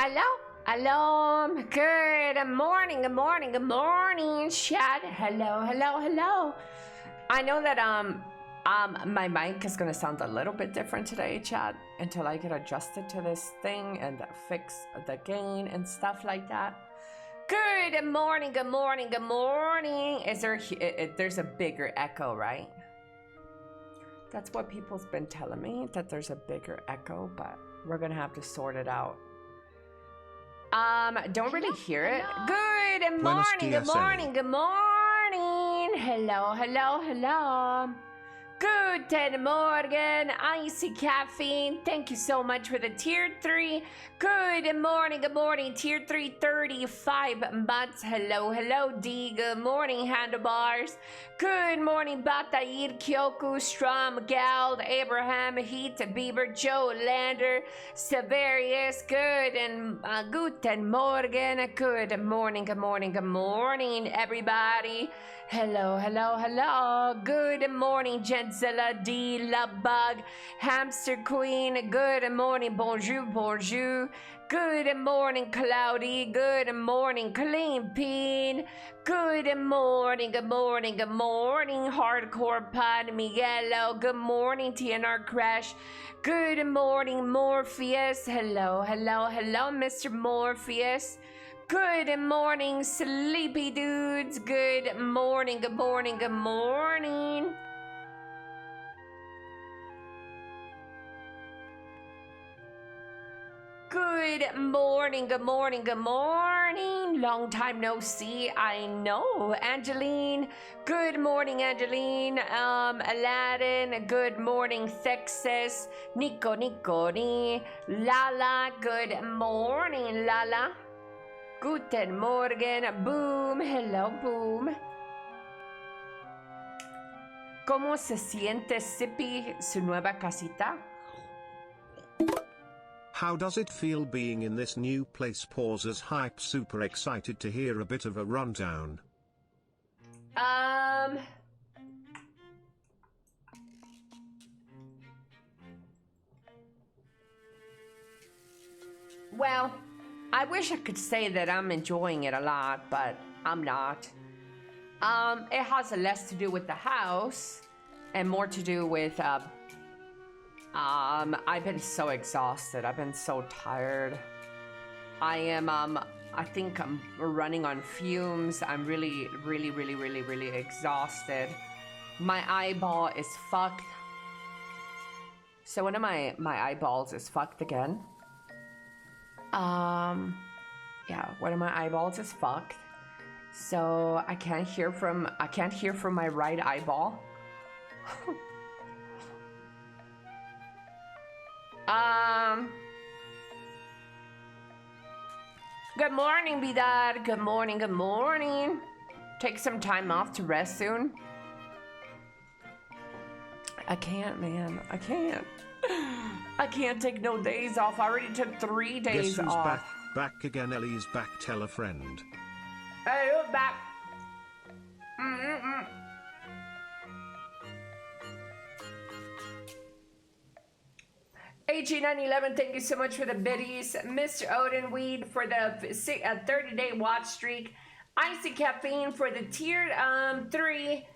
Hello? Hello? Good morning, good morning, good morning, chat. Hello, hello, hello. I know that my mic is gonna sound a little bit different today, chat, until I get adjusted to this thing and fix the gain and stuff like that. Good morning, good morning, good morning. Is there, there's a bigger echo, right? That's what people's been telling me, that there's a bigger echo, but we're gonna have to sort it out. Don't really hear it. Good morning, good morning, good morning. Hello, hello, hello. Guten Morgen, Icy Caffeine. Thank you so much for the tier 3. Good morning, tier 3, 35 months. Hello, hello, D. Good morning, Handlebars. Good morning, Batair, Kyoku, Strom, Gald, Abraham, Heat, Bieber, Joe, Lander, Severius. Guten Morgen. Good morning, good morning, good morning, everybody. Hello, hello, hello. Good morning, Jenzilla D. Lovebug, Hamster Queen. Good morning, bonjour, bonjour. Good morning, Cloudy. Good morning, Clean Peen. Good morning, good morning, good morning, Hardcore Pod Miguelo. Good morning, TNR Crash. Good morning, Morpheus. Hello, hello, hello, Mr. Morpheus. Good morning, sleepy dudes. Good morning, good morning, good morning. Good morning, good morning, good morning. Long time no see, I know. Angeline, good morning, Angeline. Aladdin, good morning, Texas. Nico, Lala, good morning, Lala. Guten Morgen, Boom, hello, Boom. ¿Cómo se siente Sippy, su nueva casita? How does it feel being in this new place? Pauses. Hype. Super excited to hear a bit of a rundown. Well, I wish I could say that I'm enjoying it a lot, but I'm not. It has less to do with the house and more to do with, I've been so exhausted. I've been so tired. I am, I think I'm running on fumes. I'm really exhausted. My eyeball is fucked. So one of my eyeballs is fucked again. Yeah, one of my eyeballs is fucked. So I can't hear from my right eyeball. Good morning, Vidar. Good morning, good morning. Take some time off to rest soon. I can't, man. I can't. I can't take no days off. I already took 3 days Guess who's off. Back again. Elly's back. Tell a friend. Hey, you're back. AG911, thank you so much for the biddies. Mr. Odin Weed for the 30-day watch streak. Icy Caffeine for the tier 3.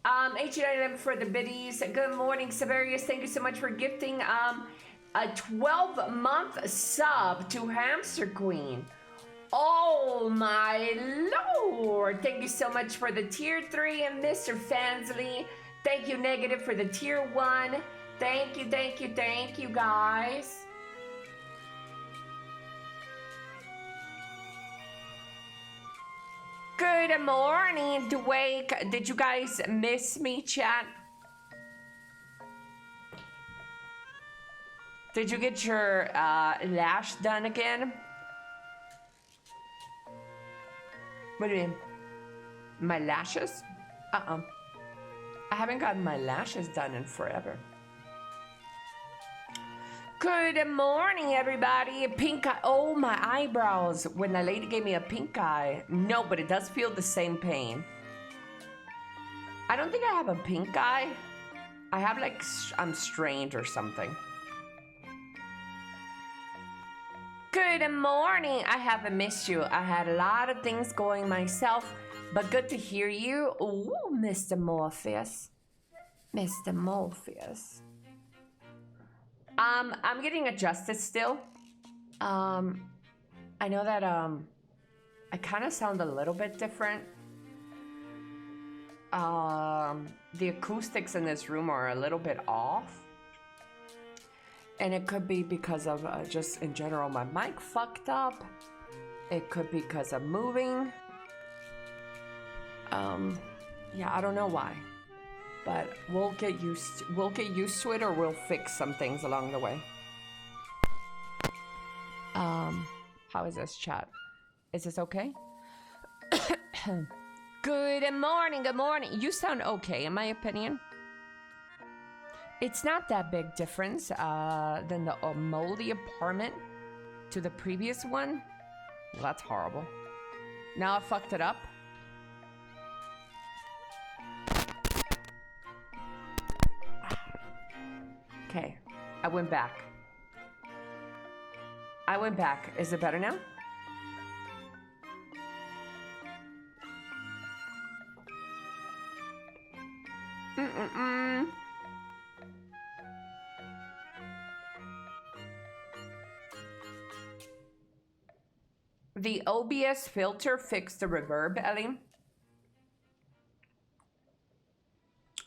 AG911 for the biddies. Good morning, Severius. Thank you so much for gifting a 12-month sub to Hamster Queen. Oh my lord. Thank you so much for the tier 3. And Mr. Fansley, thank you, Negative, for the tier 1. Thank you, guys. Good morning, Dwayne. Did you guys miss me, chat? Did you get your lash done again? What do you mean? My lashes? I haven't gotten my lashes done in forever. Good morning, everybody. Pink eye. Oh, my eyebrows. When the lady gave me a pink eye. No, but it does feel the same pain. I don't think I have a pink eye. I have like, I'm strange or something. Good morning. I haven't missed you. I had a lot of things going myself, but good to hear you. Ooh, Mr. Morpheus. Mr. Morpheus. I'm getting adjusted still. I know that I kind of sound a little bit different. The acoustics in this room are a little bit off. And it could be because of just in general my mic fucked up. It could be because of moving. Yeah, I don't know why. But we'll get used to it, or we'll fix some things along the way. How is this, chat? Is this okay? Good morning, good morning. You sound okay, in my opinion. It's not that big difference than the moldy apartment to the previous one. Well, that's horrible. Now I fucked it up. Okay, I went back. Is it better now? The OBS filter fixed the reverb, Ellie.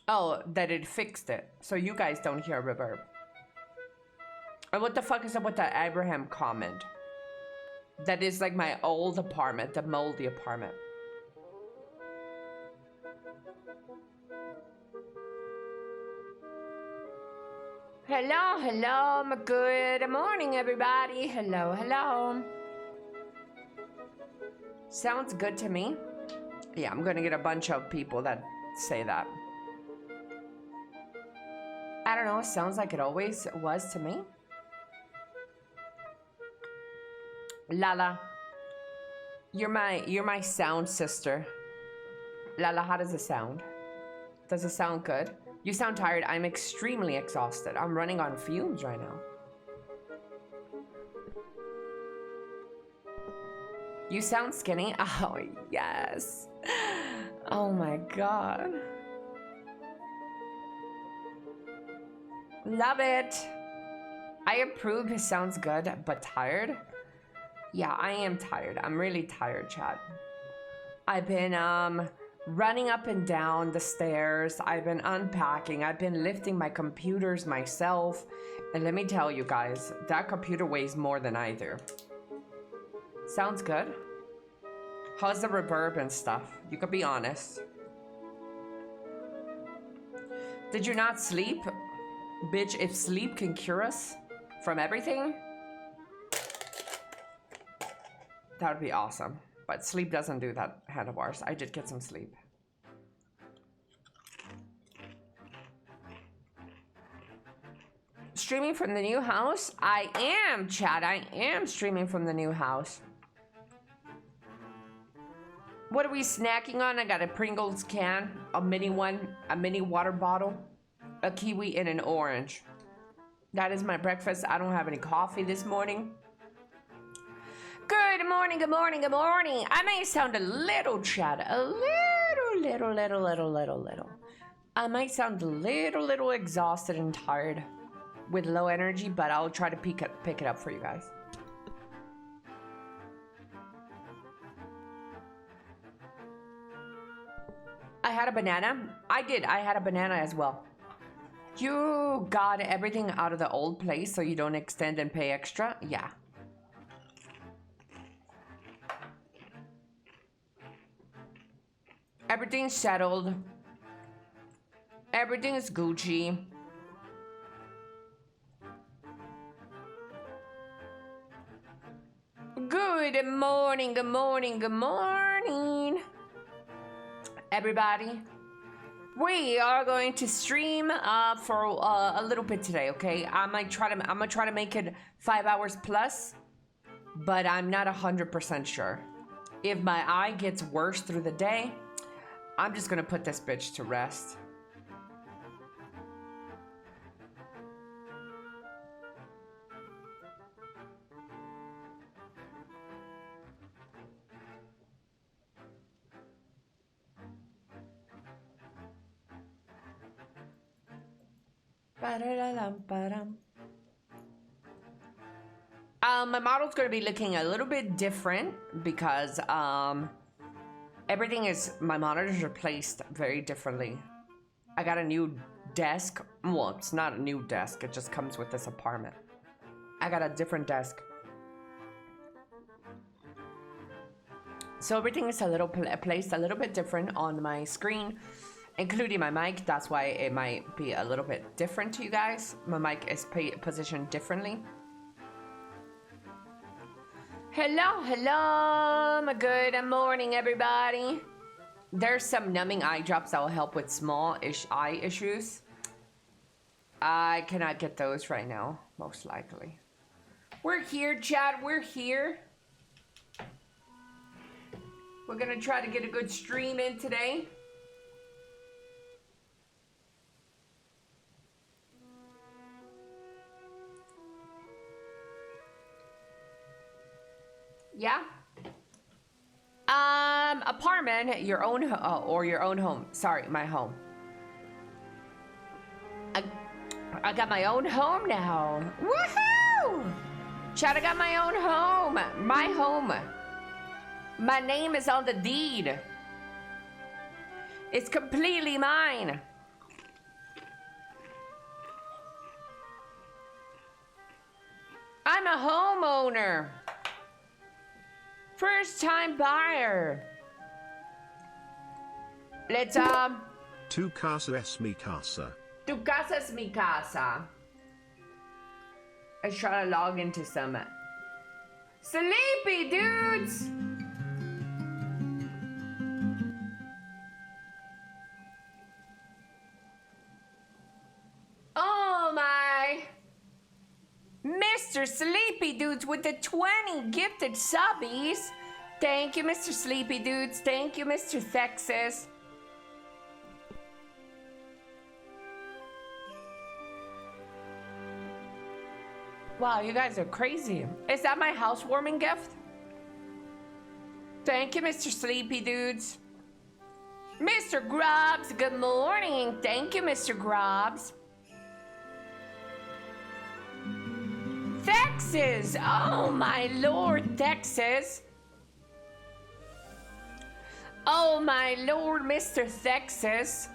Oh, that it fixed it. So you guys don't hear reverb. And what the fuck is up with that Abraham comment? That is like my old apartment, the moldy apartment. Hello, hello, good morning, everybody. Hello, hello. Sounds good to me. Yeah, I'm gonna get a bunch of people that say that. I don't know, it sounds like it always was to me. Lala, you're my sound sister. Lala, how does it sound? Does it sound good? You sound tired. I'm extremely exhausted. I'm running on fumes right now. You sound skinny. Oh, yes. Oh my God. Love it. I approve. It sounds good, but tired? Yeah, I am tired. I'm really tired, chat. I've been running up and down the stairs. I've been unpacking. I've been lifting my computers myself. And let me tell you guys, that computer weighs more than I do. Sounds good. How's the reverb and stuff? You could be honest. Did you not sleep? Bitch, if sleep can cure us from everything, that would be awesome. But sleep doesn't do that, handlebars. I did get some sleep. Streaming from the new house? I am, chat. I am streaming from the new house. What are we snacking on? I got a Pringles can, a mini one, a mini water bottle, a kiwi, and an orange. That is my breakfast. I don't have any coffee this morning. Good morning, good morning, good morning. I may sound a little chat, a little. I might sound a little exhausted and tired with low energy, but I'll try to pick it up for you guys. I had a banana. I did. I had a banana as well. You got everything out of the old place so you don't extend and pay extra? Yeah. Everything's settled. Everything is Gucci. Good morning, good morning, good morning. Everybody, we are going to stream for a little bit today, okay? I'm gonna try to make it 5 hours plus, but I'm not 100% sure. If my eye gets worse through the day, I'm just gonna put this bitch to rest. My model's gonna be looking a little bit different because everything is, my monitors are placed very differently. I got a new desk. Well, it's not a new desk, it just comes with this apartment. I got a different desk. So everything is a little placed a little bit different on my screen, including my mic. That's why it might be a little bit different to you guys. My mic is positioned differently. Hello, good morning, everybody. There's some numbing eye drops that will help with small-ish eye issues. I cannot get those right now, most likely. We're here, chat, we're here. We're gonna try to get a good stream in today. Yeah. Apartment, your own, or your own home. Sorry, my home. I got my own home now. Woohoo! Chat, I got my own home. My home. My name is on the deed. It's completely mine. I'm a homeowner. First time buyer. Let's Tu casa es mi casa. Tu casa es mi casa. Let's try to log into some sleepy dudes. Oh my. Mr. Sleepy Dudes with the 20 gifted subbies. Thank you, Mr. Sleepy Dudes. Thank you, Mr. Texas. Wow, you guys are crazy. Is that my housewarming gift? Thank you, Mr. Sleepy Dudes. Mr. Grubs, good morning. Thank you, Mr. Grubs. Texas! Oh my lord, Texas! Oh my lord, Mr. Texas!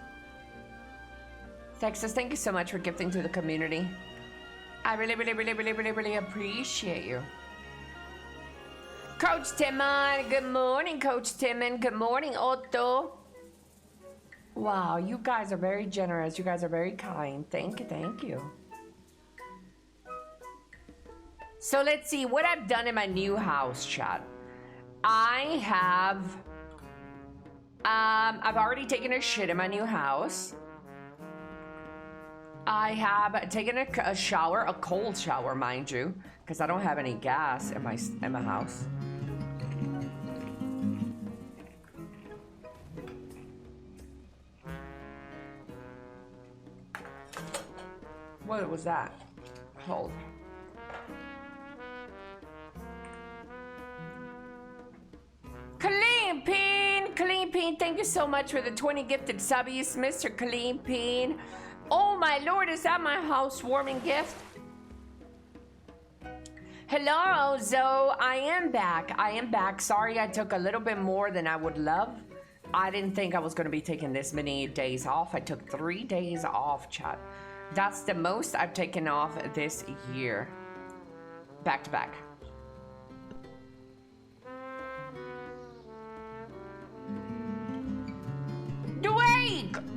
Texas, thank you so much for gifting to the community. I really appreciate you. Coach Timon, good morning, Coach Timon. Good morning, Otto. Wow, you guys are very generous. You guys are very kind. Thank you, thank you. So let's see what I've done in my new house, chat. I have, I've already taken a shit in my new house. I have taken a shower, a cold shower, mind you, because I don't have any gas in my house. What was that? Hold. Clean Peen, thank you so much for the 20 gifted subbies, Mr. Clean Peen. Oh my lord, is that my housewarming gift? Hello, Zoe, I am back. Sorry I took a little bit more than I would love. I didn't think I was gonna be taking this many days off. I took 3 days off, chat. That's the most I've taken off this year. Back to back.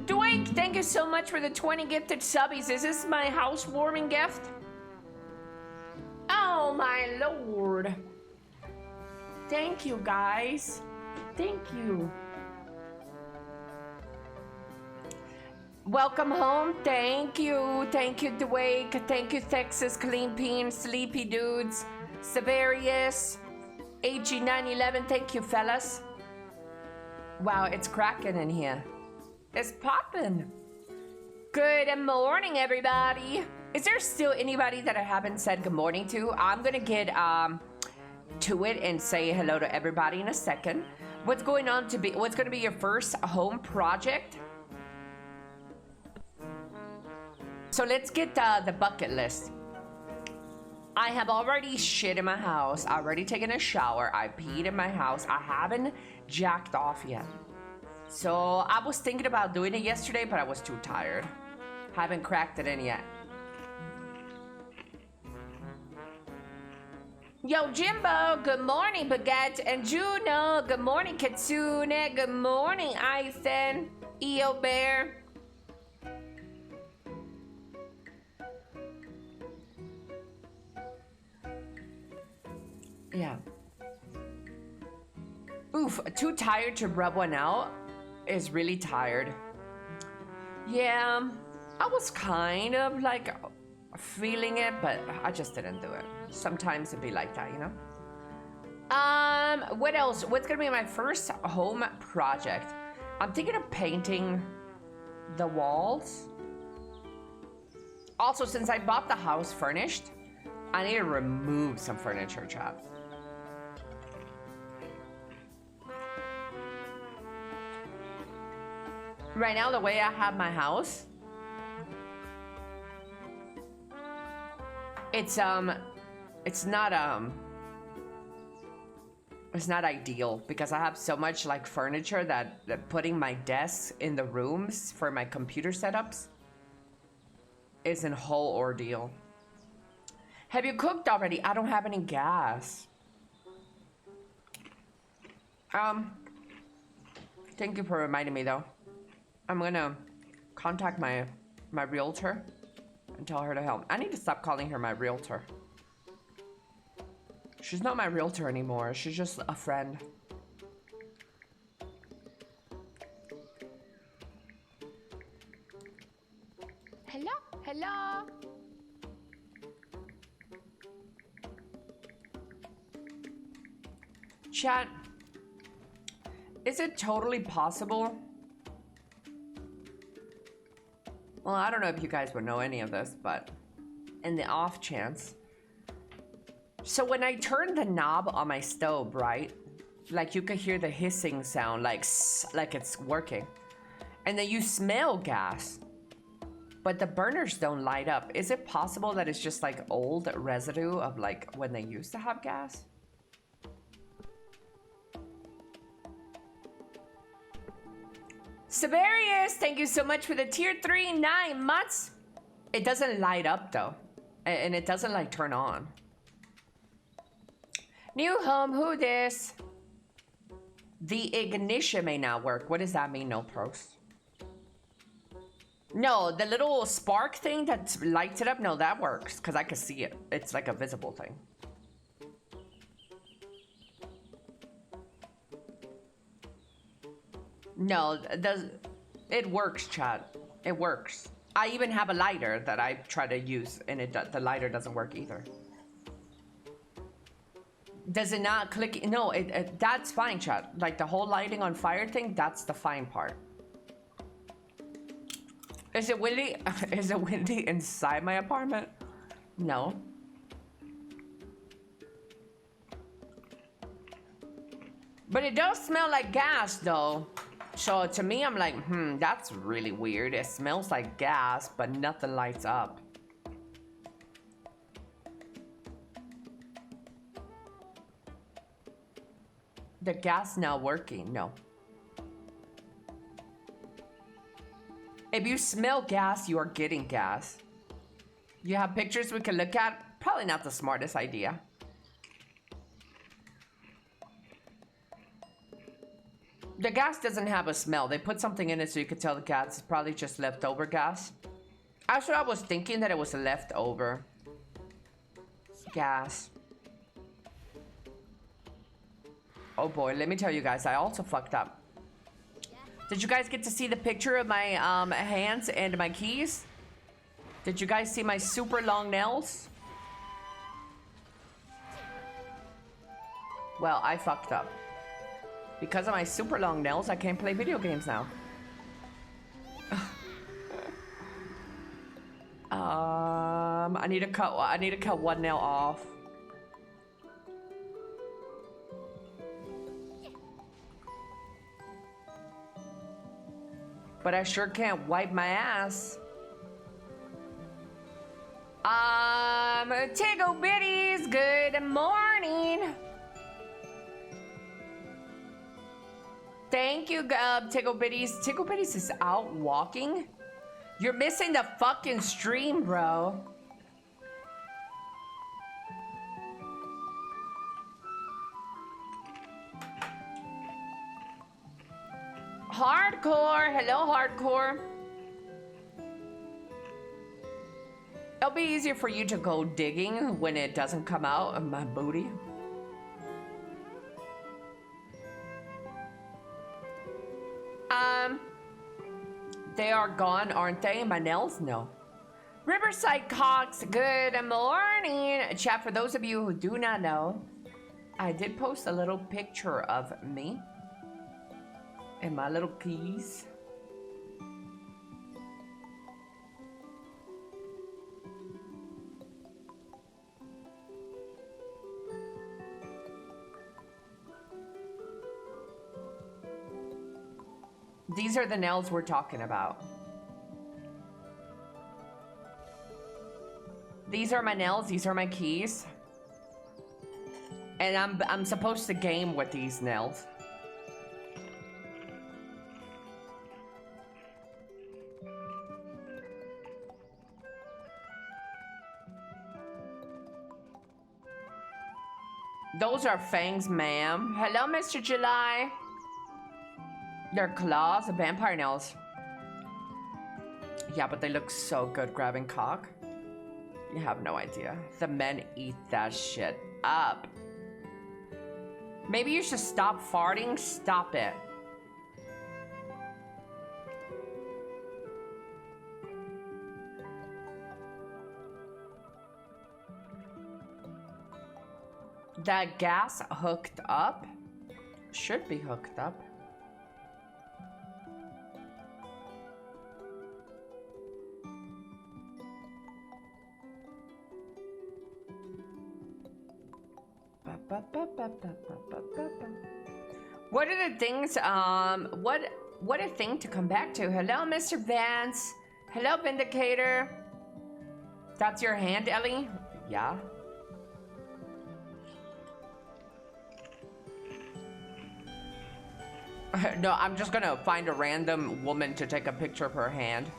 Dwayne, thank you so much for the 20 gifted subbies. Is this my housewarming gift? Oh my lord. Thank you, guys. Thank you. Welcome home. Thank you. Thank you, Dwayne. Thank you, Texas, Clean Peen, Sleepy Dudes, Severius, AG911. Thank you, fellas. Wow, it's cracking in here. It's popping. Good morning, everybody. Is there still anybody that I haven't said good morning to? I'm gonna get to it and say hello to everybody in a second. What's gonna be your first home project? So let's get the bucket list. I have already shit in my house. I already taken a shower. I peed in my house. I haven't jacked off yet. So I was thinking about doing it yesterday, but I was too tired. Haven't cracked it in yet. Yo, Jimbo, good morning, Baguette and Juno. Good morning, Kitsune. Good morning, Ethan. EO Bear. Yeah. Oof, too tired to rub one out. Is really tired. Yeah, I was kind of like feeling it, but I just didn't do it. Sometimes it'd be like that, you know? What else? What's gonna be my first home project? I'm thinking of painting the walls. Also, since I bought the house furnished, I need to remove some furniture, chat. Right now, the way I have my house, it's not ideal because I have so much like furniture that putting my desk in the rooms for my computer setups is a whole ordeal. Have you cooked already? I don't have any gas. Thank you for reminding me though. I'm gonna contact my realtor and tell her to help. I need to stop calling her my realtor. She's not my realtor anymore. She's just a friend. Hello? Hello? Chat, is it totally possible? Well, I don't know if you guys would know any of this, but in the off chance. So when I turn the knob on my stove, right? Like you could hear the hissing sound, like it's working. And then you smell gas, but the burners don't light up. Is it possible that it's just like old residue of like when they used to have gas? Siberius, thank you so much for the tier 3 9 months. It doesn't light up though, and it doesn't like turn on. New home, who this? The ignition may not work. What does that mean, no pros? No, the little spark thing that lights it up, no, that works because I can see it. It's like a visible thing. No, it works, chat. It works. I even have a lighter that I try to use, and the lighter doesn't work either. Does it not click? No, that's fine, chat. Like the whole lighting on fire thing, that's the fine part. Is it windy? Is it windy inside my apartment? No. But it does smell like gas, though. So to me, I'm like, that's really weird. It smells like gas, but nothing lights up. The gas now working? No. If you smell gas, you are getting gas. You have pictures we can look at? Probably not the smartest idea. The gas doesn't have a smell. They put something in it so you could tell the gas is probably just leftover gas. Actually, I was thinking that it was leftover gas. Oh boy, let me tell you guys, I also fucked up. Did you guys get to see the picture of my hands and my keys? Did you guys see my super long nails? Well, I fucked up. Because of my super long nails, I can't play video games now. I need to cut one nail off. But I sure can't wipe my ass. Tickle Bitties, good morning. Thank you, Tickle Bitties. Tickle Bitties is out walking. You're missing the fucking stream, bro. Hardcore, hello, Hardcore. It'll be easier for you to go digging when it doesn't come out of my booty. They are gone, aren't they? My nails? No. Riverside Cox, good morning. Chat, for those of you who do not know, I did post a little picture of me and my little keys. These are the nails we're talking about. These are my nails, these are my keys. And I'm supposed to game with these nails. Those are fangs, ma'am. Hello, Mr. July. They're claws, vampire nails. Yeah, but they look so good grabbing cock. You have no idea. The men eat that shit up. Maybe you should stop farting. Stop it. That gas hooked up? Should be hooked up. What are the things, what a thing to come back to. Hello, Mr. Vance. Hello, Vindicator. That's your hand, Ellie? Yeah. No, I'm just gonna find a random woman to take a picture of her hand.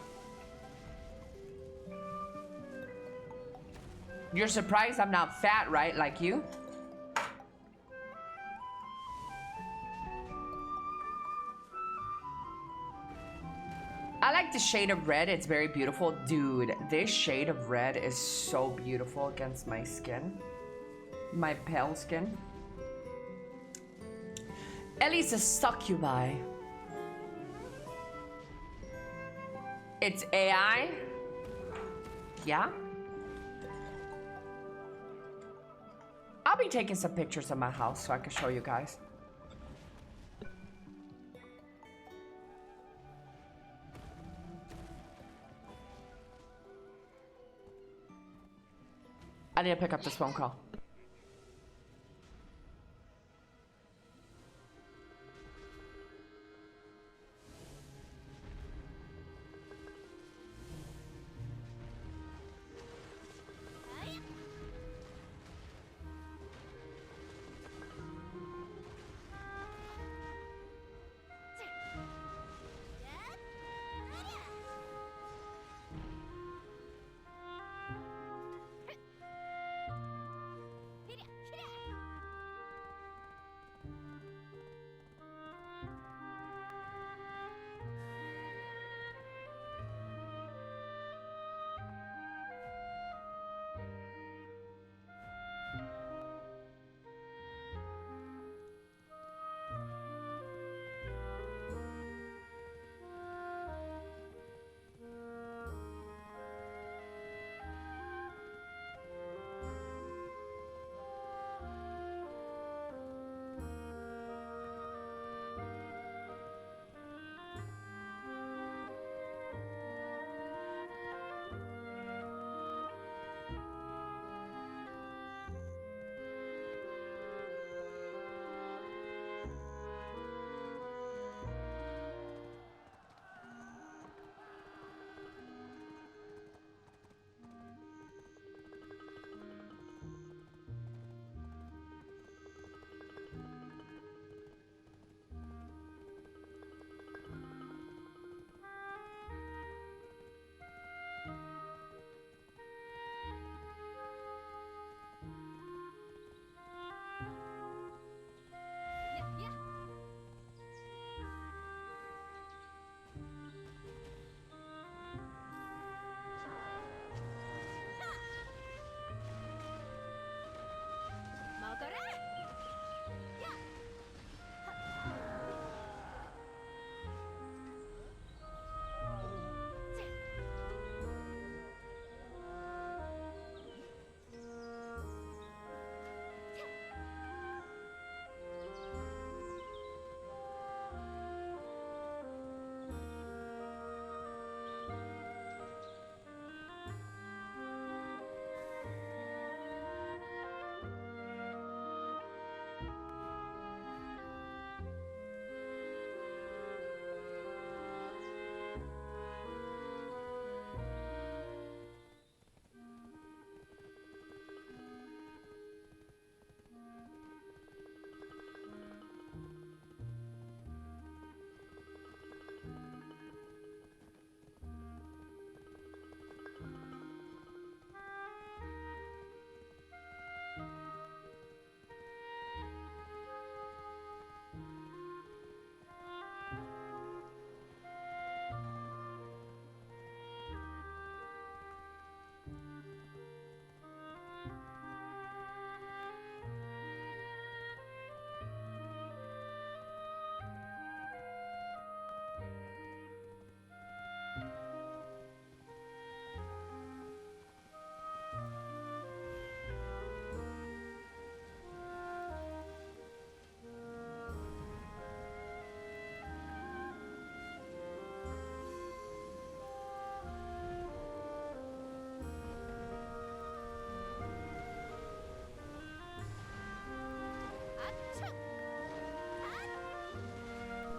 You're surprised I'm not fat, right? Like you? I like the shade of red. It's very beautiful. Dude, this shade of red is so beautiful against my skin. My pale skin. Ellie's a succubi. It's AI? Yeah? I'll be taking some pictures of my house so I can show you guys. I need to pick up this phone call.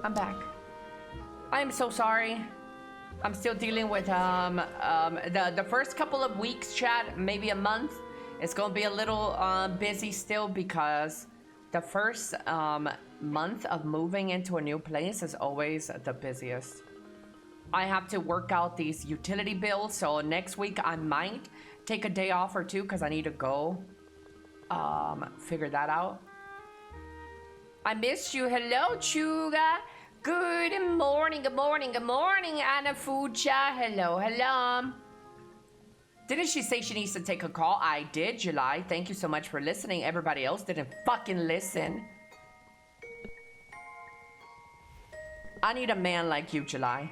I'm back. I'm so sorry. I'm still dealing with the first couple of weeks, chat, maybe a month. It's gonna be a little busy still because the first month of moving into a new place is always the busiest. I have to work out these utility bills, so next week I might take a day off or two because I need to go figure that out. I missed you. Hello, Chuga. Good morning, good morning, good morning, Anna Fucha. Hello, hello. Didn't she say she needs to take a call? I did, July. Thank you so much for listening. Everybody else didn't fucking listen. I need a man like you, July.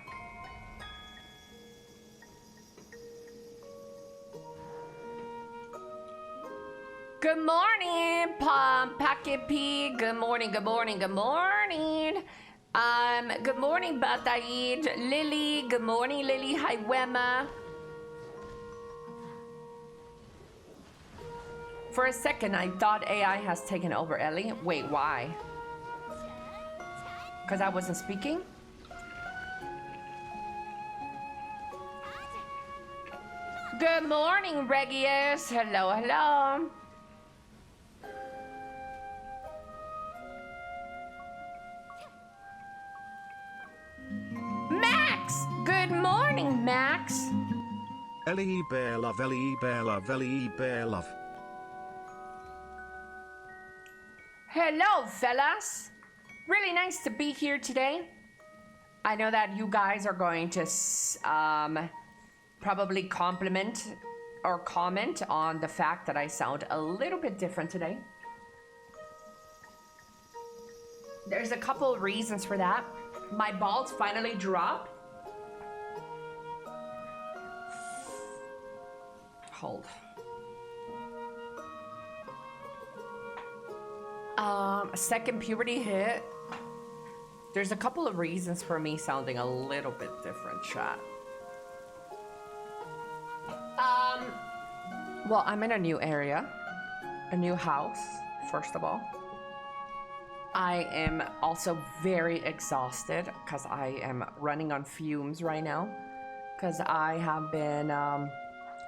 Good morning, Packet P. Good morning, good morning, good morning. Good morning, Bataid. Lily, good morning, Lily. Hi, Wema. For a second, I thought AI has taken over Ellie. Wait, why? Because I wasn't speaking? Good morning, Regius. Hello, hello. Max! Good morning, Max. Elly Bear Love, Elly Bear Love, Elly Bear Love. Hello, fellas. Really nice to be here today. I know that you guys are going to probably compliment or comment on the fact that I sound a little bit different today. There's a couple of reasons for that. My balls finally dropped. Hold. Second puberty hit. There's a couple of reasons for me sounding a little bit different, chat. Well, I'm in a new area, a new house, first of all. I am also very exhausted because I am running on fumes right now because I have been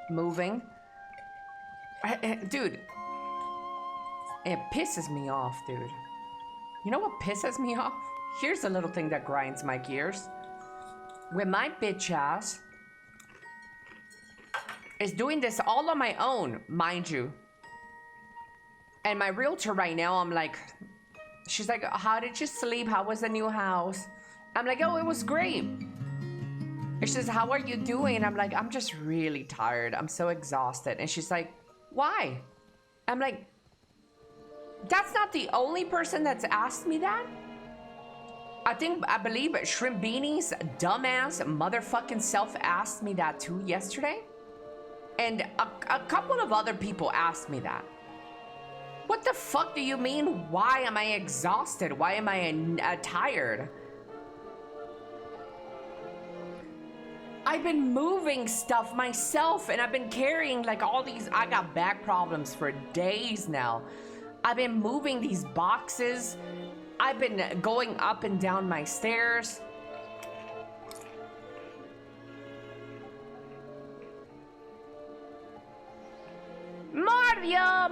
moving. Dude, it pisses me off, dude. You know what pisses me off? Here's a little thing that grinds my gears. When my bitch ass is doing this all on my own, mind you. And my realtor right now, I'm like, she's like, how did you sleep? How was the new house? I'm like, oh, it was great. And she says, how are you doing? And I'm like, I'm just really tired. I'm so exhausted. And she's like, why? I'm like, that's not the only person that's asked me that. I believe Shrimp Beanie's dumbass motherfucking self asked me that too yesterday. And a couple of other people asked me that. What the fuck do you mean? Why am I exhausted? Why am I tired? I've been moving stuff myself and I've been carrying like all these, I got back problems for days now. I've been moving these boxes. I've been going up and down my stairs.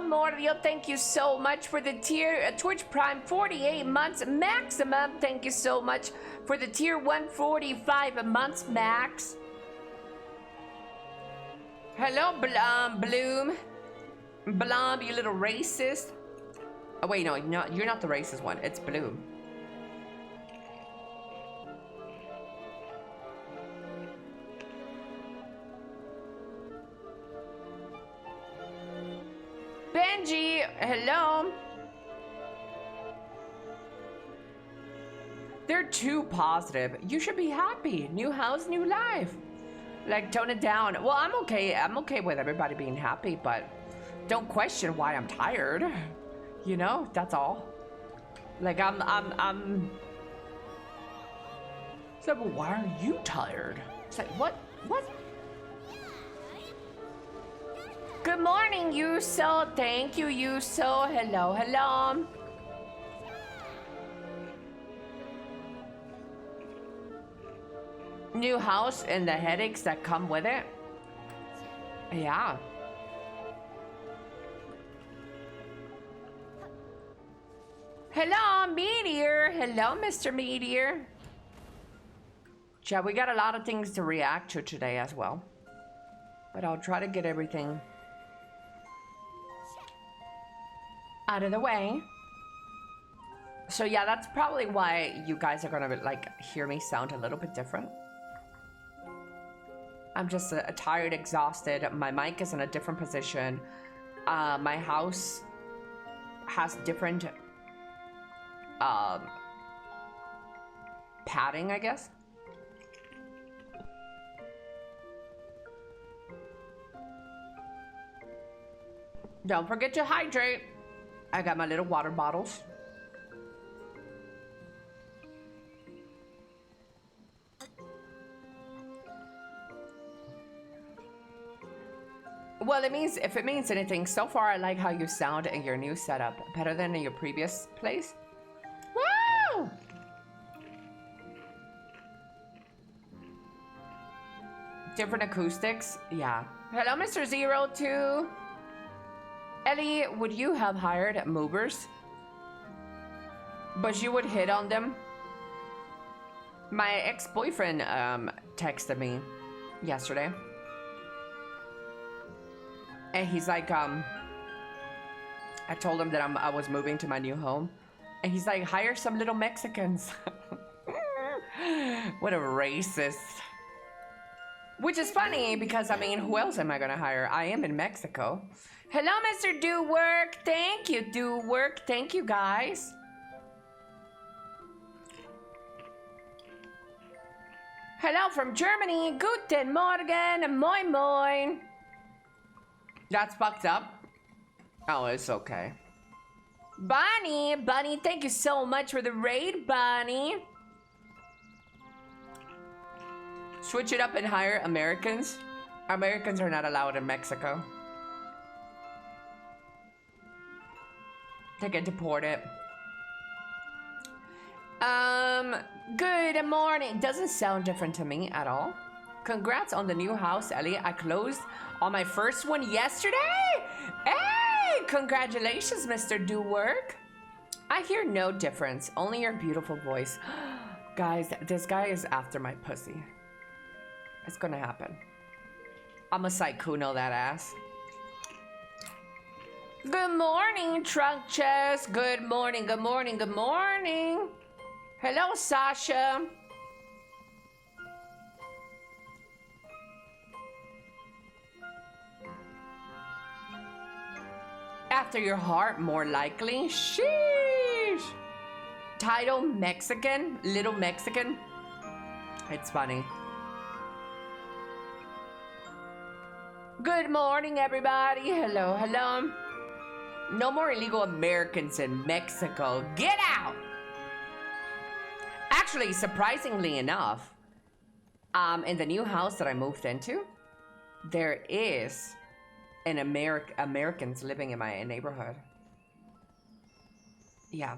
Mordio, thank you so much for the tier Twitch Prime 48 months. Maximum, thank you so much for the tier 145 months, Max. Hello, Bloom. Blom, you little racist. Oh wait, no, you're not the racist one. It's Bloom. Benji, hello. They're too positive. You should be happy. New house, new life. Like, tone it down. Well, I'm okay. I'm okay with everybody being happy, but don't question why I'm tired. You know, that's all. Like, I'm. So, well, why are you tired? It's like, what? Good morning, Yuso. Thank you, Yuso. Hello. New house and the headaches that come with it. Yeah. Hello, Meteor. Hello, Mr. Meteor. Yeah, we got a lot of things to react to today as well. But I'll try to get everything out of the way. So yeah, that's probably why you guys are gonna like hear me sound a little bit different. I'm just tired, exhausted. My mic is in a different position. My house has different padding, I guess. Don't forget to hydrate. I got my little water bottles. Well, it means, if it means anything, so far I like how you sound in your new setup. Better than in your previous place. Woo! Different acoustics? Yeah. Hello, Mr. 02. Ellie, would you have hired movers? But you would hit on them? My ex-boyfriend texted me yesterday. And he's like, I told him that I was moving to my new home. And he's like, hire some little Mexicans. What a racist. Which is funny because, I mean, who else am I gonna hire? I am in Mexico. Hello, Mr. Do Work. Thank you, Do Work. Thank you, guys. Hello from Germany. Guten Morgen. Moin moin. That's fucked up. Oh, it's okay. Bonnie, thank you so much for the raid, Bonnie. Switch it up and hire Americans. Americans are not allowed in Mexico. They get deported. Good morning. Doesn't sound different to me at all. Congrats on the new house, Ellie. I closed on my first one yesterday. Hey, congratulations, Mr. Do Work. I hear no difference, only your beautiful voice. Guys, this guy is after my pussy. It's gonna happen. I'm a Saikuno that ass. Good morning, Trunk Chest. Good morning, good morning, good morning. Hello, Sasha. After your heart, more likely. Sheesh. Title Mexican, little Mexican. It's funny. Good morning, everybody. Hello, hello. No more illegal Americans in Mexico. Get out! Actually, surprisingly enough, in the new house that I moved into, there is an Americans living in my neighborhood. Yeah.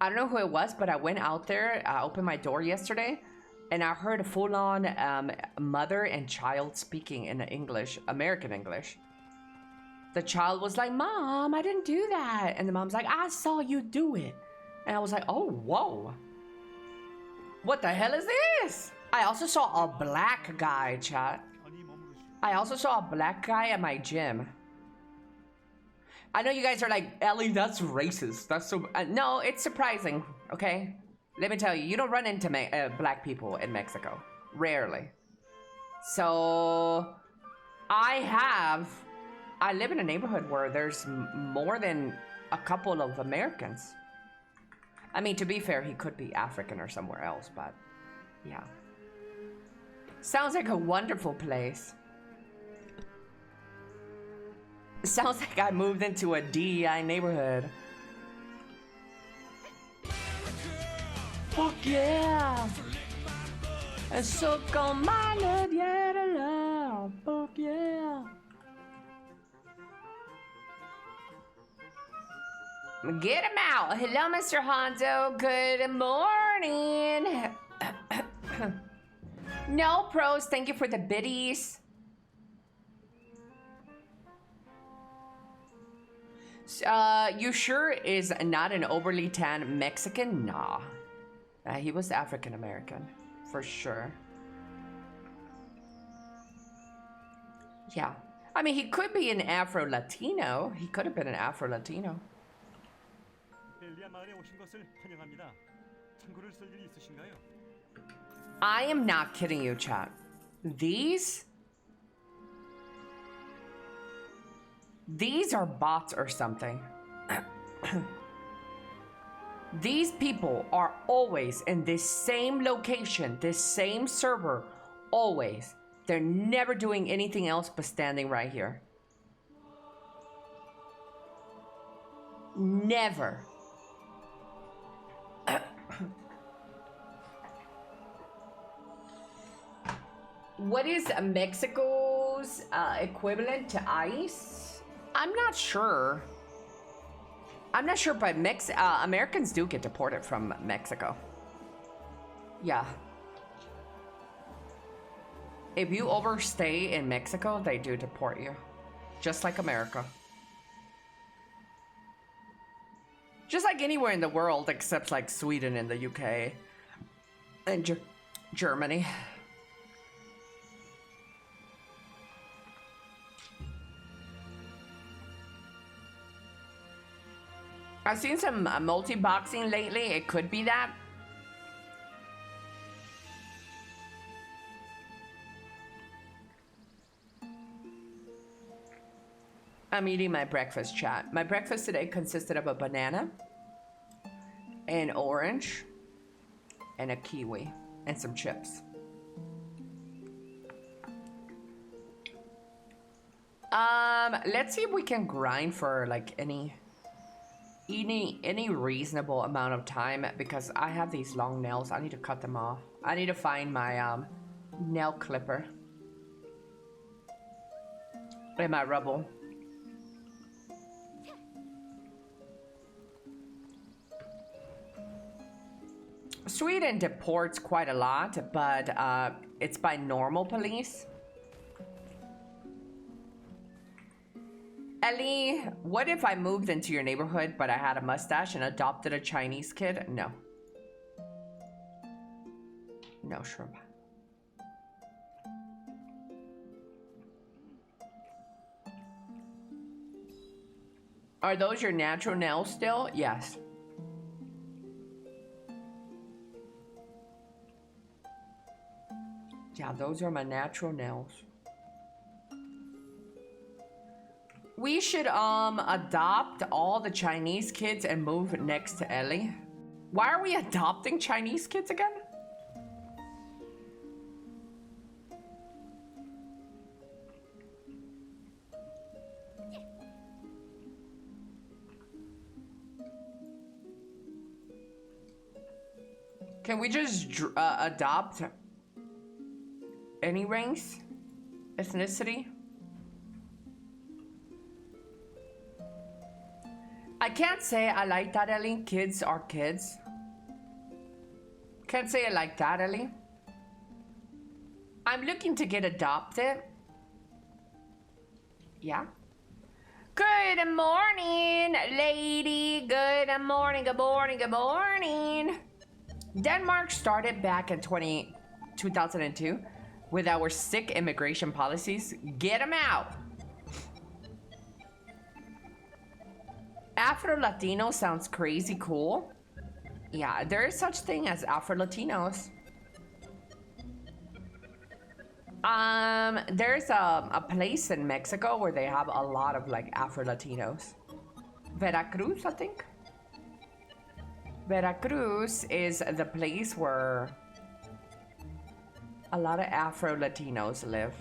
I don't know who it was, but I went out there, I opened my door yesterday, and I heard a full-on mother and child speaking in English, American English. The child was like, Mom, I didn't do that. And the mom's like, I saw you do it. And I was like, oh, whoa. What the hell is this? I also saw a black guy, chat. I also saw a black guy at my gym. I know you guys are like, Ellie, that's racist. That's so... no, it's surprising, okay? Let me tell you, you don't run into black people in Mexico. Rarely. So, I live in a neighborhood where there's more than a couple of Americans. I mean, to be fair, he could be African or somewhere else, but yeah. Sounds like a wonderful place. Sounds like I moved into a DEI neighborhood. Fuck yeah! And so come my love, yeah, the love. Fuck yeah! Get him out! Hello, Mr. Honzo. Good morning. No pros, thank you for the biddies. You sure is not an overly tan Mexican? Nah. He was African American, for sure. Yeah. I mean, he could be an Afro-Latino. He could have been an Afro-Latino. I am not kidding you, chat. These are bots or something. These people are always in this same location, this same server, always. They're never doing anything else but standing right here. Never. What is Mexico's equivalent to ICE? I'm not sure. I'm not sure, but Americans do get deported from Mexico. Yeah. If you overstay in Mexico, they do deport you. Just like America. Just like anywhere in the world except like Sweden and the UK. And Germany. I've seen some multi-boxing lately. It could be that. I'm eating my breakfast, chat. My breakfast today consisted of a banana, an orange, and a kiwi, and some chips. Let's see if we can grind for like any reasonable amount of time, because I have these long nails. I need to cut them off. I need to find my nail clipper in my rubble. Sweden deports quite a lot, but it's by normal police. Ellie, what if I moved into your neighborhood, but I had a mustache and adopted a Chinese kid? No. No, shrimp. Are those your natural nails still? Yes. Yeah, those are my natural nails. We should adopt all the Chinese kids and move next to Ellie. Why are we adopting Chinese kids again? Can we just adopt any race, ethnicity? I can't say I like that, Ellie. Kids are kids. Can't say I like that, Ellie. I'm looking to get adopted. Yeah. Good morning, lady. Good morning, good morning, good morning. Denmark started back in 2002 with our sick immigration policies. Get them out. Afro-Latino sounds crazy cool. Yeah, there is such thing as Afro-Latinos. There's a place in Mexico where they have a lot of like Afro-Latinos. Veracruz, I think. Veracruz is the place where a lot of Afro-Latinos live.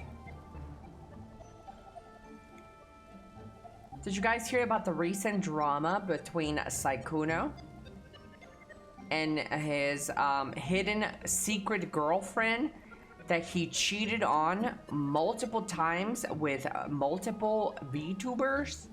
Did you guys hear about the recent drama between Saikuno and his hidden secret girlfriend that he cheated on multiple times with multiple VTubers?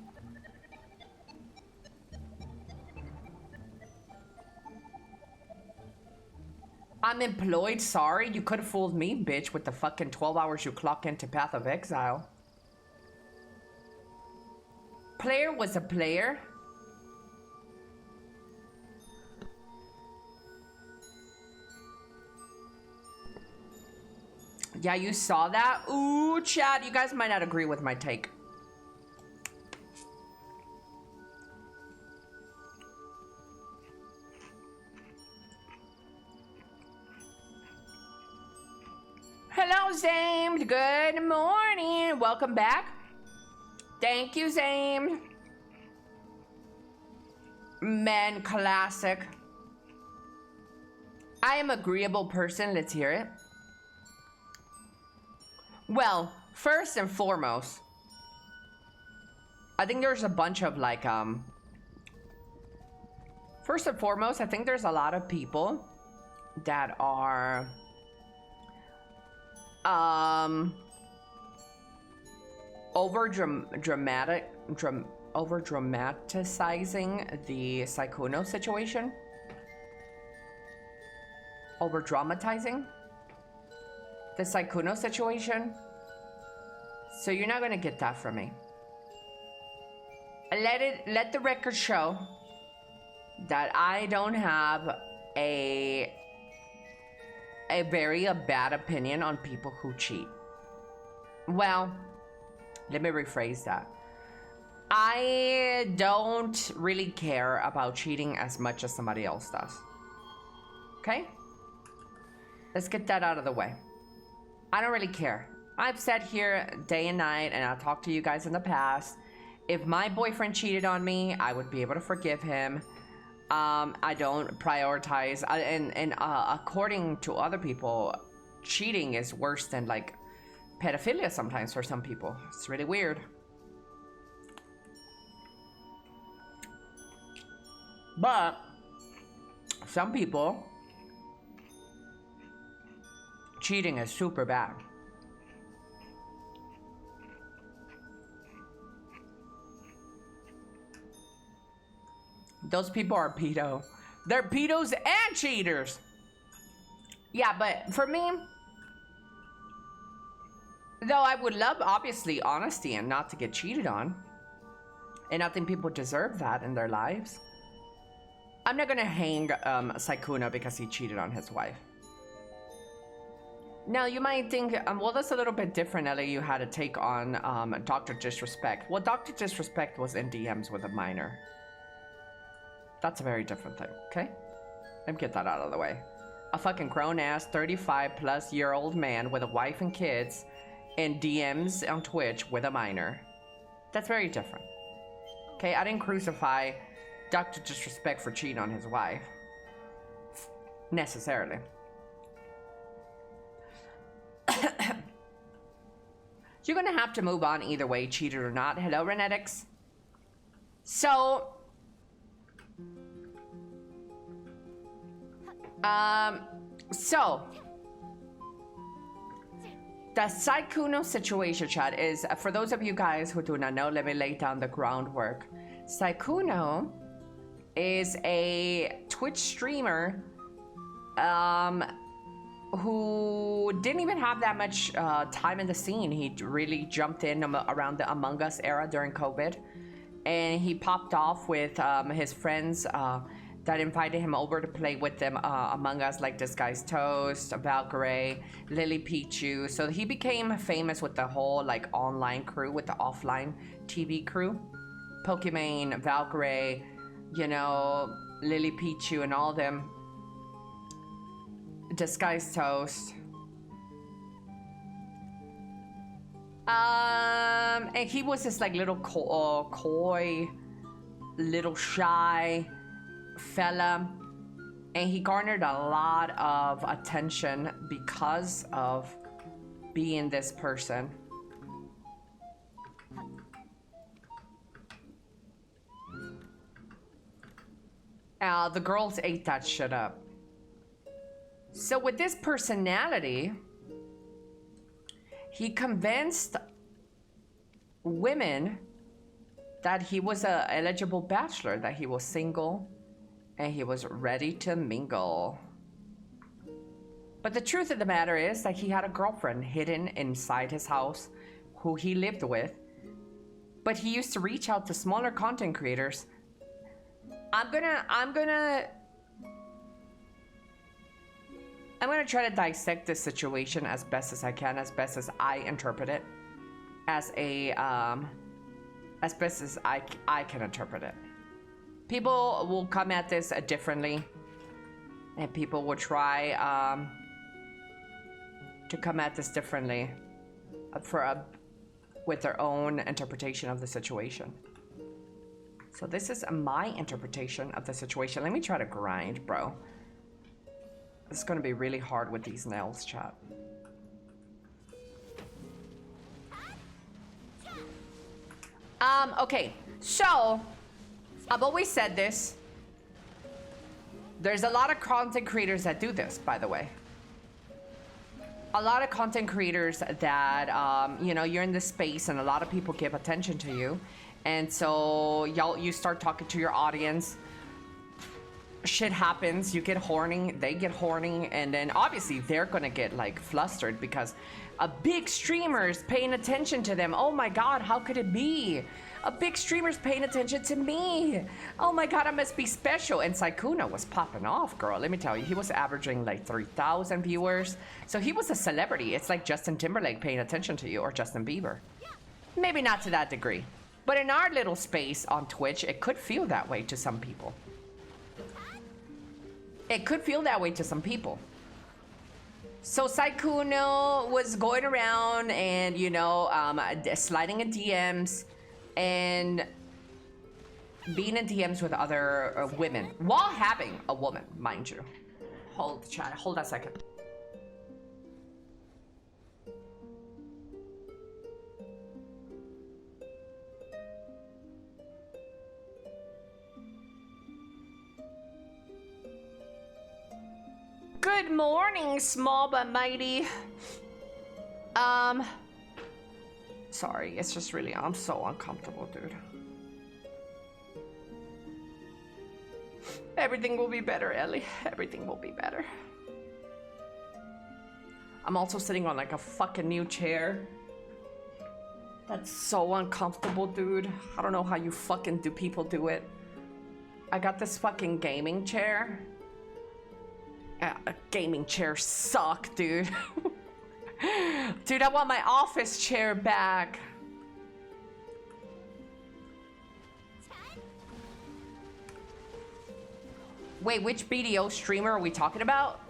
I'm employed, sorry. You could have fooled me, bitch, with the fucking 12 hours you clock into Path of Exile. Player was a player. Yeah, you saw that? Ooh, Chad, you guys might not agree with my take. Hello, Zame. Good morning. Welcome back. Thank you, Zame. Man, classic. I am an agreeable person. Let's hear it. Well, first and foremost, I think there's a bunch of like, first and foremost, I think there's a lot of people that are, over dramatizing the Sykkuno situation. Over dramatizing the Sykkuno situation. So you're not gonna get that from me. Let the record show that I don't have a very bad opinion on people who cheat. Well, let me rephrase that. I don't really care about cheating as much as somebody else does. Okay? Let's get that out of the way. I don't really care. I've sat here day and night, and I've talked to you guys in the past. If my boyfriend cheated on me, I would be able to forgive him. I don't prioritize, and according to other people, cheating is worse than like pedophilia sometimes for some people. It's really weird. But some people, cheating is super bad. Those people are pedo. They're pedos and cheaters. Yeah, but for me, though I would love, obviously, honesty and not to get cheated on, and I think people deserve that in their lives, I'm not gonna hang Sykkuno because he cheated on his wife. Now, you might think, well, that's a little bit different, Elly. You had a take on Dr. Disrespect. Well, Dr. Disrespect was in DMs with a minor. That's a very different thing, okay? Let me get that out of the way. A fucking grown-ass 35-plus-year-old man with a wife and kids in DMs on Twitch with a minor. That's very different. Okay, I didn't crucify Dr. Disrespect for cheating on his wife. Necessarily. You're gonna have to move on either way, cheated or not. Hello, Renetics. So... the Sykkuno situation, chat, is, for those of you guys who do not know, let me lay down the groundwork. Sykkuno is a Twitch streamer who didn't even have that much time in the scene. He really jumped in around the Among Us era during COVID, and he popped off with his friends that invited him over to play with them Among Us, like Disguised Toast, Valkyrie, Lily Pichu. So he became famous with the whole like online crew, with the offline TV crew. Pokimane, Valkyrie, you know, Lily Pichu and all them. Disguised Toast. And he was this like little coy, little shy fella, and he garnered a lot of attention because of being this person. The girls ate that shit up. So with this personality, he convinced women that he was a eligible bachelor, that he was single, and he was ready to mingle. But the truth of the matter is that he had a girlfriend hidden inside his house who he lived with. But he used to reach out to smaller content creators. I'm gonna try to dissect this situation as best as I can, as best as I interpret it, as best as I can interpret it. People will come at this differently, and people will try to come at this differently with their own interpretation of the situation. So this is my interpretation of the situation. Let me try to grind, bro. It's gonna be really hard with these nails, chat. Okay, so I've always said this. There's a lot of content creators that do this, by the way. A lot of content creators that, you know, you're in this space and a lot of people give attention to you. And so you start talking to your audience. Shit happens, you get horny, they get horny, and then obviously they're gonna get like flustered because a big streamer is paying attention to them. Oh my god, how could it be? A big streamer's paying attention to me. Oh my god, I must be special. And Sykkuno was popping off, girl. Let me tell you, he was averaging like 3,000 viewers. So he was a celebrity. It's like Justin Timberlake paying attention to you, or Justin Bieber. Maybe not to that degree. But in our little space on Twitch, it could feel that way to some people. It could feel that way to some people. So Sykkuno was going around and, you know, sliding in DMs and being in DMs with other women while having a woman, mind you. Hold a second. Good morning, small but mighty. Sorry, it's just really, I'm so uncomfortable, dude. Everything will be better, Ellie. Everything will be better. I'm also sitting on like a fucking new chair. That's so uncomfortable, dude. I don't know how you fucking people do it. I got this fucking gaming chair. Gaming chairs suck, dude. Dude, I want my office chair back. Wait, which BDO streamer are we talking about?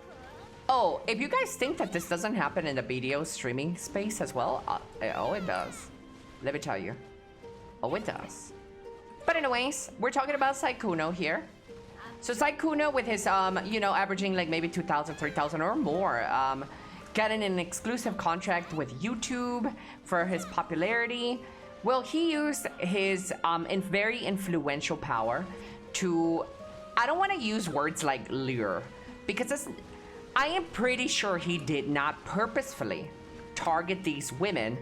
Oh, if you guys think that this doesn't happen in the BDO streaming space as well, oh, it does. Let me tell you. Oh, it does. But anyways, we're talking about Sykkuno here. So Sykkuno with his, you know, averaging like maybe 2,000, 3,000 or more, getting an exclusive contract with YouTube for his popularity. Well, he used his very influential power to, I don't want to use words like lure, because I am pretty sure he did not purposefully target these women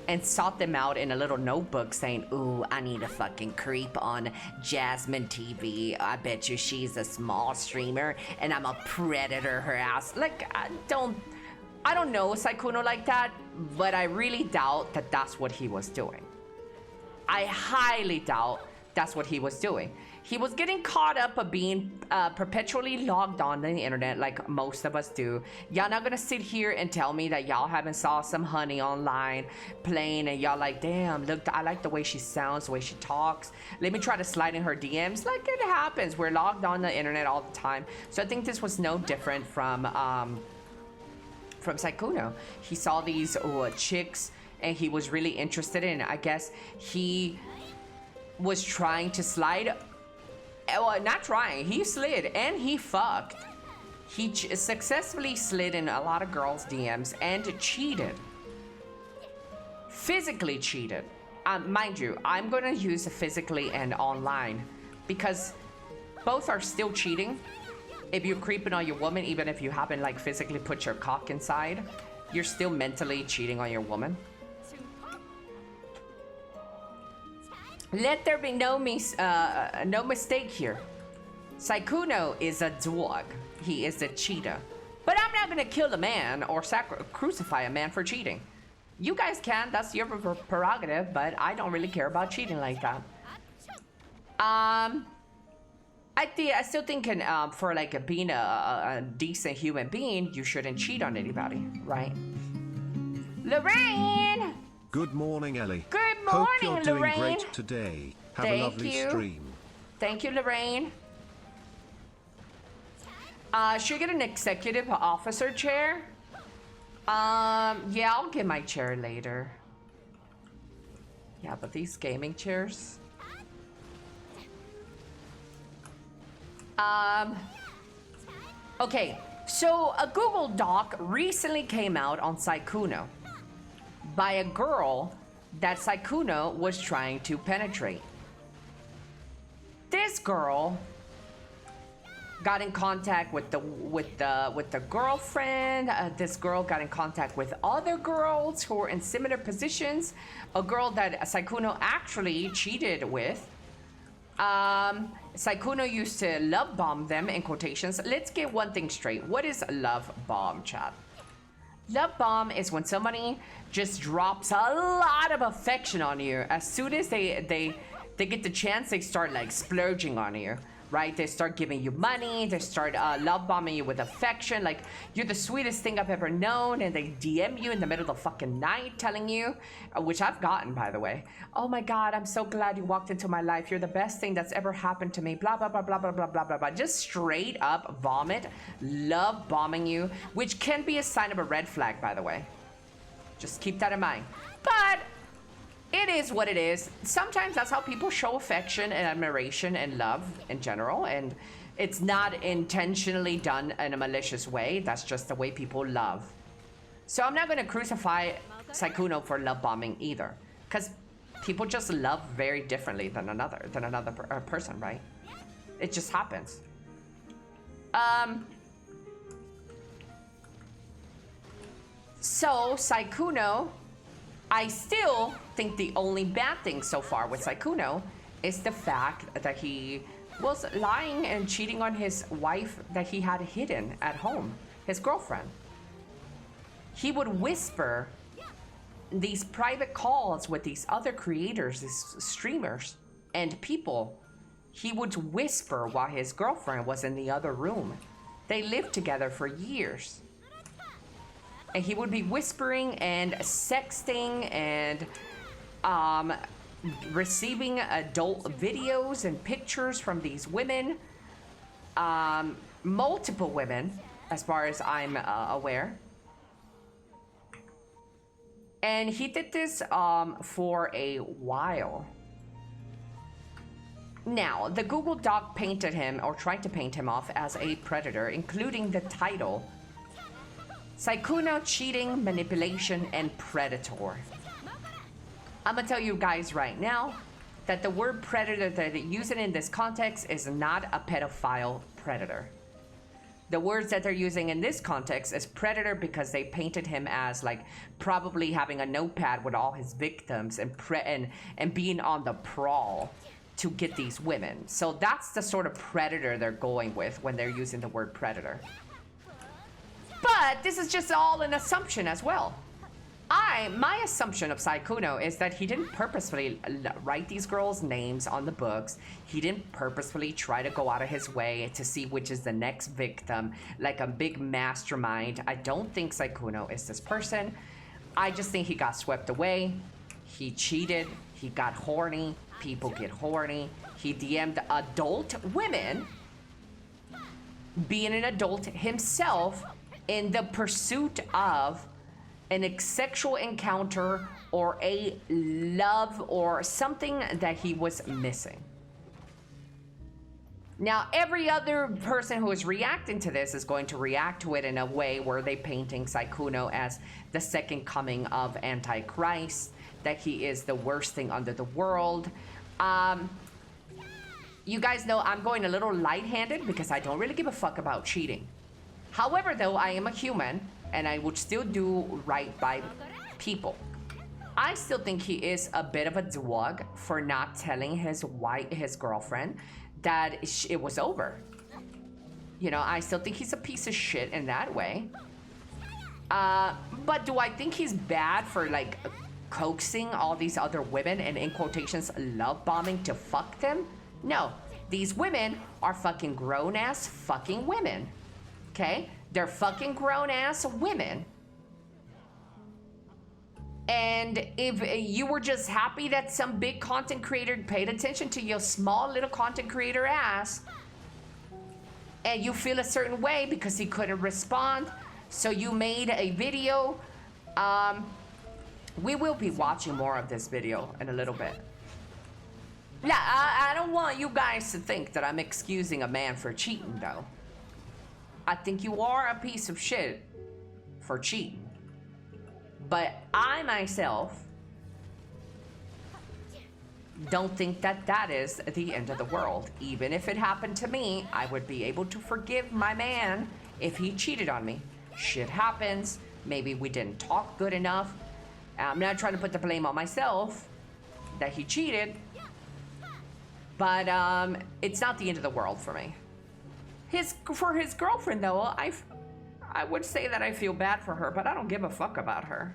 and sought them out in a little notebook saying, ooh, I need a fucking creep on Jasmine TV. I bet you she's a small streamer and I'm a predator her ass. Like, I don't know Sykkuno like that, but I really doubt that that's what he was doing. I highly doubt that's what he was doing. He was getting caught up of being perpetually logged on the internet like most of us do. Y'all not gonna sit here and tell me that y'all haven't saw some honey online playing and y'all like, damn, look, I like the way she sounds, the way she talks. Let me try to slide in her DMs. Like, it happens. We're logged on the internet all the time. So I think this was no different from Sykkuno. He saw these chicks and he was really interested in it. I guess he was trying to slide. Well, not trying, he slid and he fucked. He successfully slid in a lot of girls' DMs and cheated. Physically cheated. Mind you, I'm gonna use physically and online because both are still cheating. If you're creeping on your woman, even if you haven't like physically put your cock inside, you're still mentally cheating on your woman. Let there be no mistake here. Sykkuno is a dog. He is a cheetah. But I'm not gonna kill a man or crucify a man for cheating. You guys can, that's your prerogative, but I don't really care about cheating like that. I still think for like being a decent human being, you shouldn't cheat on anybody, right? Lorraine! Good morning, Ellie. Good morning, Hope you're doing Lorraine. great today. Have a lovely stream. Thank you, Lorraine. Should I get an executive officer chair? Yeah, I'll get my chair later. Yeah, but these gaming chairs. Okay, so a Google Doc recently came out on Sykkuno by a girl that Sykkuno was trying to penetrate. This girl got in contact with the girlfriend. This girl got in contact with other girls who were in similar positions. A girl that Sykkuno actually cheated with. Sykkuno used to love bomb them, in quotations. Let's get one thing straight. What is love bomb, chat? Love bomb is when somebody just drops a lot of affection on you. As soon as they get the chance, they start like splurging on you, right? They start giving you money. They start love bombing you with affection. Like, you're the sweetest thing I've ever known. And they DM you in the middle of the fucking night telling you, which I've gotten, by the way. Oh my God, I'm so glad you walked into my life. You're the best thing that's ever happened to me. Blah, blah, blah, blah, blah, blah, blah, blah, blah. Just straight up vomit, love bombing you, which can be a sign of a red flag, by the way. Just keep that in mind. But it is what it is. Sometimes that's how people show affection and admiration and love in general. And it's not intentionally done in a malicious way. That's just the way people love. So I'm not going to crucify Sykkuno for love bombing either. Because people just love very differently than another person, right? It just happens. So Sykkuno, I still think the only bad thing so far with Sykkuno is the fact that he was lying and cheating on his wife that he had hidden at home, his girlfriend. He would whisper these private calls with these other creators, these streamers and people. He would whisper while his girlfriend was in the other room. They lived together for years. And he would be whispering and sexting and receiving adult videos and pictures from these women. Multiple women, as far as I'm aware. And he did this for a while. Now, the Google Doc painted him, or tried to paint him off as a predator, including the title, Sykkuno Cheating, Manipulation, and Predator. I'm gonna tell you guys right now that the word predator that they use it in this context is not a pedophile predator. The words that they're using in this context is predator because they painted him as like probably having a notepad with all his victims and being on the prowl to get these women. So that's the sort of predator they're going with when they're using the word predator. But this is just all an assumption as well. My assumption of Sykkuno is that he didn't purposefully write these girls' names on the books. He didn't purposefully try to go out of his way to see which is the next victim, like a big mastermind. I don't think Sykkuno is this person. I just think he got swept away. He cheated. He got horny. People get horny. He DM'd adult women, being an adult himself, in the pursuit of an sexual encounter or a love or something that he was missing. Now, every other person who is reacting to this is going to react to it in a way where they're painting Sykkuno as the second coming of Antichrist, that he is the worst thing under the world. You guys know I'm going a little light-handed because I don't really give a fuck about cheating. However, though, I am a human, and I would still do right by people. I still think he is a bit of a dweeb for not telling his girlfriend that it was over. You know, I still think he's a piece of shit in that way. But do I think he's bad for like coaxing all these other women and in quotations love bombing to fuck them? No, these women are fucking grown ass fucking women. Okay? They're fucking grown ass women. And if you were just happy that some big content creator paid attention to your small little content creator ass, and you feel a certain way because he couldn't respond, so you made a video, we will be watching more of this video in a little bit. Yeah, I don't want you guys to think that I'm excusing a man for cheating, though. I think you are a piece of shit for cheating. But I myself don't think that that is the end of the world. Even if it happened to me, I would be able to forgive my man if he cheated on me. Shit happens. Maybe we didn't talk good enough. I'm not trying to put the blame on myself that he cheated. But it's not the end of the world for me. For his girlfriend, though, I would say that I feel bad for her, but I don't give a fuck about her.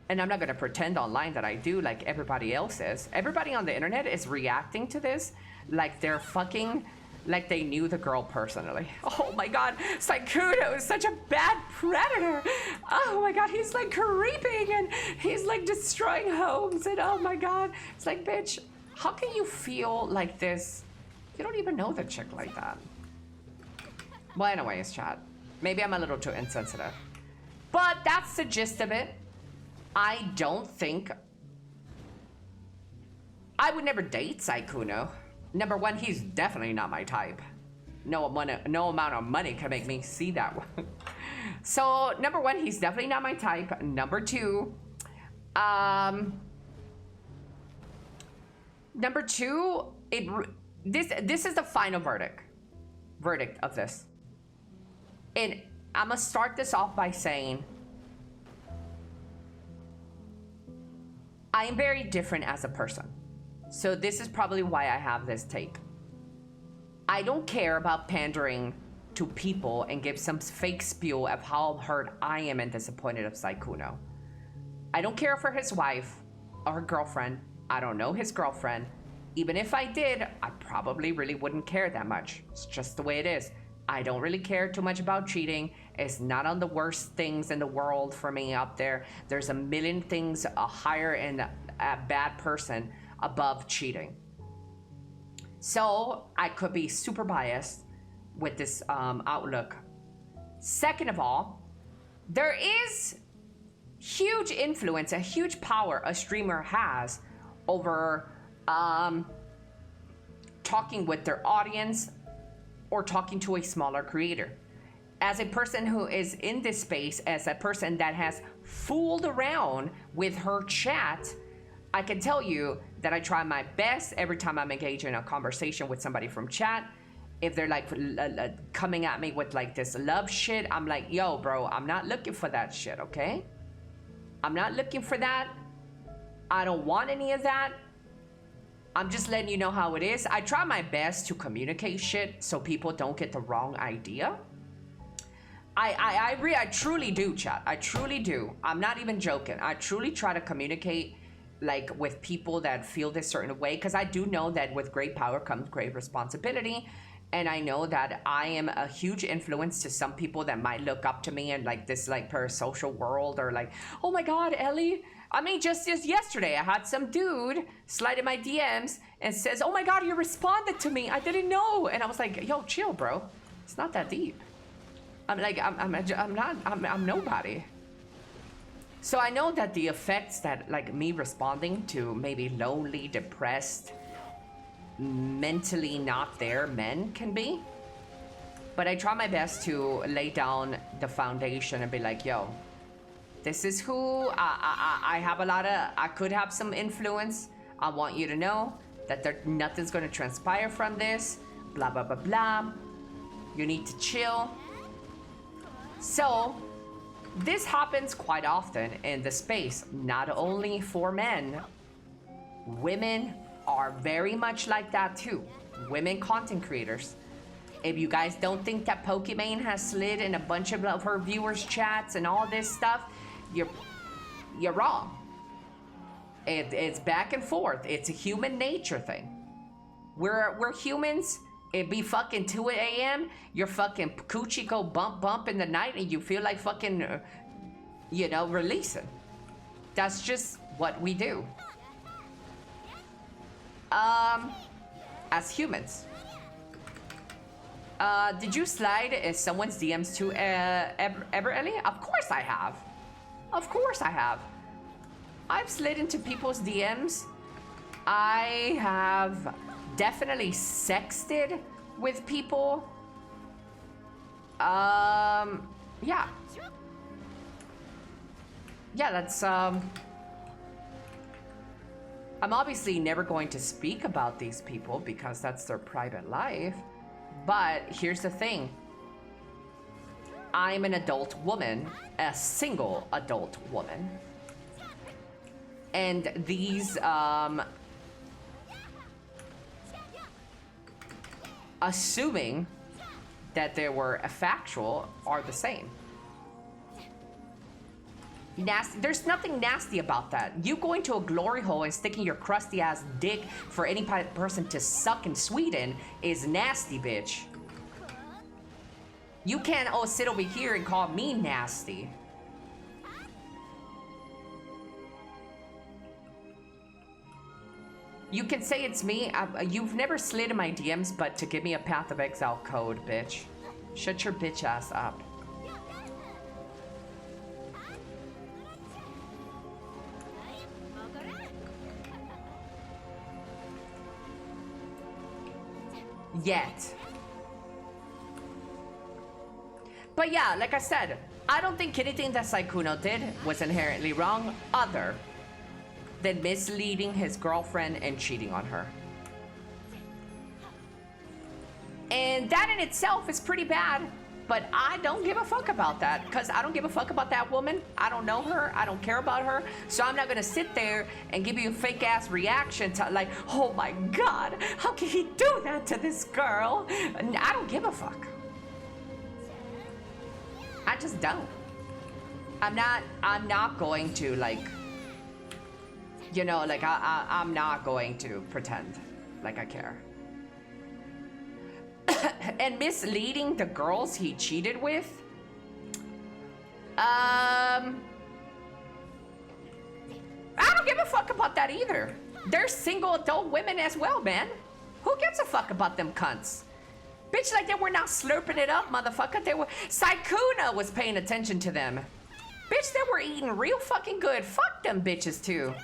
And I'm not gonna pretend online that I do like everybody else is. Everybody on the internet is reacting to this like they're fucking, like they knew the girl personally. Oh my god, Sykkuno is such a bad predator. Oh my god, he's like creeping and he's like destroying homes and oh my god. It's like, bitch, how can you feel like this? You don't even know the chick like that. Well, anyways, chat. Maybe I'm a little too insensitive. But that's the gist of it. I don't think... I would never date Sykkuno. Number one, he's definitely not my type. No amount of money can make me see that one. So, number one, he's definitely not my type. Number two, this is the final verdict of this. And I'm gonna start this off by saying I am very different as a person. So this is probably why I have this take. I don't care about pandering to people and give some fake spew of how hurt I am and disappointed of Sykkuno. I don't care for his wife or girlfriend. I don't know his girlfriend. Even if I did, I probably really wouldn't care that much. It's just the way it is. I don't really care too much about cheating. It's not on the worst things in the world for me up there. There's a million things higher in a bad person above cheating. So I could be super biased with this outlook. Second of all, there is huge influence, a huge power a streamer has over talking with their audience or talking to a smaller creator. As a person who is in this space, as a person that has fooled around with her chat, I can tell you that I try my best every time I'm engaged in a conversation with somebody from chat. If they're like coming at me with like this love shit, I'm like, yo, bro, I'm not looking for that shit, okay? I'm not looking for that. I don't want any of that. I'm just letting you know how it is. I try my best to communicate shit so people don't get the wrong idea. I truly do, chat. I truly do. I'm not even joking. I truly try to communicate like with people that feel this certain way, because I do know that with great power comes great responsibility. And I know that I am a huge influence to some people that might look up to me in like this like parasocial world, or like, oh my God, Elly. I mean, just yesterday, I had some dude slide in my DMs and says, oh my God, you responded to me. I didn't know. And I was like, yo, chill, bro. It's not that deep. I'm like, I'm nobody. So I know that the effects that like me responding to maybe lonely, depressed, mentally not there men can be. But I try my best to lay down the foundation and be like, yo, this is who I have a lot of, I could have some influence. I want you to know that nothing's gonna transpire from this, blah, blah, blah, blah. You need to chill. So this happens quite often in the space, not only for men. Women are very much like that too. Women content creators. If you guys don't think that Pokimane has slid in a bunch of her viewers' chats and all this stuff, you're wrong. It's back and forth. It's a human nature thing. We're humans. It be fucking 2 a.m. Your fucking coochie go bump in the night and you feel like fucking, you know, releasing. That's just what we do. As humans. Did you slide someone's DMs too, ever, Ellie? Of course I have. Of course I have. I've slid into people's DMs. I have definitely sexted with people. Yeah. Yeah, that's, I'm obviously never going to speak about these people because that's their private life. But here's the thing. I'm an adult woman, a single adult woman. And these, assuming that they were a factual, are the same. Nasty. There's nothing nasty about that. You going to a glory hole and sticking your crusty ass dick for any person to suck in Sweden is nasty, bitch. You can't sit over here and call me nasty. You can say it's me. You've never slid in my DMs, but to give me a Path of Exile code, bitch. Shut your bitch ass up. Yet. But yeah, like I said, I don't think anything that Saikuno did was inherently wrong, other than misleading his girlfriend and cheating on her. And that in itself is pretty bad, but I don't give a fuck about that, because I don't give a fuck about that woman. I don't know her. I don't care about her. So I'm not going to sit there and give you a fake ass reaction to like, oh my God, how can he do that to this girl? And I don't give a fuck. I just don't. I'm not going to like, you know, like I'm not going to pretend like I care. And misleading the girls he cheated with? I don't give a fuck about that either. They're single adult women as well, man. Who gives a fuck about them cunts? Bitch, like they were not slurping it up, motherfucker. They were... Saikuna was paying attention to them. Bitch, they were eating real fucking good. Fuck them bitches, too.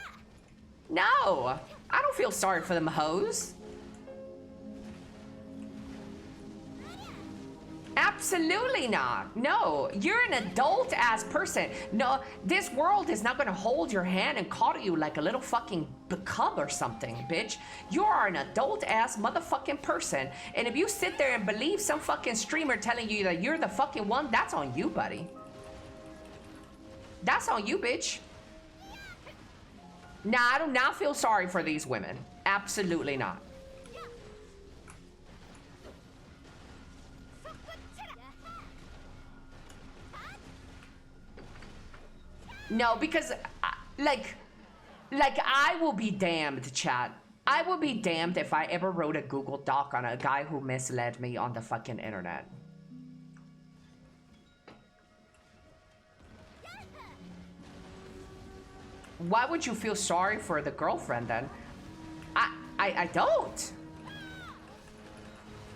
No. I don't feel sorry for them hoes. Absolutely not. No, you're an adult-ass person. No, this world is not gonna hold your hand and coddle you like a little fucking cub or something, bitch. You are an adult-ass motherfucking person. And if you sit there and believe some fucking streamer telling you that you're the fucking one, that's on you, buddy. That's on you, bitch. Nah, I do not feel sorry for these women. Absolutely not. No, because, like I will be damned, chat. I will be damned if I ever wrote a Google Doc on a guy who misled me on the fucking internet. Why would you feel sorry for the girlfriend then? I don't.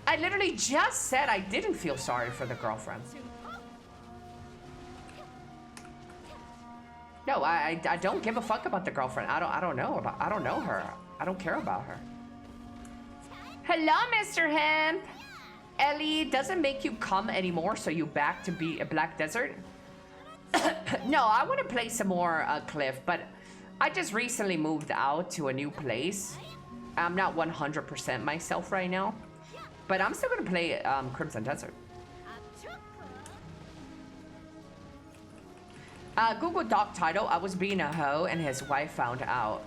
I literally just said I didn't feel sorry for the girlfriend. No, I don't give a fuck about the girlfriend. I don't know her. I don't care about her. Hello, Mr. Hemp. Ellie, doesn't make you come anymore, so you back to be a Black Desert? No, I want to play some more Cliff, but I just recently moved out to a new place. I'm not 100% myself right now, but I'm still gonna play Crimson Desert. Google Doc title, I was being a hoe and his wife found out.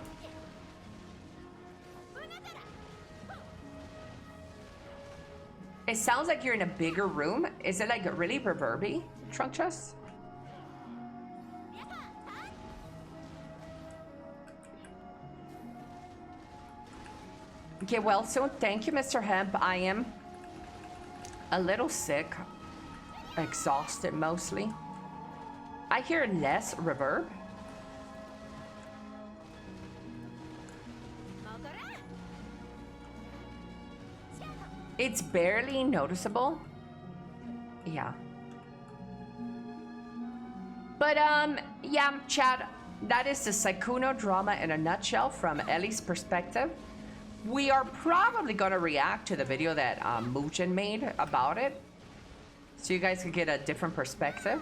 It sounds like you're in a bigger room. Is it like really reverby, Trunk Chest? Okay, well, so thank you, Mr. Hemp. I am a little sick, exhausted mostly. I hear less reverb. It's barely noticeable. Yeah. But, yeah, chat, that is the Sykkuno drama in a nutshell from Elly's perspective. We are probably gonna react to the video that Mugen made about it, so you guys can get a different perspective.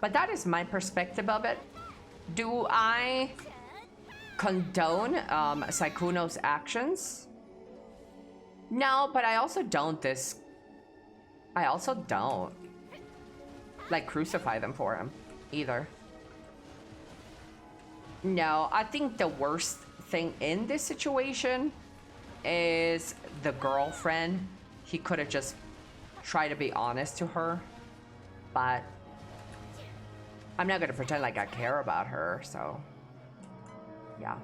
But that is my perspective of it. Do I condone Sykkuno's actions? No, but I also don't like crucify them for him either. No, I think the worst thing in this situation is the girlfriend. He could have just tried to be honest to her, but I'm not gonna pretend like I care about her, so yeah.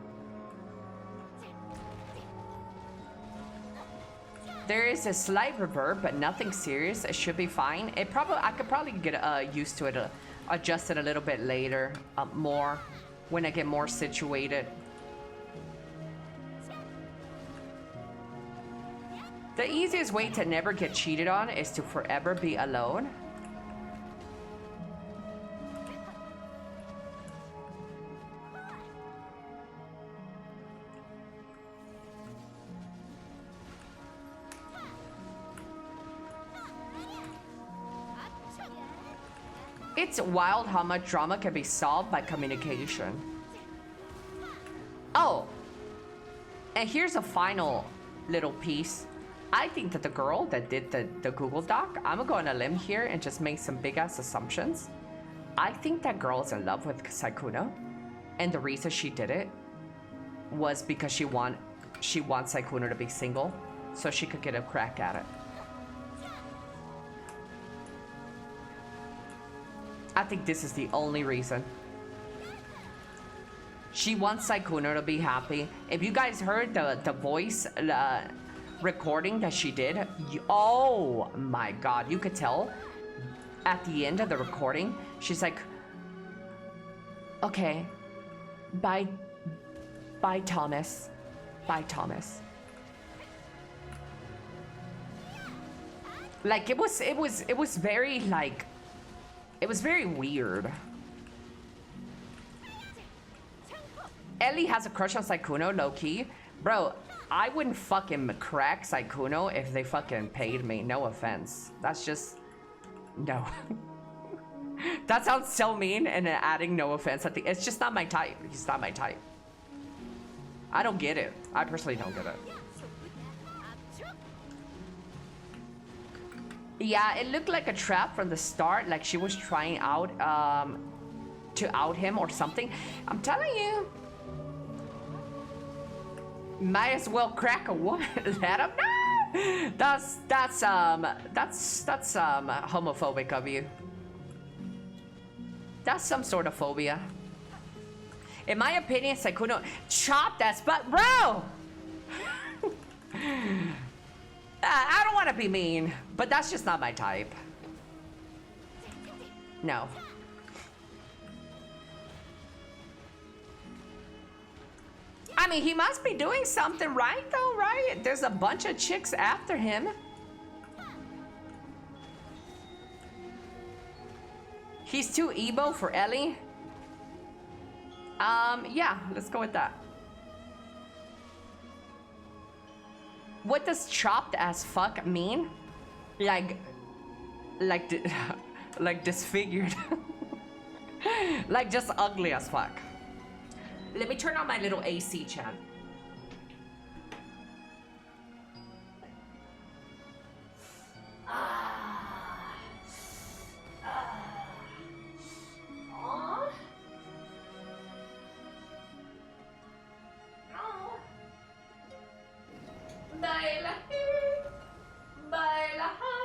There is a slight reverb, but nothing serious. It should be fine. I could probably get used to it, adjust it a little bit later, more when I get more situated. The easiest way to never get cheated on is to forever be alone. It's wild how much drama can be solved by communication. Oh, and here's a final little piece. I think that the girl that did the Google Doc, I'm gonna go on a limb here and just make some big ass assumptions. I think that girl's in love with Sykkuno, and the reason she did it was because she wants Sykkuno to be single so she could get a crack at it. I think this is the only reason. She wants Sykkuno to be happy. If you guys heard the voice recording that she did, oh my god, you could tell at the end of the recording, she's like, okay, bye Thomas, bye Thomas. Like it was very like, it was very weird. Elly has a crush on Sykkuno, low-key. Bro, I wouldn't fucking crack Sykkuno if they fucking paid me. No offense. That's just... no. That sounds so mean, and adding no offense. It's just not my type. He's not my type. I don't get it. I personally don't get it. Yeah, it looked like a trap from the start, like she was trying out to out him or something. I'm telling you, might as well crack a woman. Let him know. That's homophobic of you. That's some sort of phobia. In my opinion, Sykkuno chopped that spot, bro. I don't want to be mean, but that's just not my type. No. I mean, he must be doing something right, though, right? There's a bunch of chicks after him. He's too emo for Elly. Yeah, let's go with that. What does chopped as fuck mean? Like disfigured. Like just ugly as fuck. Let me turn on my little AC, chat. Baila he, baila ha,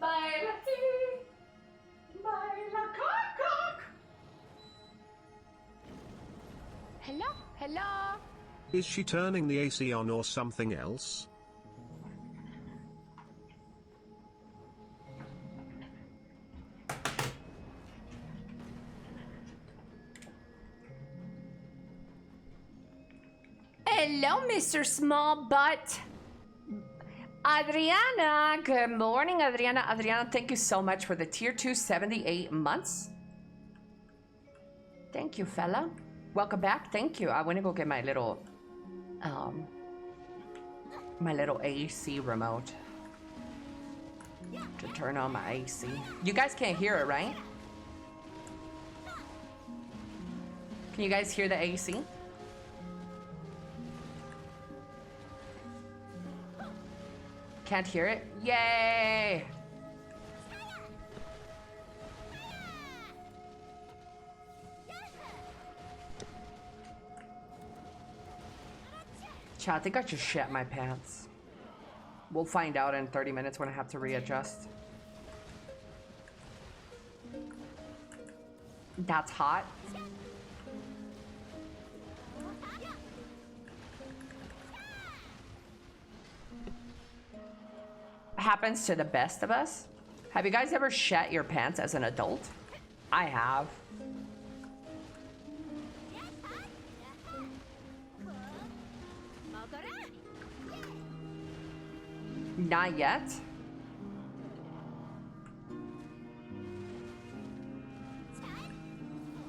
baila he, baila cock. Hello, hello. Is she turning the AC on or something else? Hello, Mr. Small Butt. Adriana, good morning, Adriana. Adriana, thank you so much for the tier 2 78 months. Thank you, fella. Welcome back. Thank you. I went to go get my little AC remote to turn on my AC. You guys can't hear it, right? Can you guys hear the AC? Can't hear it? Yay! Chat, I think I just shat my pants. We'll find out in 30 minutes when I have to readjust. That's hot. Happens to the best of us. Have you guys ever shat your pants as an adult? I have. Not yet.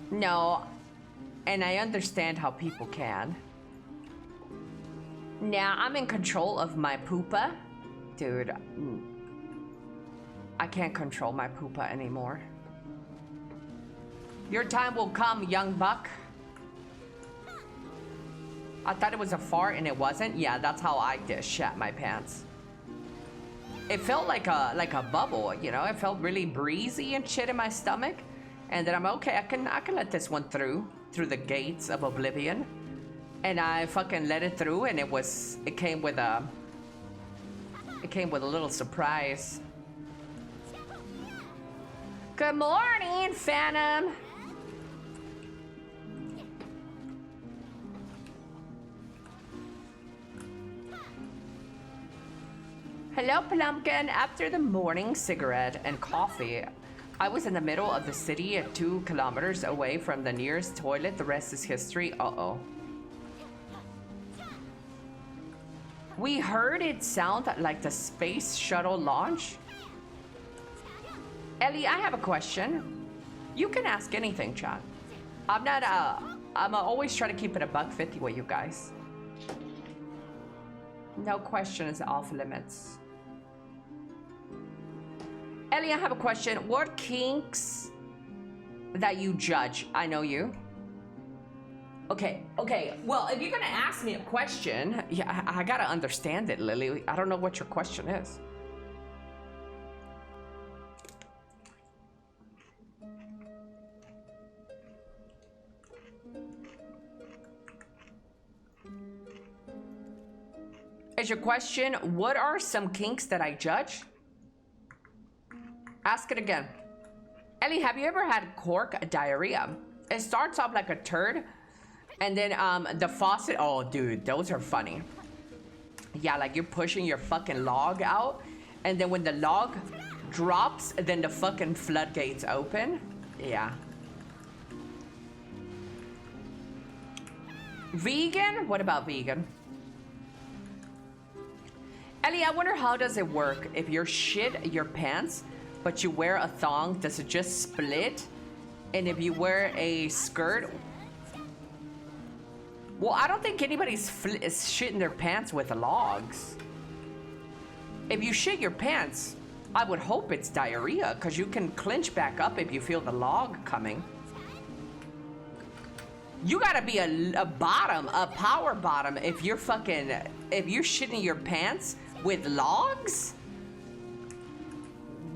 No, and I understand how people can. Now I'm in control of my poopa. Dude, I can't control my poopa anymore. Your time will come, young buck. I thought it was a fart and it wasn't. Yeah, that's how I just shat my pants. It felt like a bubble, you know. It felt really breezy and shit in my stomach, and then I'm okay. I can let this one through the gates of oblivion, and I fucking let it through, and it came with a little surprise. Good morning, Phantom. Hello, Plumpkin. After the morning cigarette and coffee, I was in the middle of the city at 2 kilometers away from the nearest toilet. The rest is history. Uh-oh. We heard it sound like the space shuttle launch. Ellie, I have a question. You can ask anything, chat. I'm always try to keep it a $1.50 with you guys. No question is off limits. Ellie, I have a question. What kinks that you judge? I know you. Okay. Well, if you're gonna ask me a question, yeah, I gotta understand it, Lily. I don't know what your question is. Is your question, what are some kinks that I judge? Ask it again. Ellie, have you ever had cork diarrhea? It starts off like a turd, and then the faucet, oh dude, those are funny. Yeah, like you're pushing your fucking log out, and then when the log drops, then the fucking floodgates open. Yeah. Vegan? What about vegan? Ellie, I wonder how does it work if you're shit your pants, but you wear a thong, does it just split? And if you wear a skirt, well, I don't think anybody's shitting their pants with logs. If you shit your pants, I would hope it's diarrhea, because you can clinch back up if you feel the log coming. You gotta be a bottom, a power bottom, if you're shitting your pants with logs.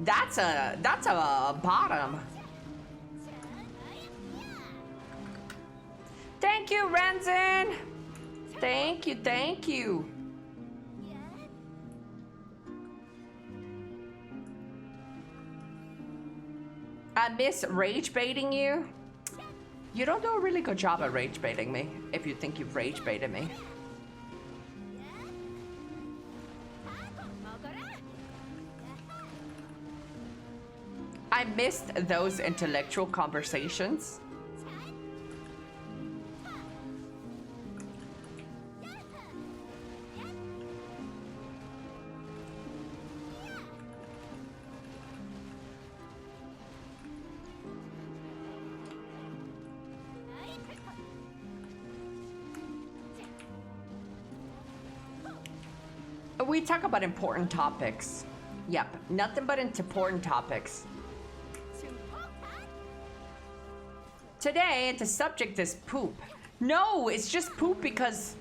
That's a bottom. Thank you, Renzen. Thank you. I miss rage baiting you. You don't do a really good job at rage baiting me if you think you've rage baited me. I missed those intellectual conversations. We talk about important topics. Yep, nothing but important topics. Today, the subject is poop. No, it's just poop because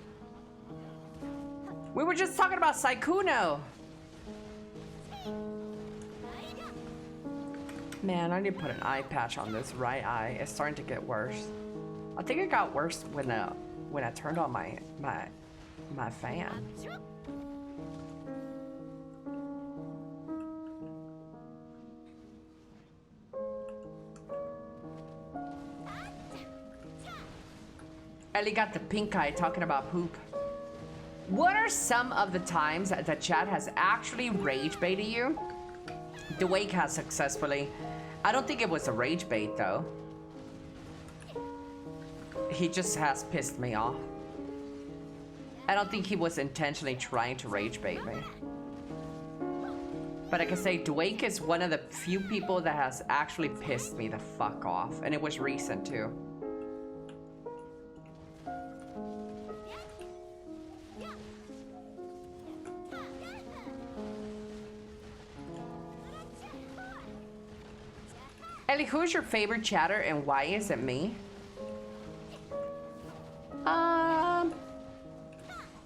we were just talking about Saikuno. Man, I need to put an eye patch on this right eye. It's starting to get worse. I think it got worse when I turned on my fan. Elly got the pink eye talking about poop. What are some of the times that Chad has actually rage baited you? The Wake has successfully. I don't think it was a rage bait though. He just has pissed me off. I don't think he was intentionally trying to rage bait me. But I can say Dwake is one of the few people that has actually pissed me the fuck off. And it was recent too. Elly, who's your favorite chatter and why is it me?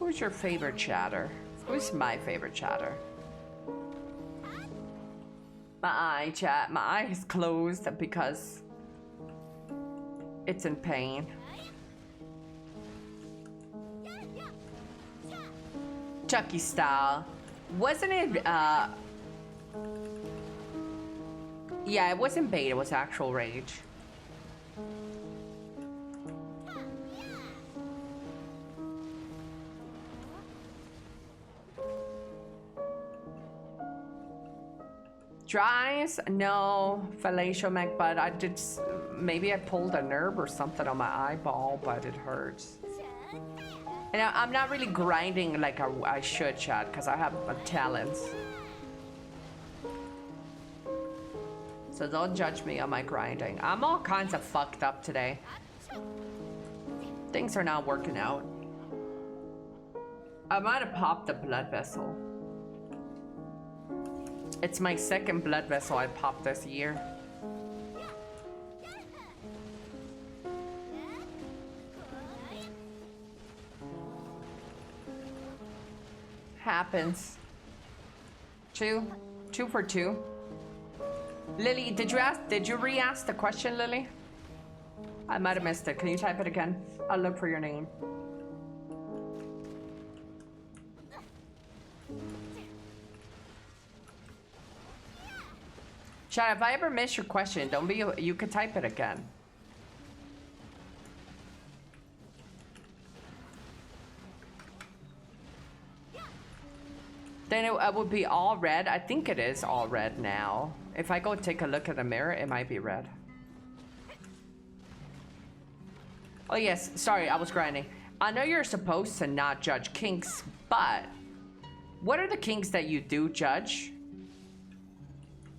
Who's your favorite chatter? Who's my favorite chatter? My eye, chat. My eye is closed because it's in pain. Chucky style. Wasn't it, yeah, it wasn't bait, it was actual rage. Dries? No, fellatio mech, but I did, maybe I pulled a nerve or something on my eyeball, but it hurts. And I'm not really grinding like I should, chat, because I have talents. So don't judge me on my grinding. I'm all kinds of fucked up today. Things are not working out. I might have popped a blood vessel. It's my second blood vessel I popped this year. Happens. Two for two. Lily, did you re-ask the question, Lily? I might have missed it. Can you type it again? I'll look for your name. Chat, if I ever miss your question, don't be, you could type it again. Then it would be all red. I think it is all red now. If I go take a look at the mirror, it might be red. Oh yes, sorry, I was grinding. I know you're supposed to not judge kinks, but what are the kinks that you do judge?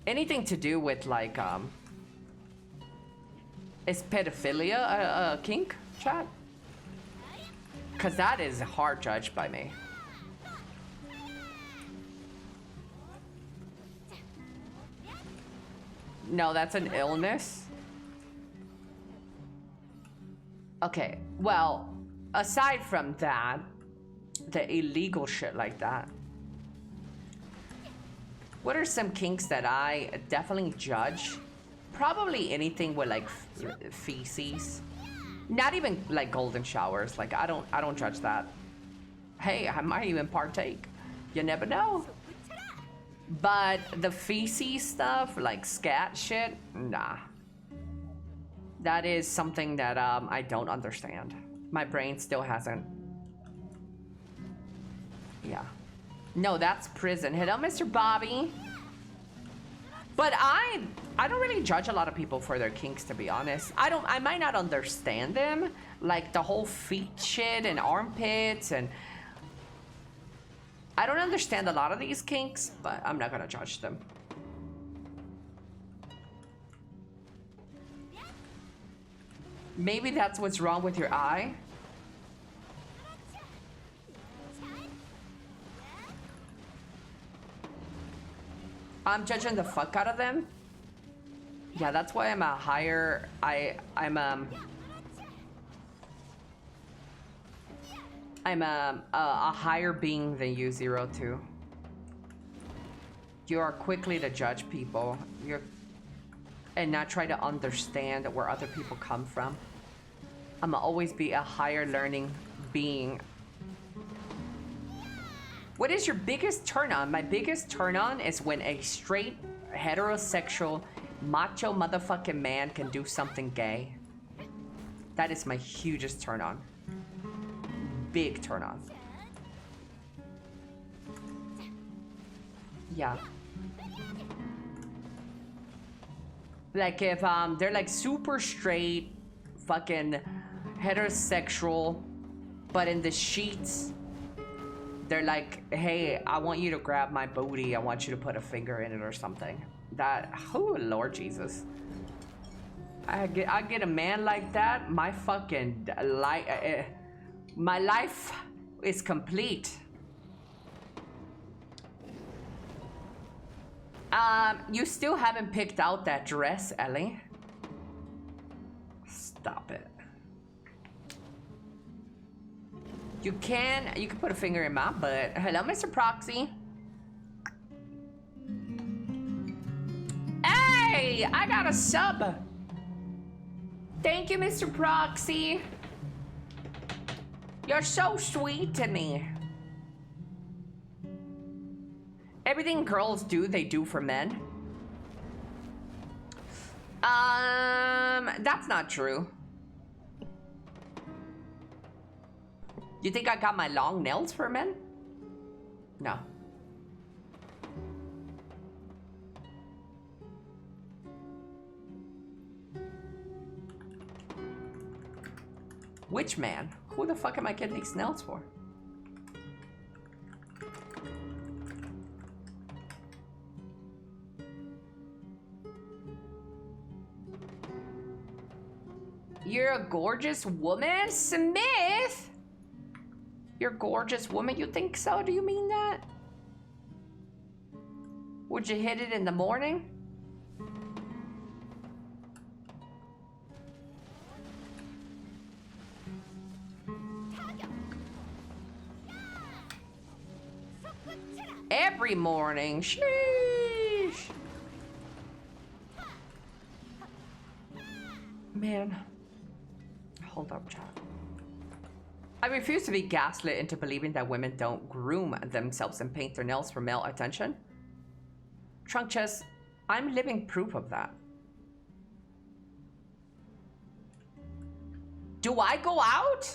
Anything to do with like, is pedophilia a kink, chat? Cause that is hard judged by me. No, that's an illness. Okay, well, aside from that, the illegal shit like that. What are some kinks that I definitely judge? Probably anything with like feces. Not even like golden showers. Like I don't judge that. Hey, I might even partake. You never know. But the feces stuff, like scat shit, nah. That is something that I don't understand. My brain still hasn't. Yeah. No, that's prison. Hello, Mr. Bobby. But I don't really judge a lot of people for their kinks, to be honest. I might not understand them, like the whole feet shit and armpits, and I don't understand a lot of these kinks, but I'm not gonna judge them. Maybe that's what's wrong with your eye. I'm judging the fuck out of them. Yeah, that's why I'm a higher. I'm a higher being than you, 02. You are quickly to judge people. And not try to understand where other people come from. I'ma always be a higher learning being. What is your biggest turn on? My biggest turn on is when a straight, heterosexual, macho motherfucking man can do something gay. That is my hugest turn on. Big turn on. Yeah. Like if they're like super straight, fucking heterosexual, but in the sheets, they're like, hey, I want you to grab my booty. I want you to put a finger in it or something. That, oh Lord Jesus. I get a man like that, my fucking life, my life is complete. You still haven't picked out that dress, Ellie. Stop it. You can put a finger in my butt. Hello, Mr. Proxy. Hey, I got a sub. Thank you, Mr. Proxy. You're so sweet to me. Everything girls do, they do for men. That's not true. You think I got my long nails for men? No. Which man? Who the fuck am I getting these nails for? You're a gorgeous woman, Smith? You're a gorgeous woman, you think so? Do you mean that? Would you hit it in the morning? Every morning, sheesh. Man. Hold up, chat. I refuse to be gaslit into believing that women don't groom themselves and paint their nails for male attention. Trunk chest, I'm living proof of that. Do I go out?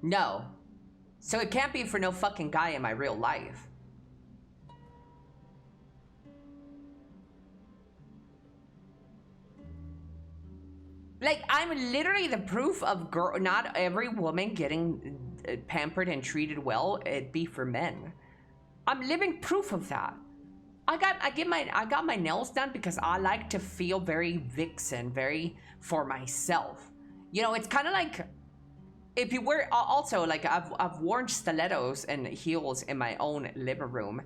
No. So it can't be for no fucking guy in my real life. Like, I'm literally the proof of not every woman getting pampered and treated well. It'd be for men. I'm living proof of that. I got my nails done because I like to feel very vixen, very for myself. You know, it's kind of like if you wear. Also, like I've worn stilettos and heels in my own living room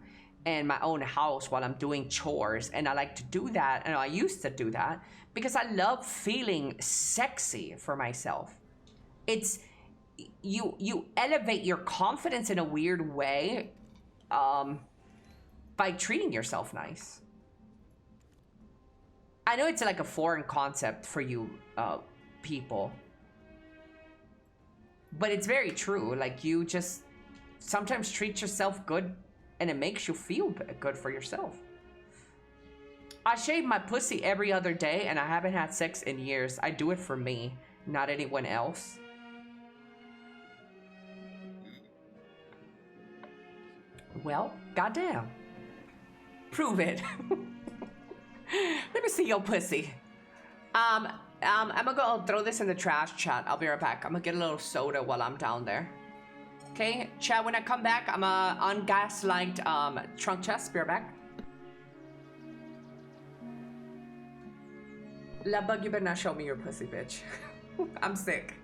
and my own house while I'm doing chores, and I like to do that, and I used to do that. Because I love feeling sexy for myself. It's, you elevate your confidence in a weird way by treating yourself nice. I know it's like a foreign concept for you people. But it's very true. Like, you just sometimes treat yourself good And it makes you feel good for yourself. I shave my pussy every other day and I haven't had sex in years. I do it for me, not anyone else. Well, goddamn. Prove it. Let me see your pussy. I'm gonna go throw this in the trash, chat. I'll be right back. I'm gonna get a little soda while I'm down there. Okay, chat, when I come back, I'm on gaslight trunk chest. Be right back. La bug, you better not show me your pussy, bitch. I'm sick.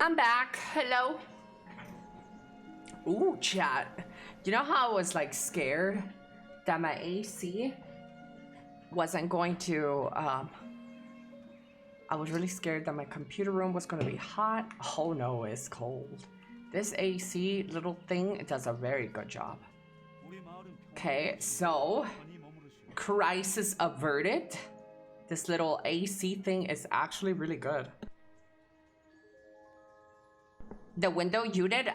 I'm back. Hello. Ooh, chat. You know how I was like scared that my AC wasn't going to, I was really scared that my computer room was going to be hot. Oh no, it's cold. This AC little thing, it does a very good job. Okay, so crisis averted. This little AC thing is actually really good. The window unit,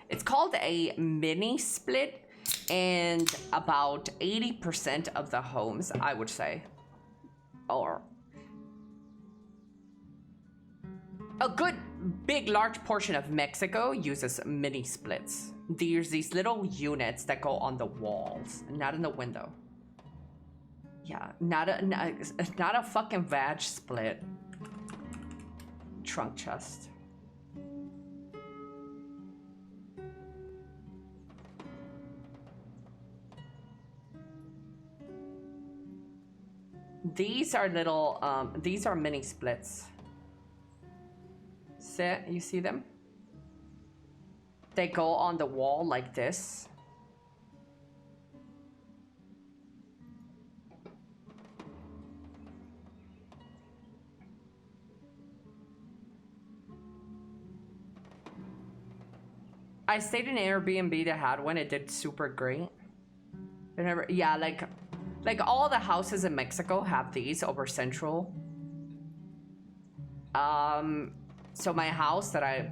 it's called a mini split, and about 80% of the homes, I would say, or a good big large portion of Mexico uses mini splits. There's these little units that go on the walls, not in the window. Yeah, not a fucking vag split. Trunk chest. These are little, these are mini splits. See, you see them? They go on the wall like this. I stayed in an Airbnb that had one. It did super great. Yeah, like all the houses in Mexico have these over central. So my house that I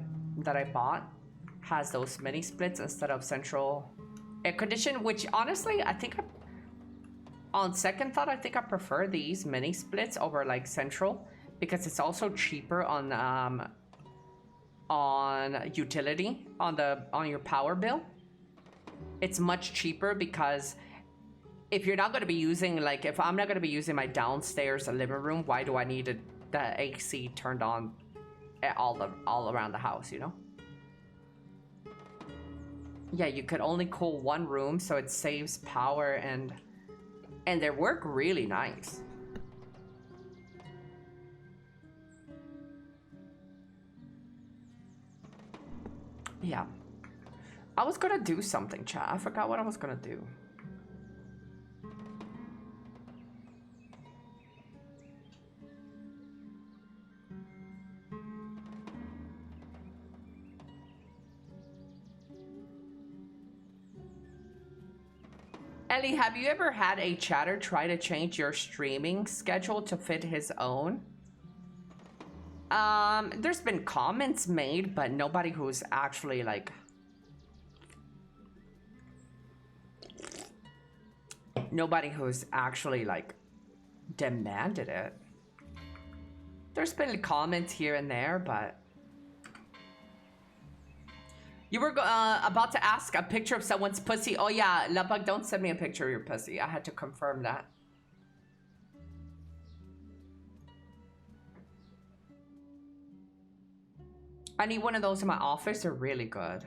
bought has those mini splits instead of central air condition, which honestly I think on second thought I think I prefer these mini splits over like central, because it's also cheaper on utility, on your power bill. It's much cheaper because if you're not going to be using, like if I'm not going to be using my downstairs living room, why do I need the AC turned on all around the house, you know? Yeah, you could only cool one room, so it saves power, and they work really nice. Yeah. I was gonna do something, chat. I forgot what I was gonna do. Elly, have you ever had a chatter try to change your streaming schedule to fit his own? There's been comments made, but nobody who's actually like... Nobody who's actually like demanded it. There's been comments here and there, but... You were about to ask a picture of someone's pussy. Oh yeah, Lubug, don't send me a picture of your pussy. I had to confirm that. I need one of those in my office. They're really good.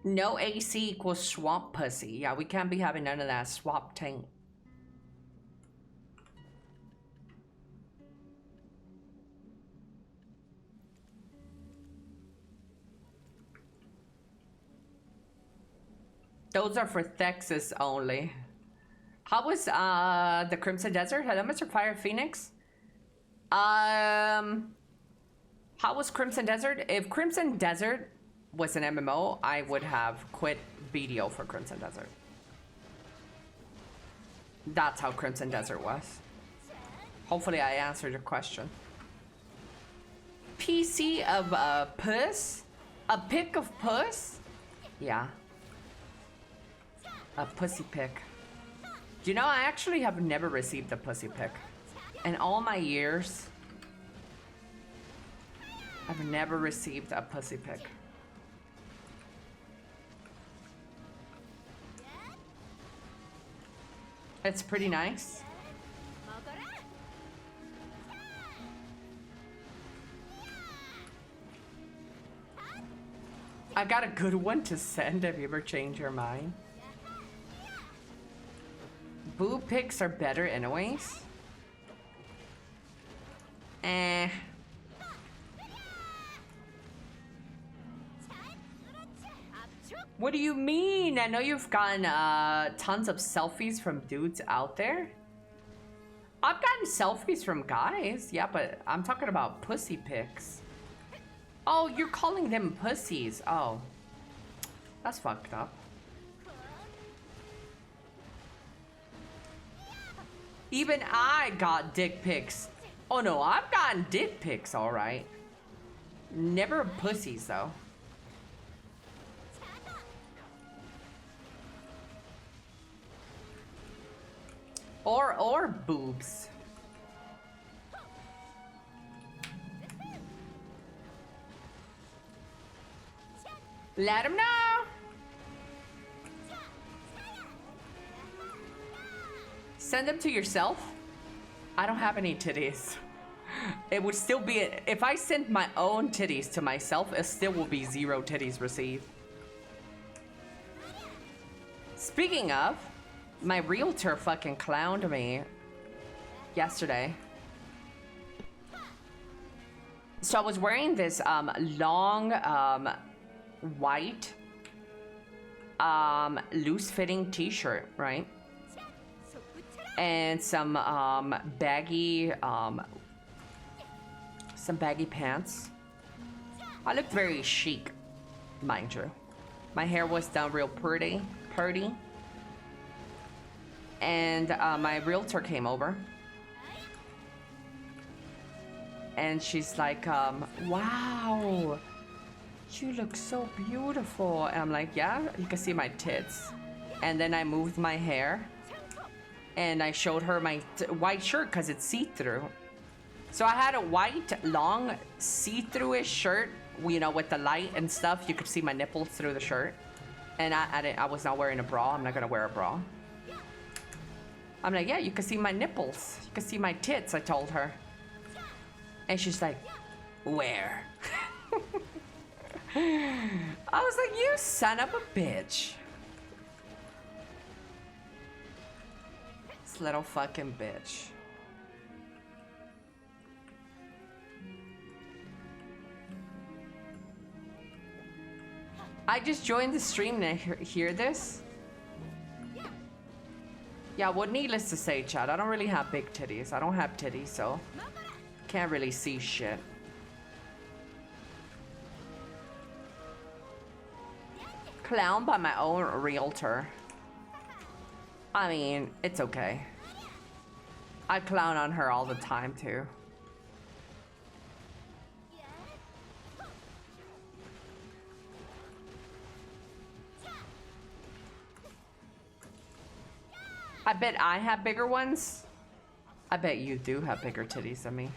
No AC equals swamp pussy. Yeah, we can't be having none of that swamp taint. Those are for Texas only. How was the Crimson Desert? Hello, Mr. Fire Phoenix. How was Crimson Desert? If Crimson Desert was an MMO, I would have quit BDO for Crimson Desert. That's how Crimson Desert was. Hopefully I answered your question. PC of puss? A pic of puss? Yeah. A pussy pic. You know, I actually have never received a pussy pic. In all my years, I've never received a pussy pic. It's pretty nice. I got a good one to send if you ever change your mind. Boob pics are better anyways. Eh. What do you mean? I know you've gotten tons of selfies from dudes out there. I've gotten selfies from guys, yeah, but I'm talking about pussy pics. Oh, you're calling them pussies. Oh. That's fucked up. Even I got dick pics. Oh no, I've gotten dick pics, alright. Never pussies though. Or boobs. Let him know. Send them to yourself. I don't have any titties. It would still be, if I sent my own titties to myself, it still will be 0 titties received. Speaking of, my realtor fucking clowned me yesterday. So I was wearing this long white loose fitting t-shirt, right? And some baggy pants. I looked very chic, mind you. My hair was done real pretty. And my realtor came over. And she's like, wow, you look so beautiful. And I'm like, yeah, you can see my tits. And then I moved my hair. And I showed her my white shirt because it's see-through. So I had a white, long, see-through-ish shirt, you know, with the light and stuff. You could see my nipples through the shirt. And I was not wearing a bra. I'm not gonna wear a bra. I'm like, yeah, you can see my nipples. You can see my tits, I told her. And she's like, where? I was like, you son of a bitch. This little fucking bitch. I just joined the stream and I hear this. Yeah, well, needless to say, Chad, I don't really have big titties. I don't have titties, so can't really see shit. Clown by my own realtor. I mean, it's okay. I clown on her all the time, too. I bet I have bigger ones. I bet you do have bigger titties than me.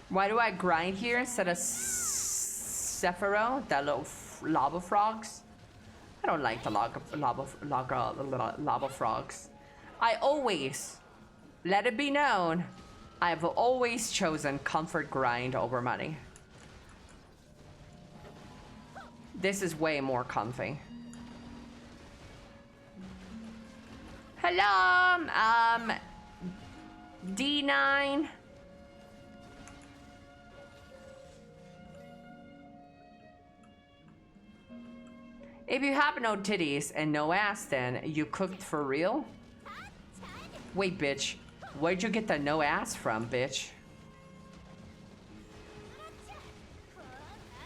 Why do I grind here instead of Sephiroth, that little lava frogs? I don't like the lava frogs. I always, let it be known, I've always chosen comfort grind over money. This is way more comfy. Hello, D9. If you have no titties and no ass, then you cooked for real? Wait, bitch. Where'd you get the no ass from, bitch?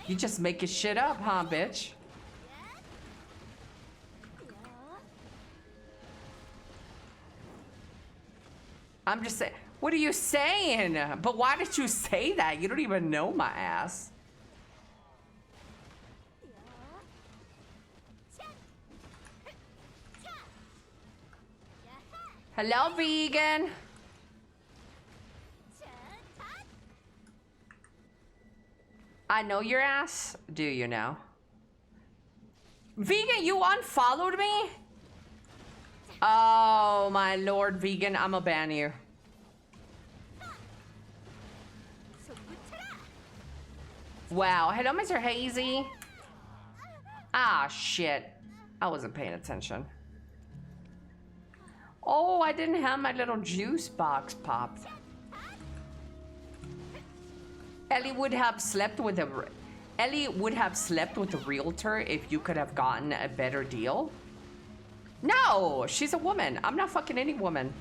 You just making shit up, huh, bitch? I'm just saying, what are you saying? But why did you say that? You don't even know my ass. Hello, vegan. I know your ass. Do you now? Vegan, you unfollowed me? Oh, my lord, vegan, I'ma ban you. Wow, hello, Mr. Hazy. Ah, shit. I wasn't paying attention. Oh, I didn't have my little juice box popped. Elly would have slept with a realtor if you could have gotten a better deal. No, she's a woman. I'm not fucking any woman.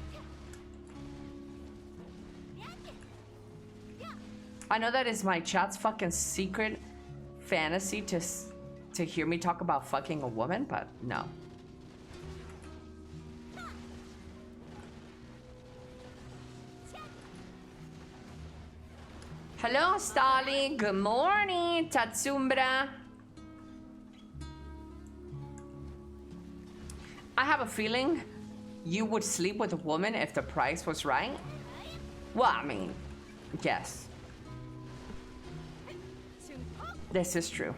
I know that is my chat's fucking secret fantasy to hear me talk about fucking a woman, but no. Hello, Stali. Good morning, Tatsumbra. I have a feeling you would sleep with a woman if the price was right. Well, I mean, yes. This is true.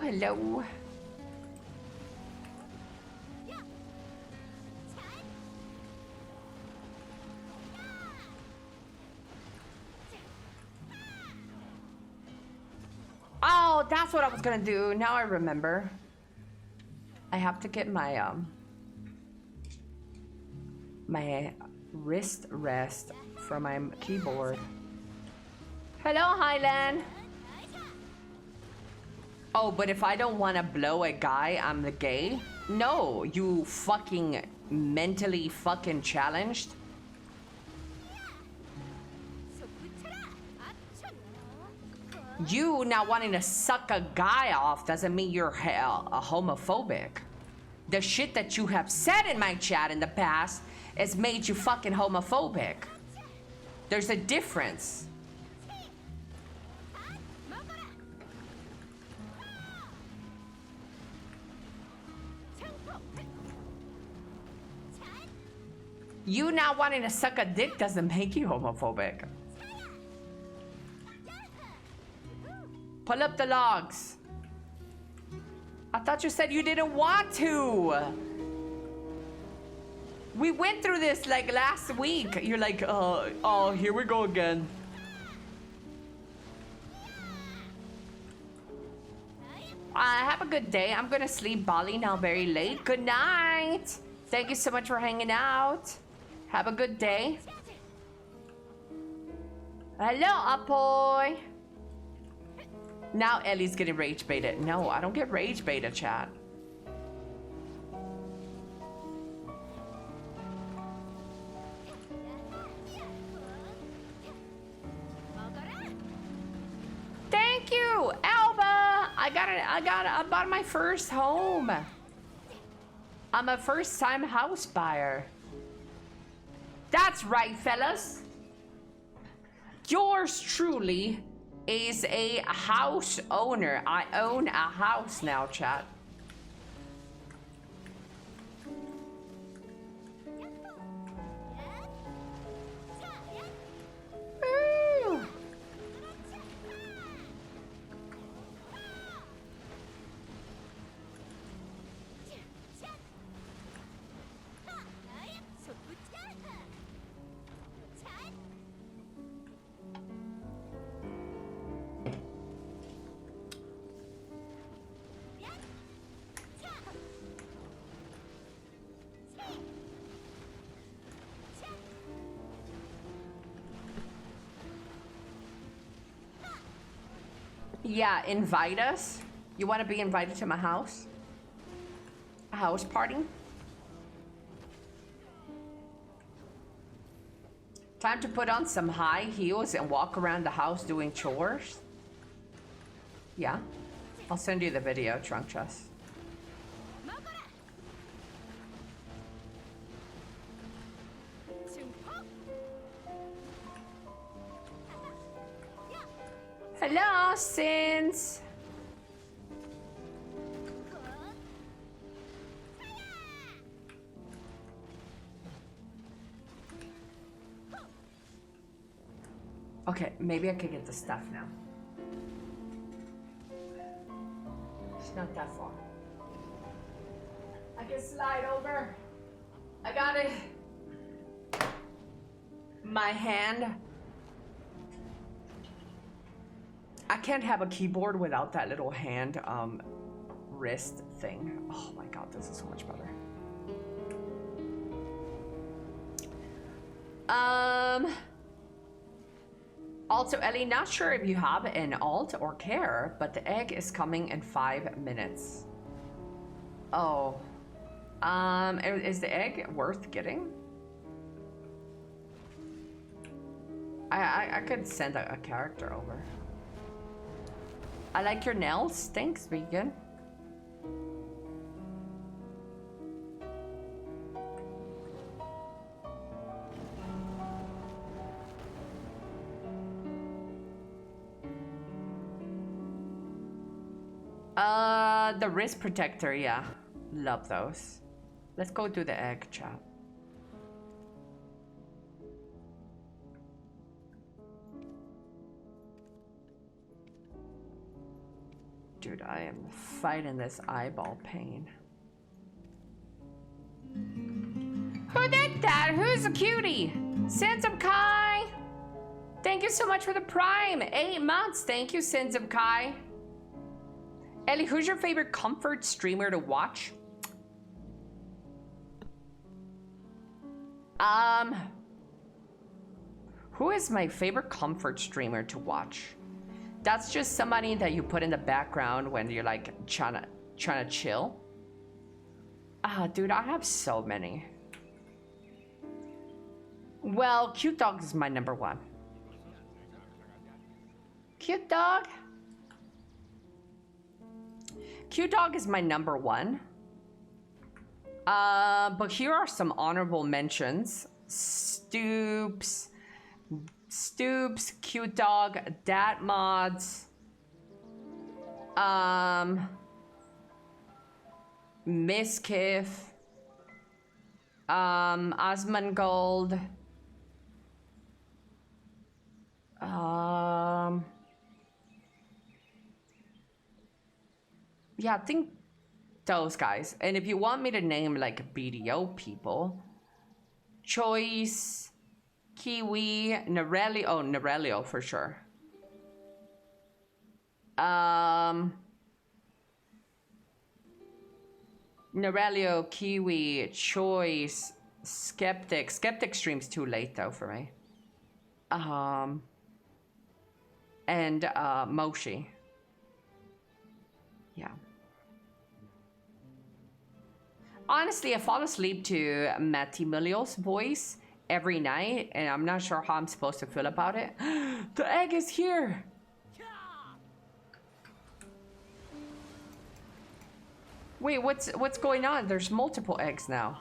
Hello. Oh, that's what I was gonna do. Now I remember. I have to get my my wrist rest from my keyboard. Hello, Highland. Oh, but if I don't want to blow a guy, I'm the gay? No, you fucking mentally fucking challenged. You not wanting to suck a guy off doesn't mean you're a homophobic. The shit that you have said in my chat in the past has made you fucking homophobic. There's a difference. You not wanting to suck a dick doesn't make you homophobic. Pull up the logs. I thought you said you didn't want to. We went through this like last week. You're like, oh, here we go again. Have a good day. I'm gonna sleep Bali now very late. Good night. Thank you so much for hanging out. Have a good day. Hello, Apoy. Now Elly's getting rage baited. No, I don't get rage baited, chat. Thank you, Alba. I bought my first home. I'm a first-time house buyer. That's right, fellas. Yours truly is a house owner. I own a house now, chat. Ooh. Yeah, invite us. You want to be invited to my house? A house party? Time to put on some high heels and walk around the house doing chores? Yeah. I'll send you the video, Trunk Chest. Hello, Sins. Okay, maybe I could get the stuff now. It's not that far. I can slide over. I got it. My hand. I can't have a keyboard without that little hand wrist thing. Oh my god, this is so much better. Also, Ellie, not sure if you have an alt or care, but the egg is coming in 5 minutes. Oh. Is the egg worth getting? I could send a character over. I like your nails. Thanks, vegan. The wrist protector, yeah. Love those. Let's go do the egg, chat. Dude, I am fighting this eyeball pain. Who did that? Who's a cutie? Sins of Kai. Thank you so much for the prime. 8 months. Thank you, Sins of Kai. Ellie, who's your favorite comfort streamer to watch? Who is my favorite comfort streamer to watch? That's just somebody that you put in the background when you're like trying to chill. Dude, I have so many. Well, Cute Dog is my number one. Cute Dog. Cute Dog is my number one. But here are some honorable mentions. Stoops, Cute Dog, Dat Mods, Miskiff, Osmongold, yeah, I think those guys. And if you want me to name like BDO people, Choice, Kiwi, Norelio, oh, Norelio for sure. Norelio, Kiwi, Choice, Skeptic. Skeptic streams too late though for me. And Moshi. Yeah. Honestly, I fall asleep to Matimilio's voice every night, and I'm not sure how I'm supposed to feel about it. The egg is here! Wait, what's going on? There's multiple eggs now.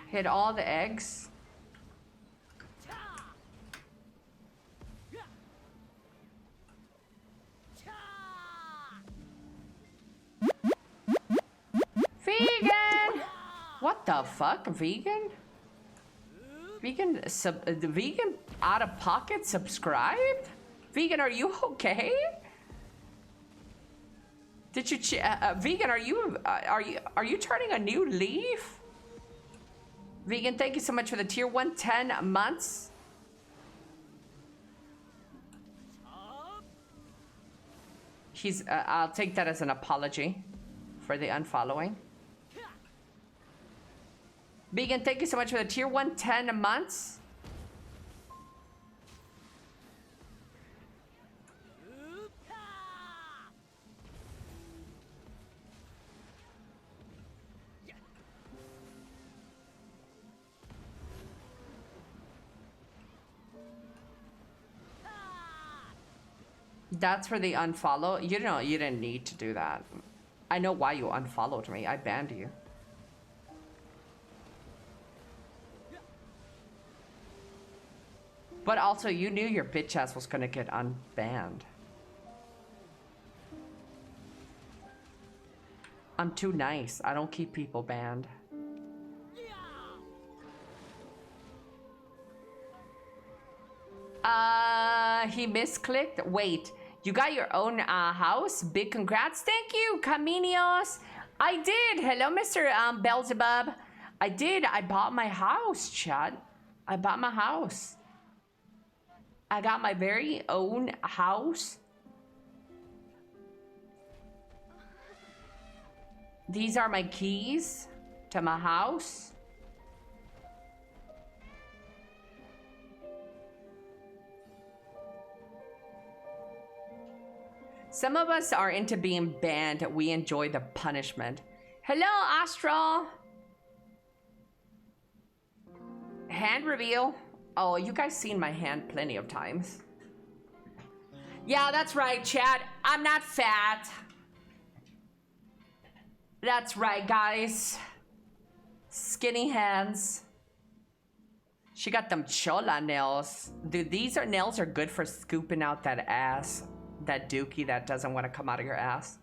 Hit all the eggs. Vegan! What the fuck? Vegan? Vegan the vegan out of pocket subscribed? Vegan, are you okay? Did you vegan, are you turning a new leaf? Vegan, thank you so much for the tier 1 10 months. He's I'll take that as an apology for the unfollowing. Vegan, thank you so much for the tier 1 10 months. That's for the unfollow. You know, you didn't need to do that. I know why you unfollowed me. I banned you. But also, you knew your bitch ass was gonna get unbanned. I'm too nice. I don't keep people banned. He misclicked. Wait, you got your own house? Big congrats. Thank you, Caminios. I did. Hello, Mr. Beelzebub. I did. I bought my house, Chad. I bought my house. I got my very own house. These are my keys to my house. Some of us are into being banned. We enjoy the punishment. Hello, Astral. Hand reveal. Oh, you guys seen my hand plenty of times. Yeah, that's right, chat. I'm not fat. That's right, guys. Skinny hands. She got them chola nails. Dude, these nails are good for scooping out that ass. That dookie that doesn't want to come out of your ass.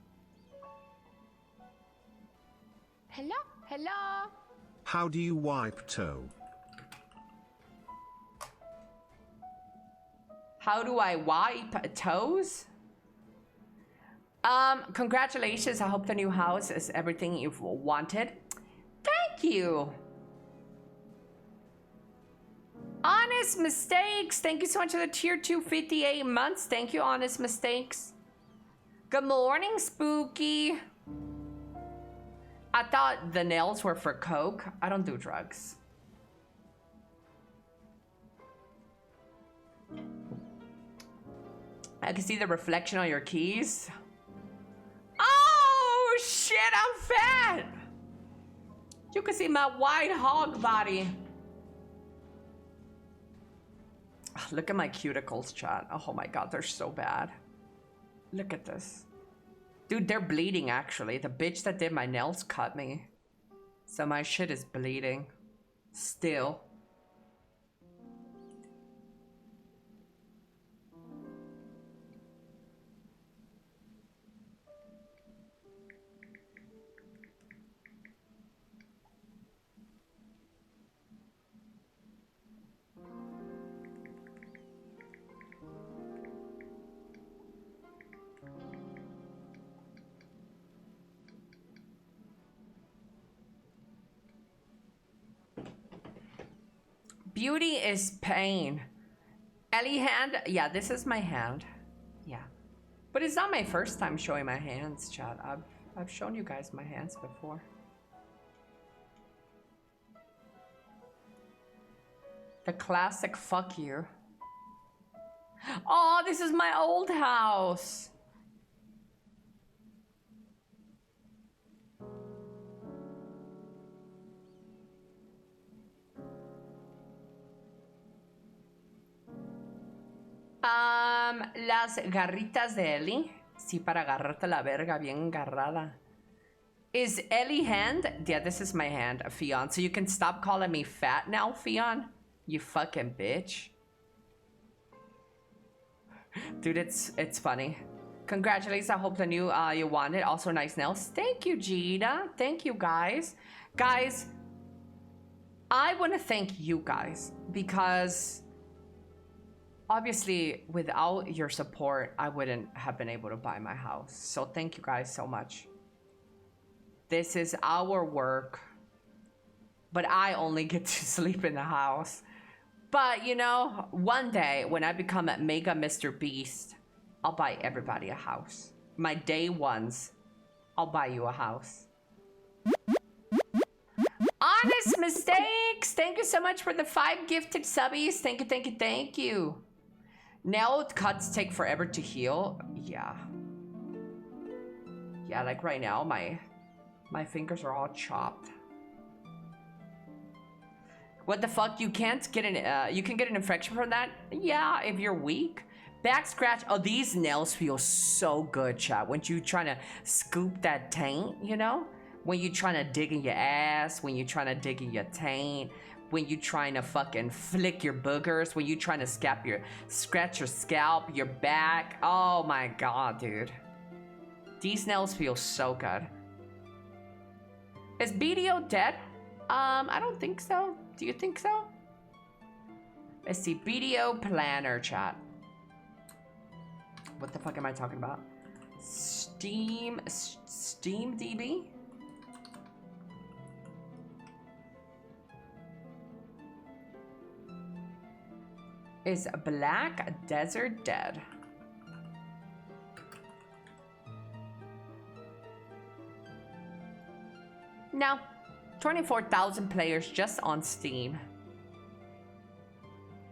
Hello? Hello? How do you wipe toe? How do I wipe toes? Congratulations. I hope the new house is everything you've wanted. Thank you. Honest Mistakes. Thank you so much for the tier 2 58 months. Thank you, Honest Mistakes. Good morning, Spooky. I thought the nails were for coke. I don't do drugs. I can see the reflection on your keys. Oh, shit, I'm fat. You can see my white hog body. Look at my cuticles, chat. Oh my god, they're so bad. Look at this. Dude, they're bleeding, actually. The bitch that did my nails cut me. So my shit is bleeding. Still. Beauty is pain. Elly hand? Yeah, this is my hand. Yeah. But it's not my first time showing my hands, chat. I've shown you guys my hands before. The classic fuck you. Oh, this is my old house. Las garritas de Elly. Sí, para agarrarte la verga bien agarrada. Is Elly hand? Yeah, this is my hand, Fion. So you can stop calling me fat now, Fion? You fucking bitch. Dude, it's funny. Congratulations, I hope the new you want it. Also nice nails. Thank you, Gita. Thank you, guys. Guys, I want to thank you guys because obviously without your support, I wouldn't have been able to buy my house. So thank you guys so much. This is our work, but I only get to sleep in the house. But, you know, one day when I become a mega Mr. Beast, I'll buy everybody a house. My day ones, I'll buy you a house. Honest Mistakes! Thank you so much for the 5 gifted subbies. Thank you, thank you, thank you. Nail cuts take forever to heal. Yeah. Yeah, like right now, my fingers are all chopped. What the fuck? You can't get an you can get an infection from that? Yeah, if you're weak. Back scratch. Oh, these nails feel so good, chat. When you trying to scoop that taint, you know? When you trying to dig in your ass, when you trying to dig in your taint, when you trying to fucking flick your boogers, when you trying to scratch your scalp, your back. Oh my god, dude. These nails feel so good. Is BDO dead? I don't think so. Do you think so? Let's see, BDO planner, chat. What the fuck am I talking about? Steam DB? Is Black Desert dead? No. 24,000 players just on Steam.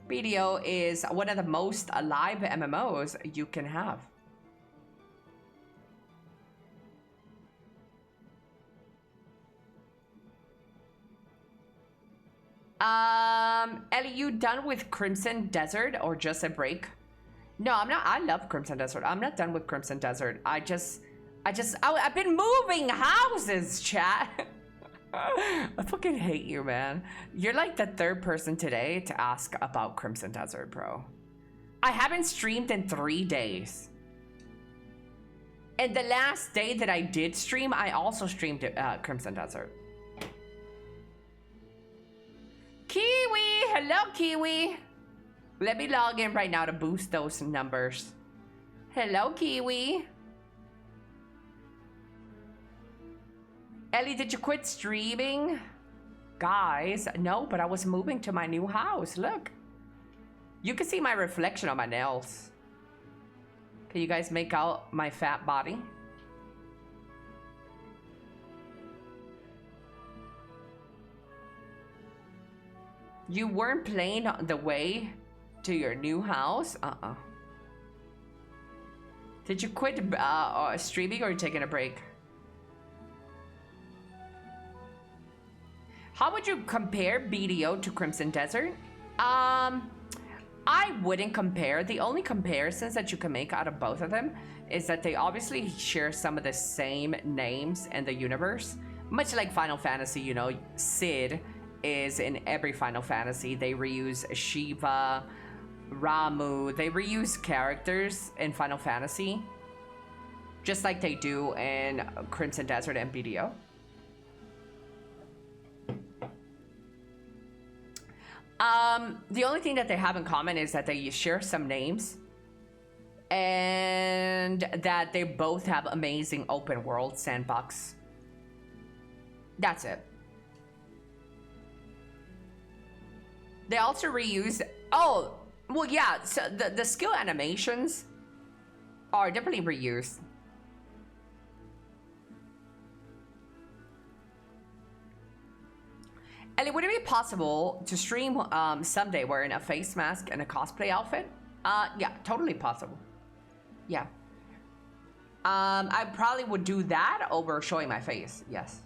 BDO is one of the most alive MMOs you can have. Ellie, you done with Crimson Desert or just a break? No, I'm not. I love Crimson Desert. I'm not done with Crimson Desert. I've been moving houses, chat. I fucking hate you, man. You're like the third person today to ask about Crimson Desert, bro. I haven't streamed in 3 days. And the last day that I did stream, I also streamed Crimson Desert. Kiwi! Hello, Kiwi! Let me log in right now to boost those numbers. Hello, Kiwi. Ellie, did you quit streaming? Guys, no, but I was moving to my new house. Look. You can see my reflection on my nails. Can you guys make out my fat body? You weren't playing on the way to your new house? Did you quit streaming or are you taking a break? How would you compare BDO to Crimson Desert? I wouldn't compare. The only comparisons that you can make out of both of them is that they obviously share some of the same names in the universe. Much like Final Fantasy, you know, Sid is in every Final Fantasy. They reuse Shiva, Ramu. They reuse characters in Final Fantasy, just like they do in Crimson Desert and BDO. The only thing that they have in common is that they share some names and that they both have amazing open world sandbox. That's it. They also reuse, oh, well, yeah, so the skill animations are definitely reused. Ellie, would it be possible to stream someday wearing a face mask and a cosplay outfit? Yeah, totally possible. Yeah. I probably would do that over showing my face, yes.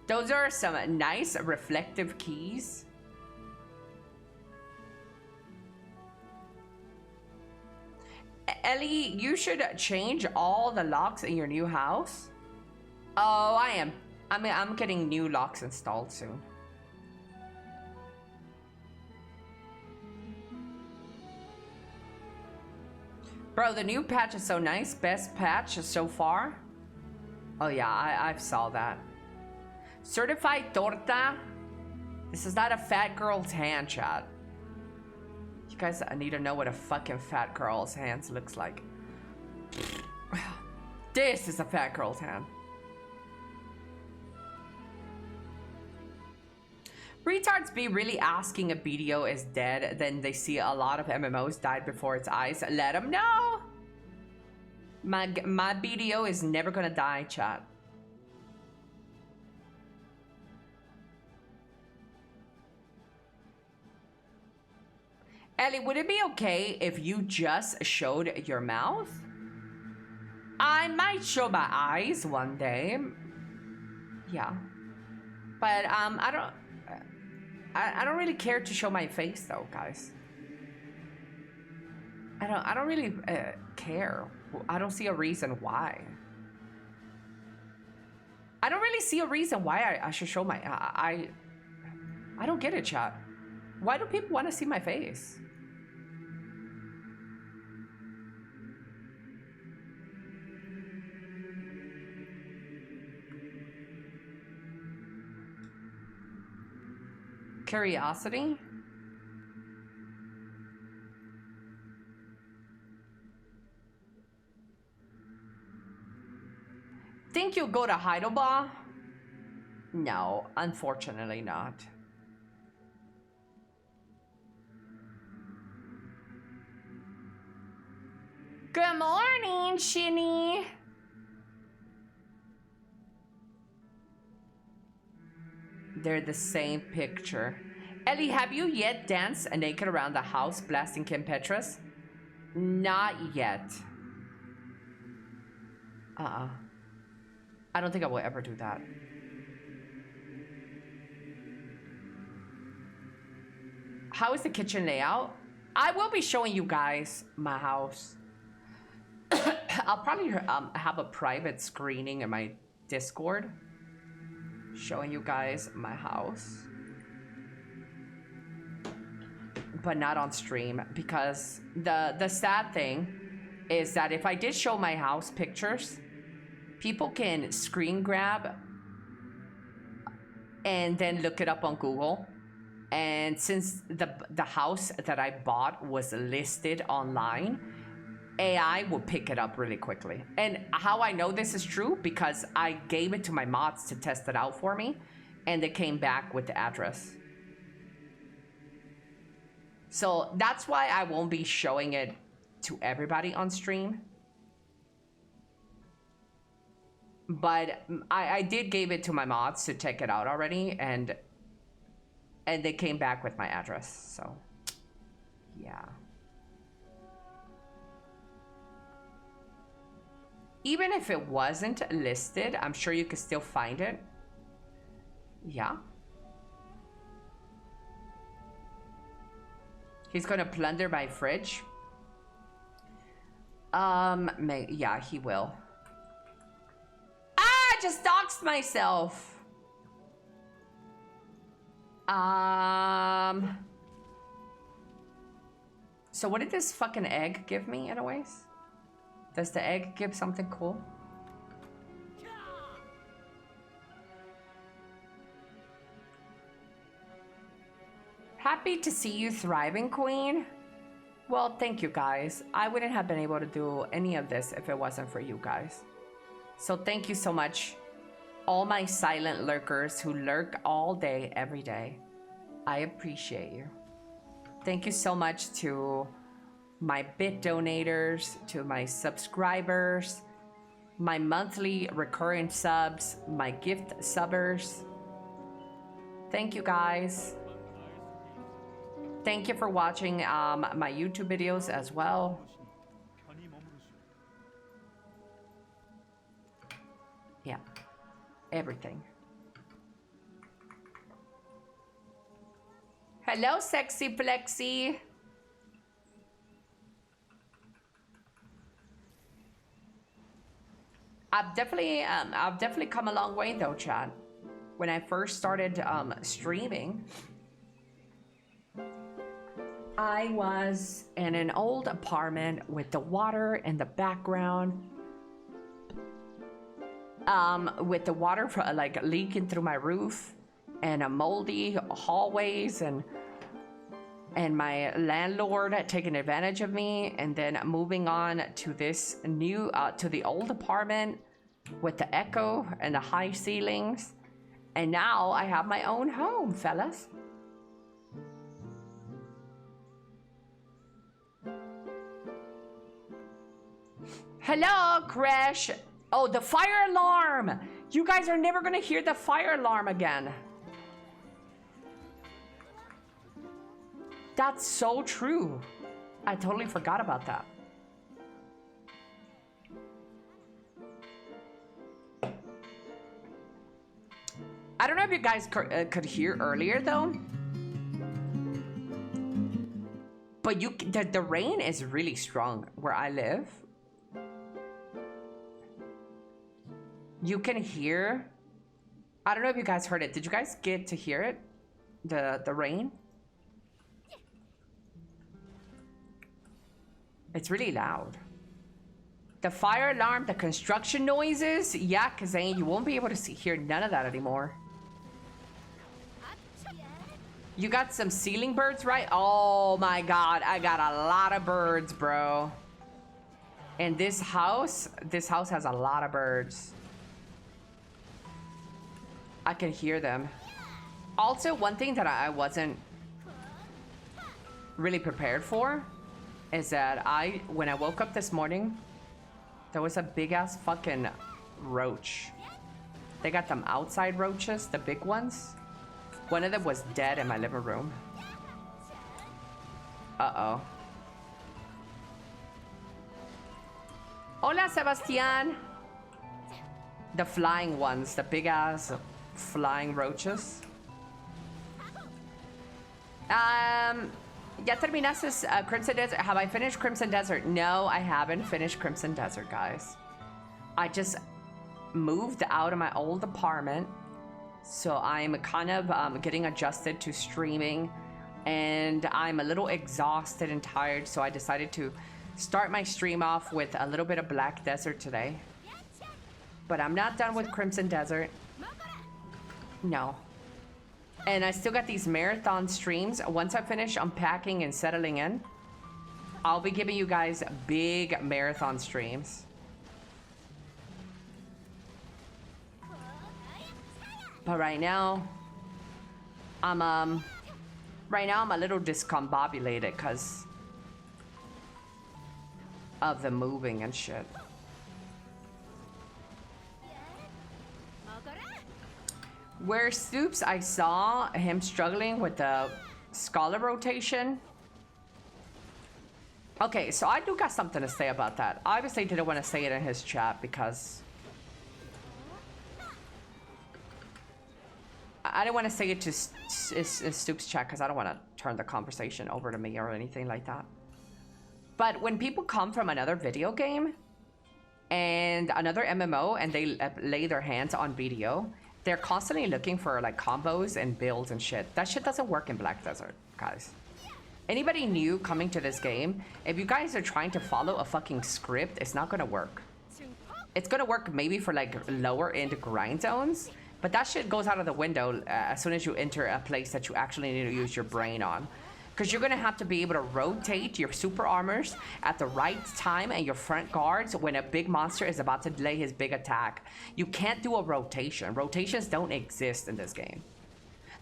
Those are some nice reflective keys. Ellie, you should change all the locks in your new house. Oh, I'm getting new locks installed soon. Bro, the new patch is so nice. Best patch so far. Oh yeah, I saw that. Certified torta. This is not a fat girl's hand, chat. You guys need to know what a fucking fat girl's hands looks like. This is a fat girl's hand. Retards be really asking if BDO is dead, then they see a lot of MMOs died before its eyes. Let them know. My BDO is never gonna die, chat. Ellie, would it be okay if you just showed your mouth? I might show my eyes one day. Yeah. But I don't really care to show my face though, guys. I don't really care. I don't see a reason why. I don't really see a reason why I should show my I don't get it, chat. Why do people want to see my face? Curiosity? Think you'll go to Heidelberg? No, unfortunately not. Good morning, Shinny. They're the same picture. Elly, have you yet danced naked around the house blasting Kim Petras? Not yet. I don't think I will ever do that. How is the kitchen layout? I will be showing you guys my house. I'll probably have a private screening in my Discord showing you guys my house, but not on stream, because the sad thing is that if I did show my house pictures, people can screen grab and then look it up on Google. And since the house that I bought was listed online, AI will pick it up really quickly. And how I know this is true, because I gave it to my mods to test it out for me, and they came back with the address. So that's why I won't be showing it to everybody on stream. But I did give it to my mods to check it out already, and they came back with my address, so yeah. Even if it wasn't listed, I'm sure you could still find it. Yeah. He's gonna plunder my fridge. Yeah, he will. Ah, I just doxed myself. So what did this fucking egg give me anyways? Does the egg give something cool? Happy to see you thriving, Queen. Well, thank you guys. I wouldn't have been able to do any of this if it wasn't for you guys. So thank you so much. All my silent lurkers who lurk all day, every day. I appreciate you. Thank you so much to my bit donators, to my subscribers, my monthly recurring subs, my gift subbers. Thank you guys. Thank you for watching my YouTube videos as well. Yeah, everything. Hello, Sexy Plexi. I've definitely come a long way though, Chad. When I first started streaming, I was in an old apartment with the water in the background, with the water like leaking through my roof, and a moldy hallways, and my landlord taking advantage of me, and then moving on to this new to the old apartment with the echo and the high ceilings, and now I have my own home, fellas. Hello, Crash. Oh, the fire alarm. You guys are never gonna hear the fire alarm again. That's so true. I totally forgot about that. I don't know if you guys could hear earlier though, but the rain is really strong where I live. You can hear, I don't know if you guys heard it. Did you guys get to hear it? The rain? It's really loud. The fire alarm, the construction noises. Yeah, cause then you won't be able to hear none of that anymore. You got some ceiling birds, right? Oh my God, I got a lot of birds, bro. And this house has a lot of birds. I can hear them. Also, one thing that I wasn't really prepared for is that when I woke up this morning, there was a big ass fucking roach. They got them outside roaches, the big ones. One of them was dead in my living room. Uh-oh. Hola, Sebastian. The flying ones, the big-ass flying roaches. Ya terminaste Crimson Desert? Have I finished Crimson Desert? No, I haven't finished Crimson Desert, guys. I just moved out of my old apartment, so I'm kind of getting adjusted to streaming, and I'm a little exhausted and tired, so I decided to start my stream off with a little bit of Black Desert today. But I'm not done with Crimson Desert. No. And I still got these marathon streams. Once I finish unpacking and settling in, I'll be giving you guys big marathon streams. But right now, I'm a little discombobulated because of the moving and shit. Where Stoops, I saw him struggling with the scholar rotation. Okay, so I do got something to say about that. I obviously didn't want to say it in his chat because I didn't want to say it to Stoops' chat because I don't want to turn the conversation over to me or anything like that. But when people come from another video game and another MMO and they lay their hands on video, they're constantly looking for like combos and builds and shit. That shit doesn't work in Black Desert, guys. Anybody new coming to this game, if you guys are trying to follow a fucking script, it's not gonna work. It's gonna work maybe for like lower end grind zones, but that shit goes out of the window as soon as you enter a place that you actually need to use your brain on. Because you're gonna have to be able to rotate your super armors at the right time and your front guards when a big monster is about to lay his big attack. You can't do a rotation. Rotations don't exist in this game.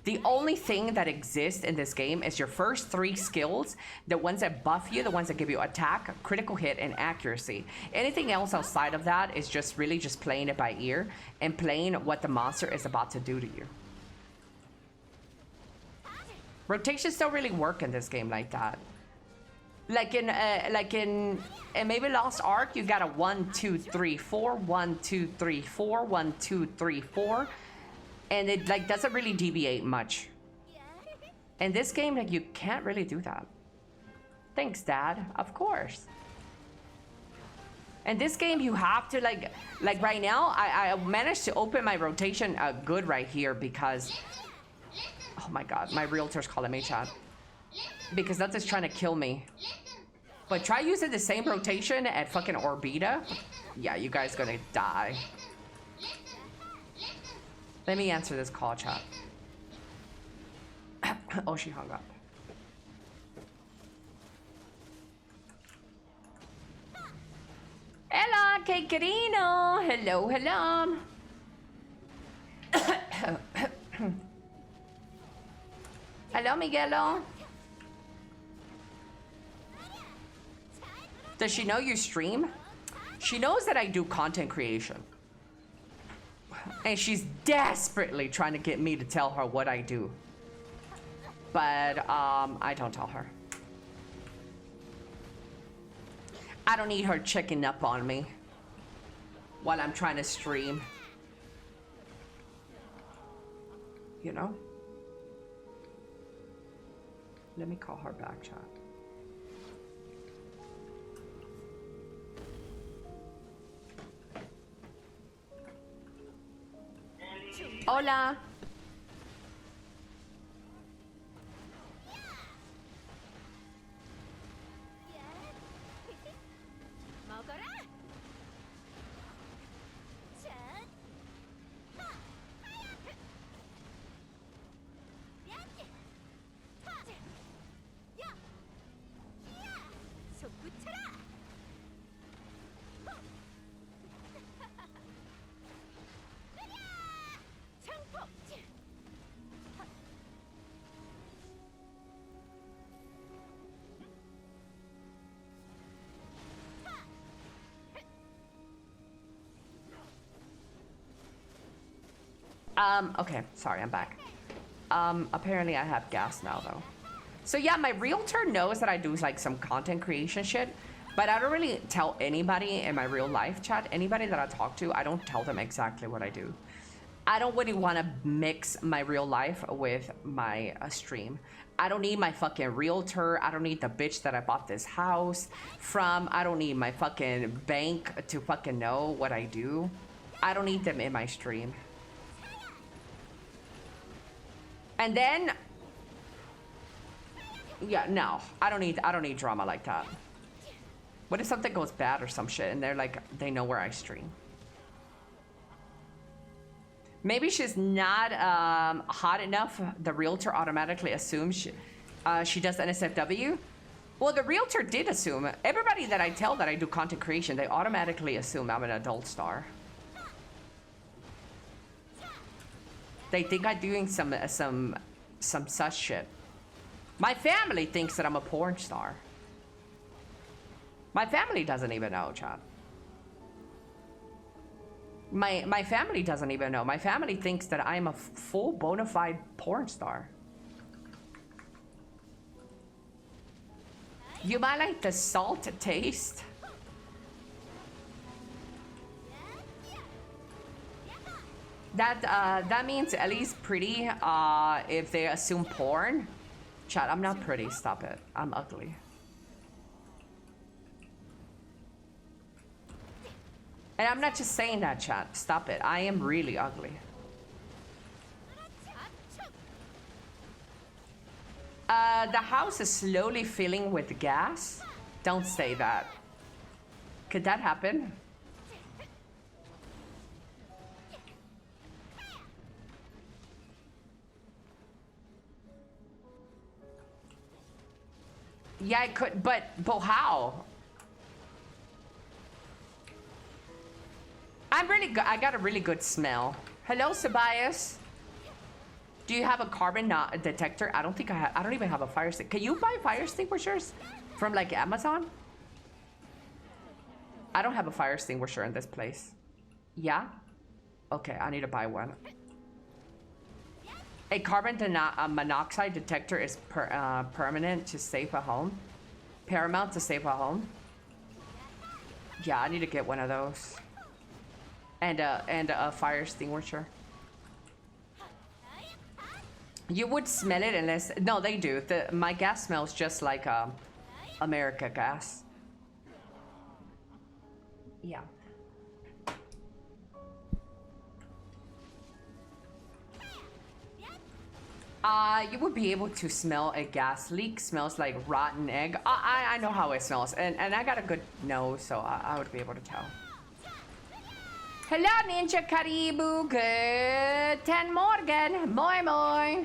The only thing that exists in this game is your first 3 skills, the ones that buff you, the ones that give you attack, critical hit, and accuracy. Anything else outside of that is just really just playing it by ear and playing what the monster is about to do to you. Rotations don't really work in this game like that. Like in maybe Lost Ark, you got a 1, 2, 3, 4, 1, 2, 3, 4, 1, 2, 3, 4, and it like doesn't really deviate much. In this game, like you can't really do that. Thanks, Dad. Of course. In this game, you have to like right now, I managed to open my rotation good right here because. Oh my god, my realtor's calling me, chat. Because that's just trying to kill me. But try using the same rotation at fucking Orbita. Yeah, you guys gonna die. Let me answer this call, chat. Oh, she hung up. Ella, que carino. Hello, hello. Hello, Miguelo. Does she know you stream? She knows that I do content creation. And she's desperately trying to get me to tell her what I do. But, I don't tell her. I don't need her checking up on me while I'm trying to stream. You know? Let me call her back, chat. Hola. Okay, sorry, I'm back. Apparently I have gas now though. So yeah, my realtor knows that I do like some content creation shit, but I don't really tell anybody in my real life chat. Anybody that I talk to, I don't tell them exactly what I do. I don't really want to mix my real life with my stream. I don't need my fucking realtor. I don't need the bitch that I bought this house from. I don't need my fucking bank to fucking know what I do. I don't need them in my stream. And then, yeah, no, I don't need drama like that. What if something goes bad or some shit and they're like, they know where I stream? Maybe she's not hot enough. The realtor automatically assumes she does NSFW. Well, the realtor did assume. Everybody that I tell that I do content creation, they automatically assume I'm an adult star. They think I'm doing some such shit. My family thinks that I'm a porn star. My family doesn't even know, chat. My family doesn't even know. My family thinks that I'm a full bona fide porn star. You might like the salt taste. That means Elly's pretty if they assume porn. Chat, I'm not pretty, stop it. I'm ugly. And I'm not just saying that, chat. Stop it. I am really ugly. The house is slowly filling with gas. Don't say that. Could that happen? Yeah, it could, but how? I'm really good. I got a really good smell. Hello, Tobias. Do you have a carbon detector? I don't think I have. I don't even have a fire extinguisher. Can you buy fire extinguishers from like Amazon? I don't have a fire extinguisher in this place. Yeah? Okay, I need to buy one. A carbon monoxide detector is permanent to save a home. Paramount to save a home. Yeah, I need to get one of those. And a fire extinguisher. You would smell it unless... No, they do. My gas smells just like America gas. Yeah. You would be able to smell a gas leak. Smells like rotten egg. I know how it smells. And I got a good nose, so I would be able to tell. Hello, Ninja Karibu. Good 10 morgen. Moi moi.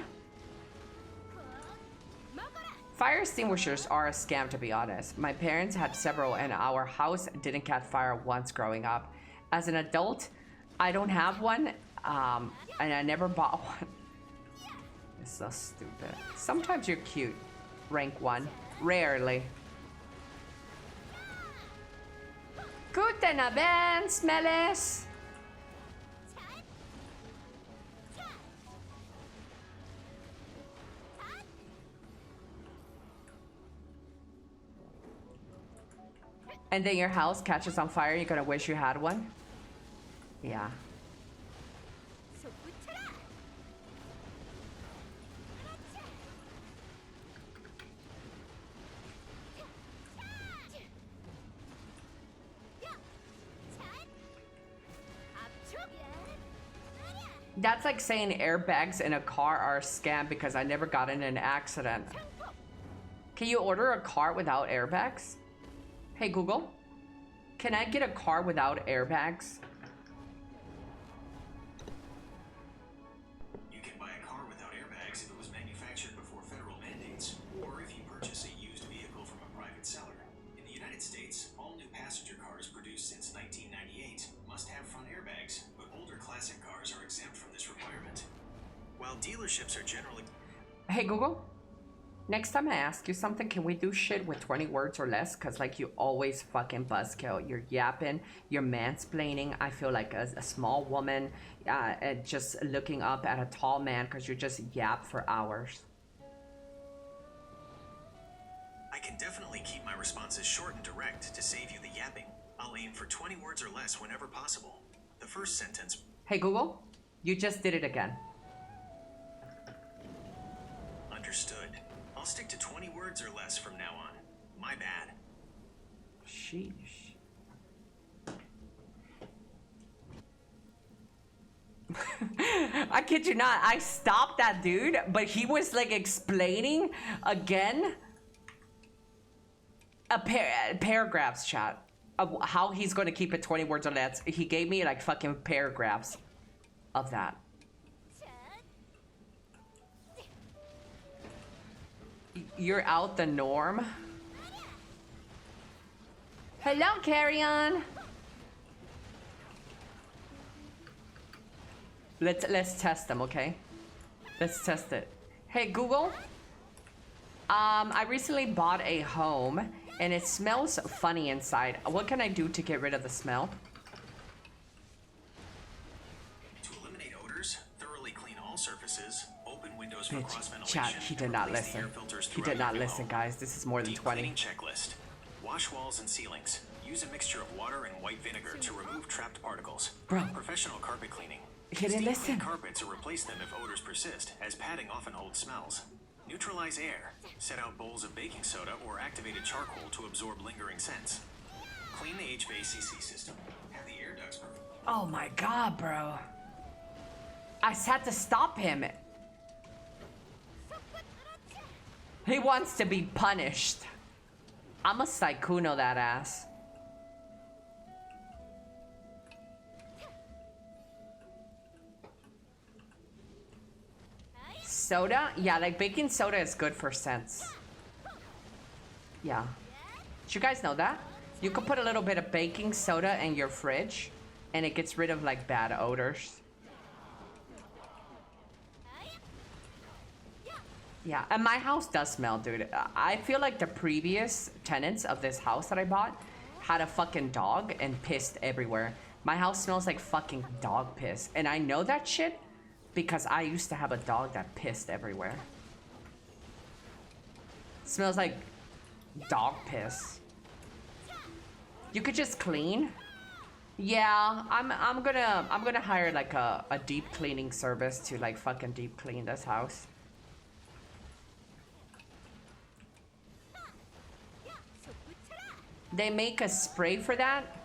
Fire extinguishers are a scam, to be honest. My parents had several and our house didn't catch fire once growing up. As an adult, I don't have one, and I never bought one. It's so stupid. Sometimes you're cute. Rank 1. Rarely. Guten Abend, Smellis. And then your house catches on fire, you're gonna wish you had one? Yeah. That's like saying airbags in a car are a scam because I never got in an accident. Can you order a car without airbags? Hey Google, can I get a car without airbags? You can buy a car without airbags if it was manufactured before federal mandates, or if you purchase a used vehicle from a private seller. In the United States, all new passenger cars produced since 1998 must have front airbags, but older classic cars are exempt from this requirement. While dealerships are generally... Hey Google, Next time I ask you something, can we do shit with 20 words or less? Because, like, you always fucking buzzkill. You're yapping, you're mansplaining. I feel like a small woman just looking up at a tall man because you just yap for hours. I can definitely keep my responses short and direct to save you the yapping. I'll aim for 20 words or less whenever possible. The first sentence... Hey, Google, you just did it again. Understood. I'll stick to 20 words or less from now on. My bad. Sheesh. I kid you not, I stopped that dude, but he was like explaining again a paragraphs, chat, of how he's going to keep it 20 words or less. He gave me like fucking paragraphs of that. You're out the norm. Hello, Carry On. Let's test them, okay? Let's test it. Hey, Google. I recently bought a home and it smells funny inside. What can I do to get rid of the smell? To eliminate odors, thoroughly clean all surfaces, open windows for cross ventilation. Chat, he did not listen. He did not listen, guys. This is more than 20. Cleaning checklist. Wash walls and ceilings. Use a mixture of water and white vinegar to remove trapped particles. Bro. Professional carpet cleaning. He didn't listen. Carpets or replace them if odors persist, as padding often holds smells. Neutralize air. Set out bowls of baking soda or activated charcoal to absorb lingering scents. Clean the HVAC system. Have the air ducts perfect. Oh my god, bro. I had to stop him. He wants to be punished. I'ma Saikuno that ass. Soda? Yeah, like baking soda is good for scents. Yeah. Did you guys know that? You could put a little bit of baking soda in your fridge and it gets rid of like bad odors. Yeah, and my house does smell, dude. I feel like the previous tenants of this house that I bought had a fucking dog and pissed everywhere. My house smells like fucking dog piss. And I know that shit because I used to have a dog that pissed everywhere. Smells like dog piss. You could just clean. Yeah, I'm gonna hire like a deep cleaning service to like fucking deep clean this house. They make a spray for that?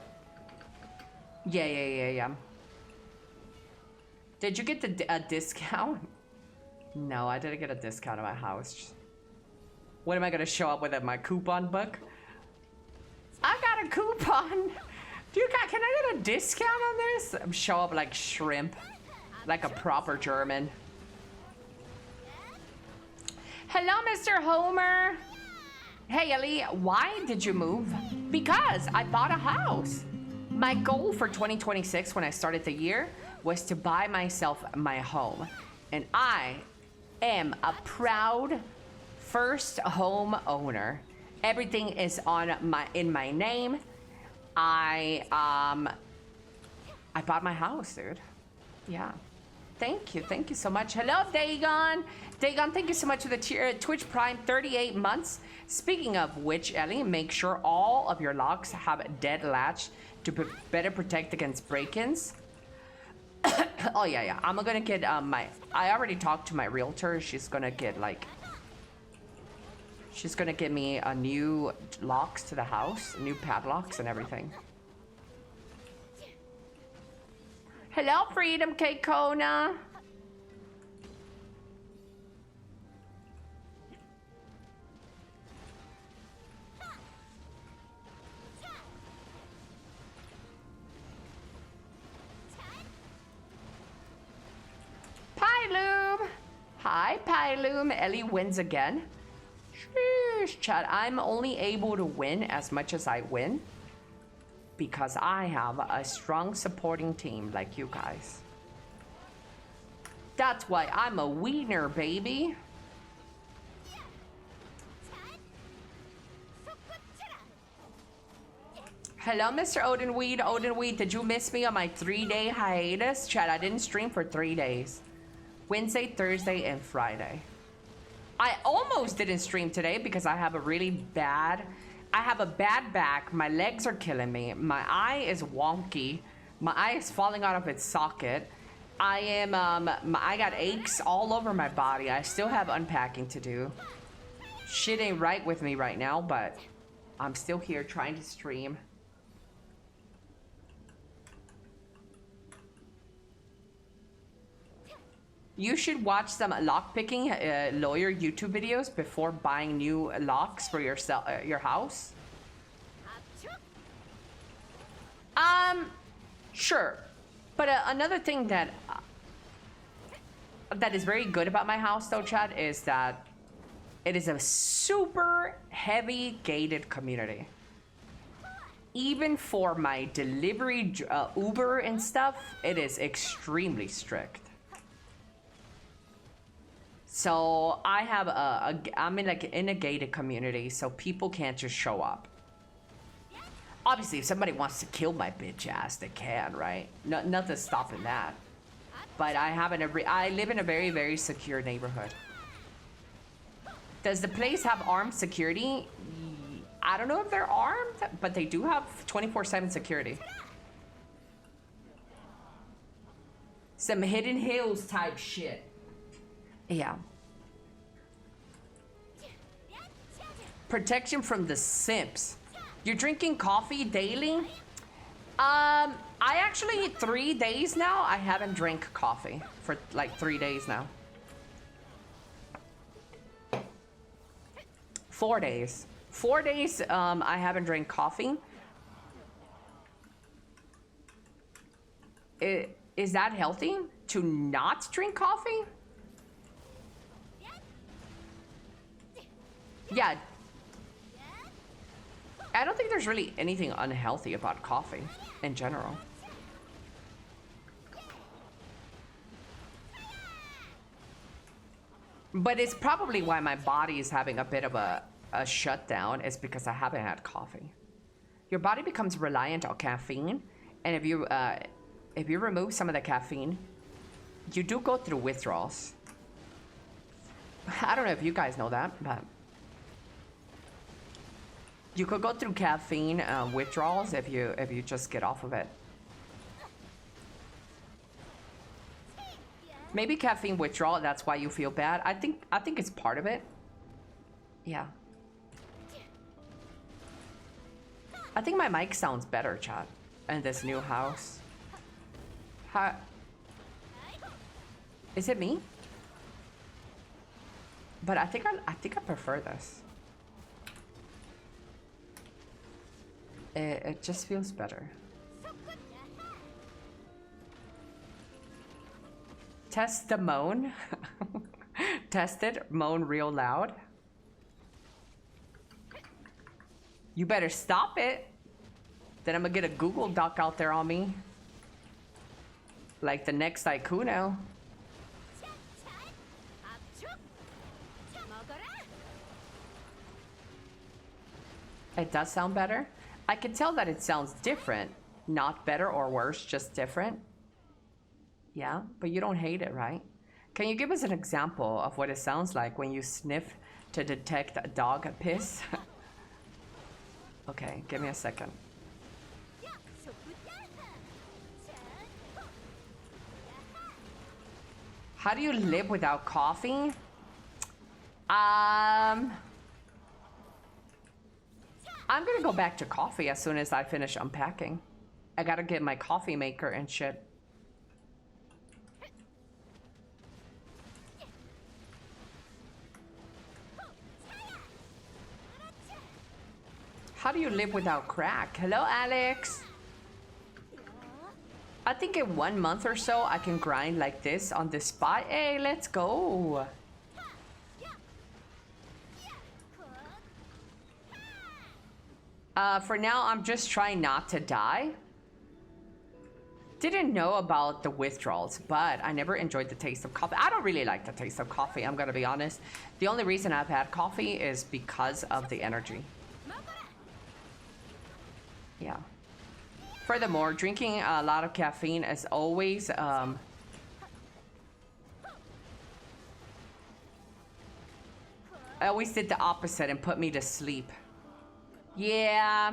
Yeah. Did you get a discount? No, I didn't get a discount at my house. What am I gonna show up with at my coupon book? I got a coupon. Can I get a discount on this? Show up like shrimp, like a proper German. Hello, Mr. Homer. Hey, Ellie, why did you move? Because I bought a house. My goal for 2026 when I started the year was to buy myself my home. And I am a proud first home owner. Everything is in my name. I bought my house, dude. Yeah. Thank you so much. Hello, Dagon. Dagon, thank you so much for the Twitch Prime 38 months. Speaking of which, Ellie, make sure all of your locks have a dead latch to better protect against break-ins. Oh yeah. I'm gonna get I already talked to my realtor. She's gonna get me a new locks to the house, new padlocks and everything. Hello, Freedom Cake Kona. Pyloom. Hi, Pyloom. Ellie wins again. Sheesh, chat. I'm only able to win as much as I win because I have a strong supporting team like you guys. That's why I'm a wiener, baby. Hello, Mr. Odinweed. Odinweed, did you miss me on my 3-day hiatus? Chat, I didn't stream for 3 days. Wednesday, Thursday, and Friday. I almost didn't stream today because I have a bad back. My legs are killing me. My eye is wonky. My eye is falling out of its socket. I got aches all over my body. I still have unpacking to do. Shit ain't right with me right now, but I'm still here trying to stream. You should watch some lockpicking lawyer YouTube videos before buying new locks for your house. Sure. But another thing that is very good about my house, though, Chad, is that it is a super heavy gated community. Even for my delivery Uber and stuff, it is extremely strict. So I have I'm in a gated community, so people can't just show up. Obviously, if somebody wants to kill my bitch ass, they can, right? Nothing's stopping that. But I live in a very, very secure neighborhood. Does the place have armed security? I don't know if they're armed, but they do have 24/7 security. Some Hidden Hills type shit. Yeah. Protection from the simps. You're drinking coffee daily? I actually, 3 days now, I haven't drank coffee for like 3 days now. 4 days. 4 days, I haven't drank coffee. Is that healthy? To not drink coffee? Yeah. I don't think there's really anything unhealthy about coffee in general. But it's probably why my body is having a bit of a shutdown, is because I haven't had coffee. Your body becomes reliant on caffeine, and if you remove some of the caffeine, you do go through withdrawals. I don't know if you guys know that, but you could go through caffeine withdrawals if you just get off of it. Maybe caffeine withdrawal, that's why you feel bad. I think it's part of it. Yeah. I think my mic sounds better, chat, in this new house. How is it me? But I think I prefer this. It just feels better. Test the moan. Test it. Moan real loud. You better stop it. Then I'm gonna get a Google Doc out there on me. Like the next Ikuno. It does sound better. I can tell that it sounds different. Not better or worse, just different. Yeah, but you don't hate it, right? Can you give us an example of what it sounds like when you sniff to detect a dog piss? Okay, give me a second. How do you live without coffee? I'm gonna go back to coffee as soon as I finish unpacking. I gotta get my coffee maker and shit. How do you live without crack? Hello, Alex. I think in 1 month or so, I can grind like this on the spot. Hey, let's go. For now, I'm just trying not to die. Didn't know about the withdrawals, but I never enjoyed the taste of coffee. I don't really like the taste of coffee, I'm gonna be honest. The only reason I've had coffee is because of the energy. Yeah. Furthermore, drinking a lot of caffeine is always I always did the opposite and put me to sleep. Yeah,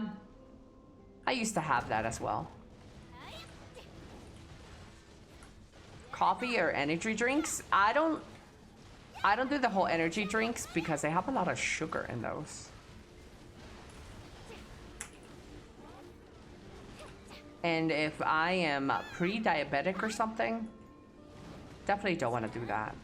I used to have that as well. Coffee or energy drinks? I don't do the whole energy drinks because they have a lot of sugar in those. And if I am pre-diabetic or something, definitely don't want to do that.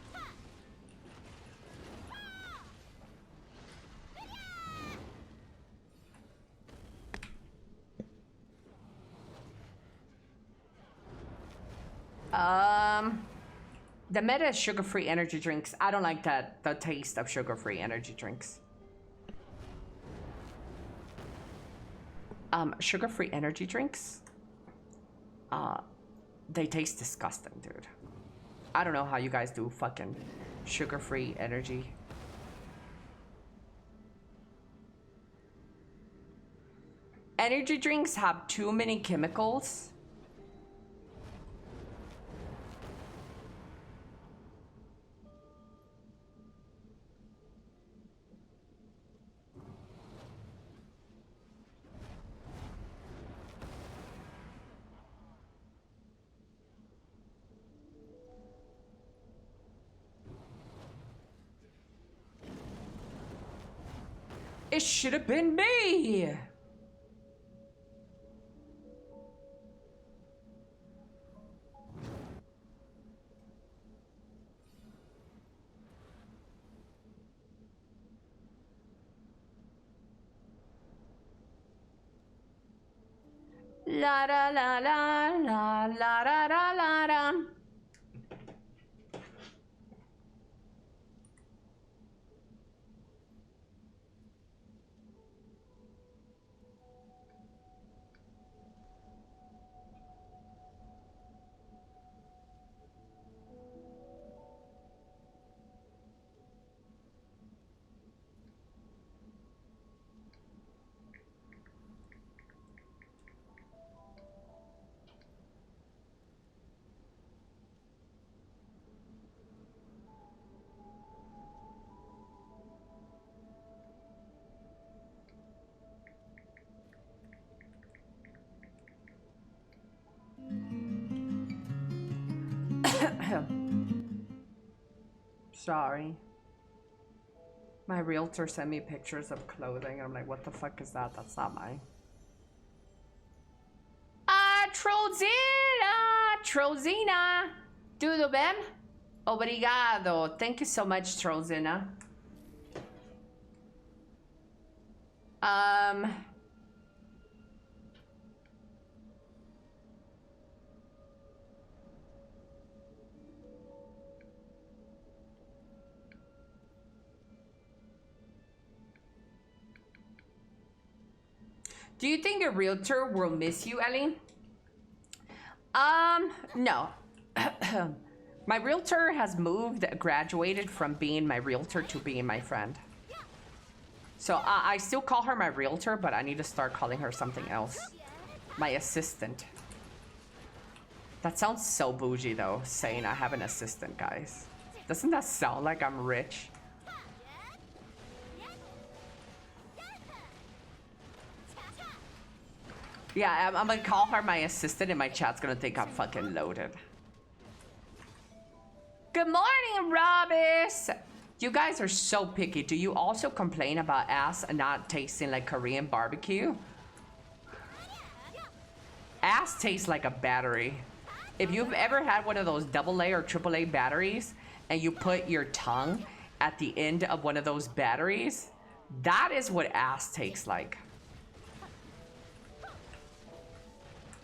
The meta is sugar-free energy drinks. I don't like the taste of sugar-free energy drinks. Sugar-free energy drinks, they taste disgusting, dude. I don't know how you guys do fucking sugar-free energy. Energy drinks have too many chemicals. It should have been me. La la la la la la la la la la. Sorry. My realtor sent me pictures of clothing. I'm like, what the fuck is that? That's not mine. Trozina. Tudo bem? Obrigado. Thank you so much, Trozina. Do you think a realtor will miss you, Ellie? No. My realtor has graduated from being my realtor to being my friend. So I still call her my realtor, but I need to start calling her something else. My assistant. That sounds so bougie though, saying I have an assistant, guys. Doesn't that sound like I'm rich? Yeah, I'm gonna call her my assistant and my chat's gonna think I'm fucking loaded. Good morning, Robis! You guys are so picky. Do you also complain about ass not tasting like Korean barbecue? Ass tastes like a battery. If you've ever had one of those AA or AAA batteries and you put your tongue at the end of one of those batteries, that is what ass tastes like.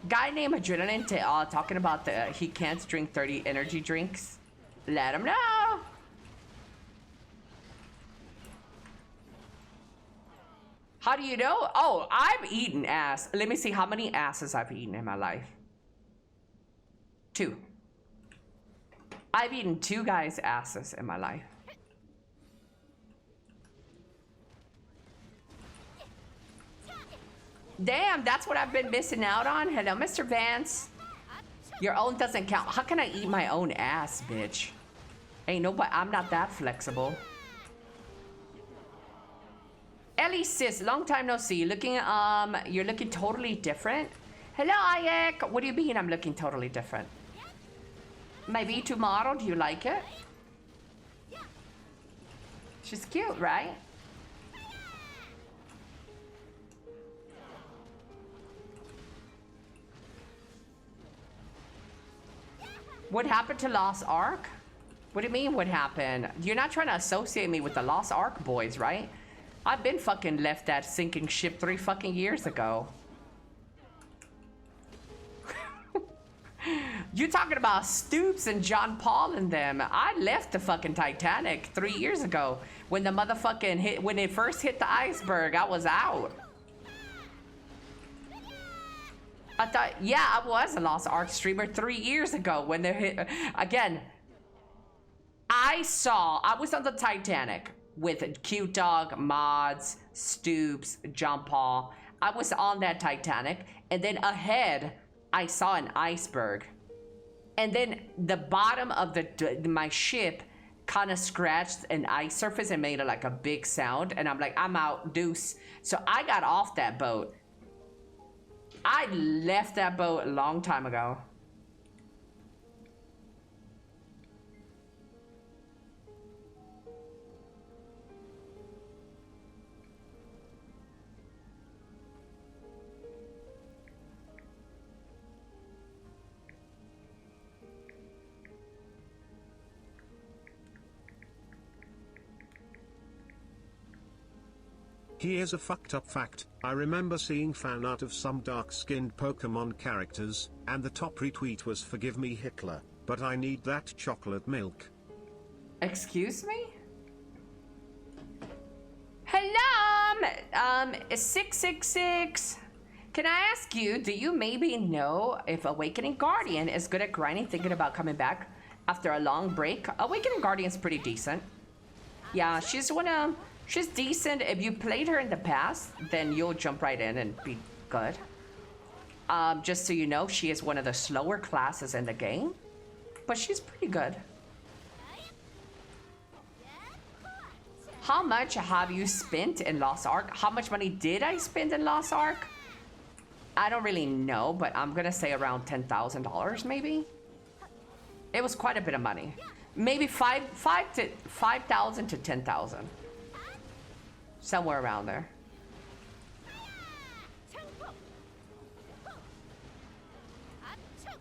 Guy named Adrenaline talking about he can't drink 30 energy drinks. Let him know. How do you know? Oh, I've eaten ass. Let me see how many asses I've eaten in my life. 2. I've eaten 2 guys' asses in my life. Damn, that's what I've been missing out on. Hello, Mr. Vance. Your own doesn't count. How can I eat my own ass, bitch? Ain't nobody, I'm not that flexible. Ellie sis, long time no see. You're looking totally different. Hello, Ayek. What do you mean I'm looking totally different? My V2 model, do you like it? She's cute, right? What happened to Lost Ark? What do you mean what happened? You're not trying to associate me with the Lost Ark boys, right? I've been fucking left that sinking ship 3 fucking years ago. You talking about Stoops and John Paul and them. I left the fucking Titanic 3 years ago. When the motherfucking when it first hit the iceberg, I was out. I thought, yeah, I was a Lost Ark streamer 3 years ago when they hit, again, I was on the Titanic with Cute Dog, Mods, Stoops, John Paul. I was on that Titanic, and then ahead, I saw an iceberg. And then the bottom of my ship kind of scratched an ice surface and made like a big sound. And I'm like, I'm out, deuce. So I got off that boat. I left that boat a long time ago. Here's a fucked up fact. I remember seeing fan art of some dark-skinned Pokemon characters, and the top retweet was "Forgive me Hitler, but I need that chocolate milk." Excuse me? Hello, 666. Can I ask you, do you maybe know if Awakening Guardian is good at grinding, thinking about coming back after a long break? Awakening Guardian's pretty decent. Yeah, she's decent. If you played her in the past, then you'll jump right in and be good. Just so you know, she is one of the slower classes in the game, but she's pretty good. How much have you spent in Lost Ark? How much money did I spend in Lost Ark? I don't really know, but I'm gonna say around $10,000 maybe. It was quite a bit of money. Maybe 5,000 to 10,000. Somewhere around there.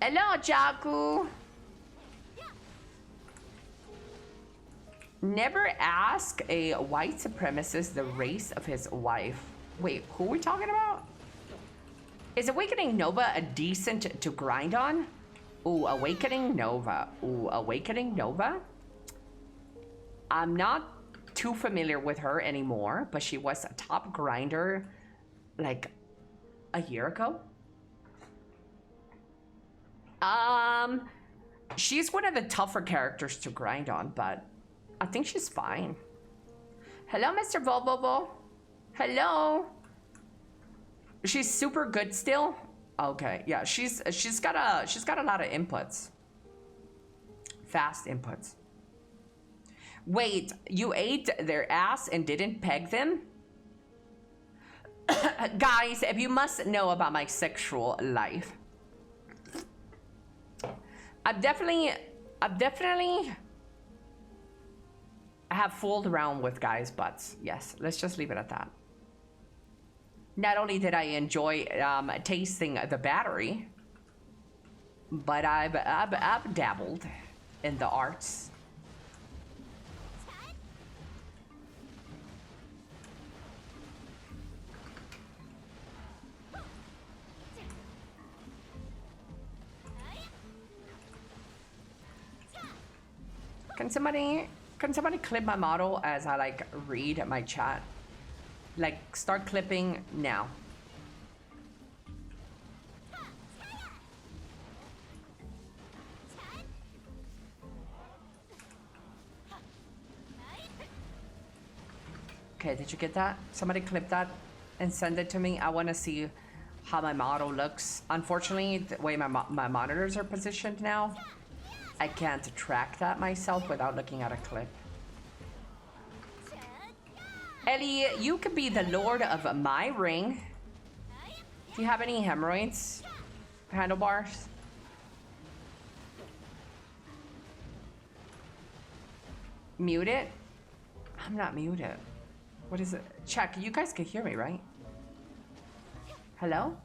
Hello, Jaku. Never ask a white supremacist the race of his wife. Wait, who are we talking about? Is Awakening Nova a decent to grind on? Ooh, Awakening Nova. Ooh, Awakening Nova? I'm not too familiar with her anymore, but she was a top grinder like a year ago. She's one of the tougher characters to grind on, but I think she's fine. Hello, Mr. Volvovo. Hello. She's super good still. Okay, yeah, she's got a lot of inputs. Fast inputs. Wait, you ate their ass and didn't peg them? Guys, if you must know about my sexual life, I've definitely have fooled around with guys' butts. Yes, let's just leave it at that. Not only did I enjoy tasting the battery, but I've dabbled in the arts. Can somebody clip my model as I like read my chat? Like start clipping now. Okay, did you get that? Somebody clip that and send it to me. I want to see how my model looks. Unfortunately, the way my monitors are positioned now, I can't track that myself without looking at a clip. Elly, you could be the lord of my ring. Do you have any hemorrhoids? Handlebars? Mute it? I'm not muted. What is it? Check, you guys can hear me, right? Hello?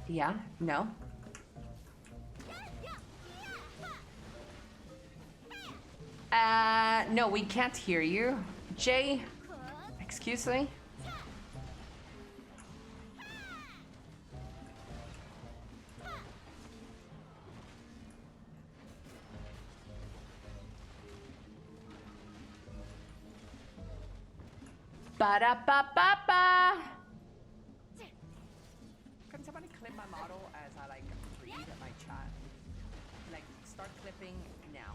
Yeah? No? No, we can't hear you. Jay, excuse me? Ba-da-ba-ba-ba! Can somebody clip my model as I like read my chat? Like, start clipping now.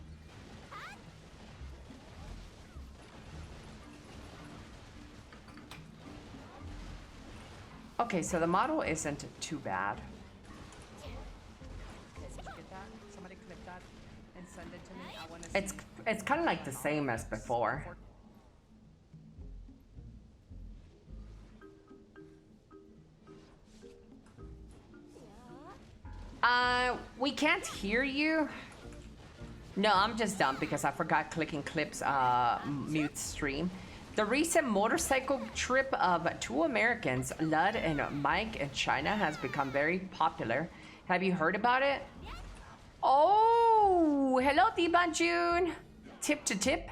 Okay, so the model isn't too bad. Okay, did you get that? Somebody clip that and send it to me. I want to see. It's kind of like the same as before. We can't hear you. No, I'm just dumb because I forgot clicking clips mute stream. The recent motorcycle trip of two Americans, Lud and Mike in China, has become very popular. Have you heard about it? Oh, hello, Diban June. Tip to tip.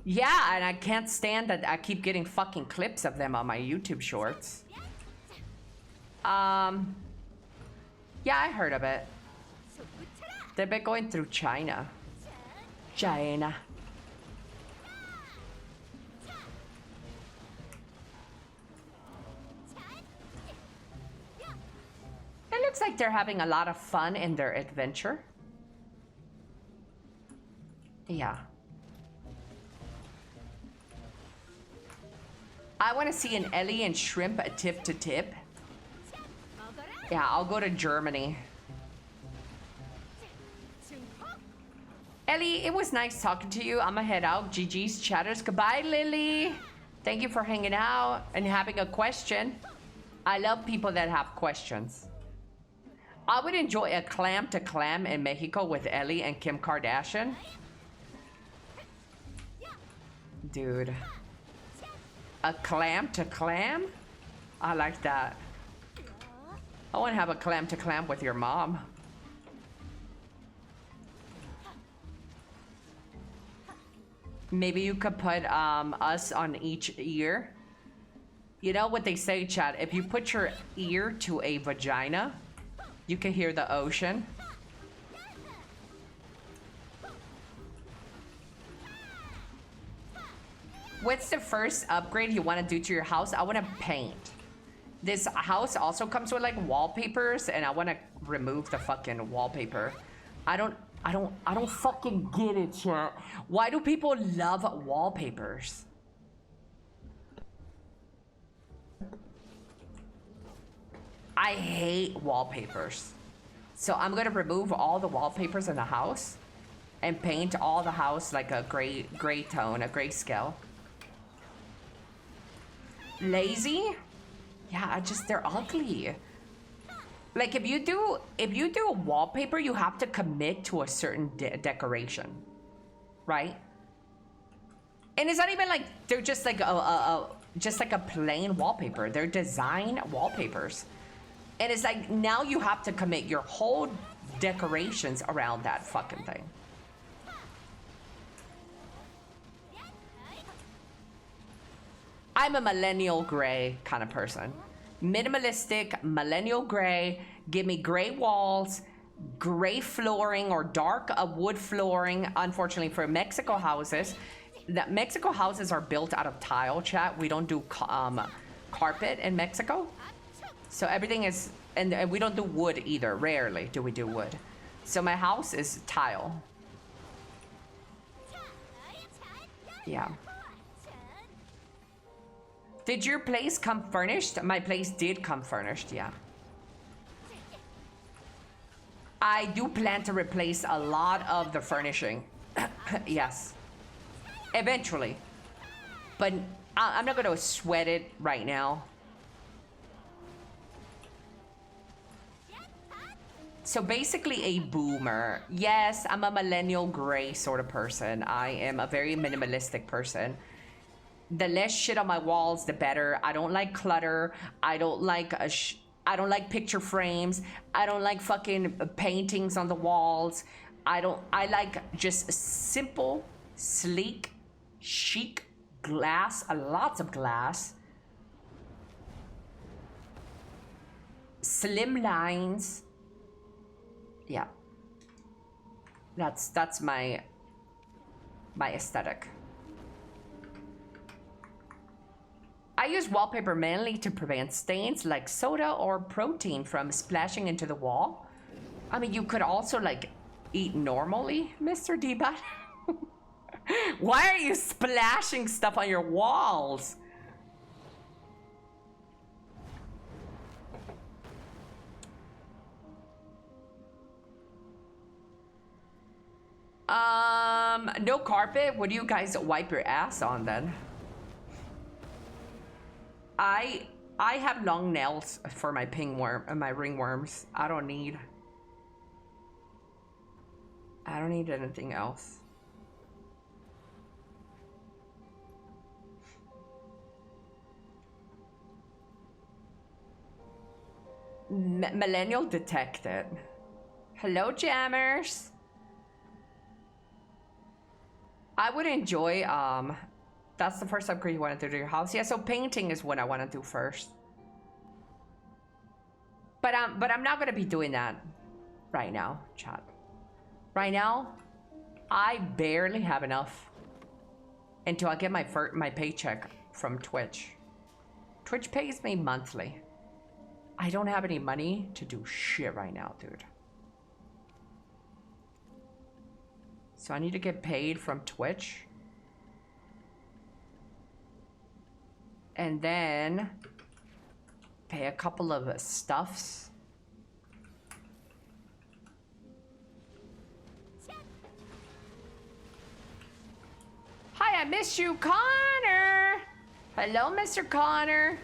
Yeah, and I can't stand that I keep getting fucking clips of them on my YouTube shorts. Yeah, I heard of it. They've been going through China. China. It looks like they're having a lot of fun in their adventure. Yeah. I want to see an Elly and Shrimp tip to tip. Yeah, I'll go to Germany. Elly, it was nice talking to you. I'm gonna head out. GG's chatters. Goodbye, Lily. Thank you for hanging out and having a question. I love people that have questions. I would enjoy a clam to clam in Mexico with Elly and Kim Kardashian. Dude. A clam to clam? I like that. I want to have a clam to clam with your mom. Maybe you could put us on each ear. You know what they say, chat? If you put your ear to a vagina, you can hear the ocean. What's the first upgrade you want to do to your house? I want to paint. This house also comes with like wallpapers, and I want to remove the fucking wallpaper. I don't fucking get it, chat. Why do people love wallpapers? I hate wallpapers. So I'm gonna remove all the wallpapers in the house and paint all the house like a gray tone, a grayscale. Lazy? Yeah, they're ugly. Like if you do a wallpaper, you have to commit to a certain decoration, right? And it's not even like they're just like a plain wallpaper. They're design wallpapers, and it's like now you have to commit your whole decorations around that fucking thing. I'm a millennial gray kind of person. Minimalistic, millennial gray. Give me gray walls, gray flooring or dark wood flooring. Unfortunately for Mexico houses, Mexico houses are built out of tile, chat. We don't do carpet in Mexico. So everything is, and we don't do wood either. Rarely do we do wood. So my house is tile. Yeah. Did your place come furnished? My place did come furnished, yeah. I do plan to replace a lot of the furnishing. Yes. Eventually. But I'm not gonna sweat it right now. So basically a boomer. Yes, I'm a millennial gray sort of person. I am a very minimalistic person. The less shit on my walls, the better. I don't like clutter. I don't like I don't like picture frames. I don't like fucking paintings on the walls. I like just simple, sleek, chic glass, lots of glass. Slim lines. Yeah. That's my aesthetic. I use wallpaper mainly to prevent stains like soda or protein from splashing into the wall. I mean, you could also like eat normally, Mr. D-Bot. Why are you splashing stuff on your walls? No carpet? What do you guys wipe your ass on then? I have long nails for my my ringworms. I don't need anything else. Millennial detected. Hello, jammers. I would enjoy, that's the first upgrade you want to do to your house. Yeah, so painting is what I want to do first. But I'm not going to be doing that right now, chat. Right now, I barely have enough until I get my paycheck from Twitch. Twitch pays me monthly. I don't have any money to do shit right now, dude. So I need to get paid from Twitch. And then pay a couple of stuffs. Hi, I missed you, Connor. Hello, Mr. Connor.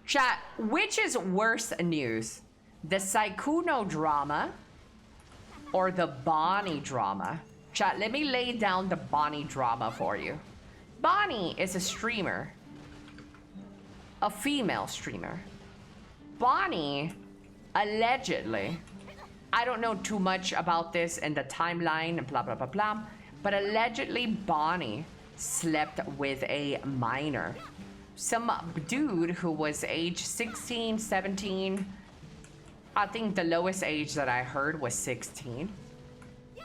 Chat, which is worse news? The Saikuno drama or the Bonnie drama? Chat, let me lay down the Bonnie drama for you. Bonnie is a streamer. A female streamer. Bonnie, allegedly, I don't know too much about this in the timeline and blah, blah, blah, blah, but allegedly Bonnie slept with a minor. Some dude who was age 16, 17, I think the lowest age that I heard was 16.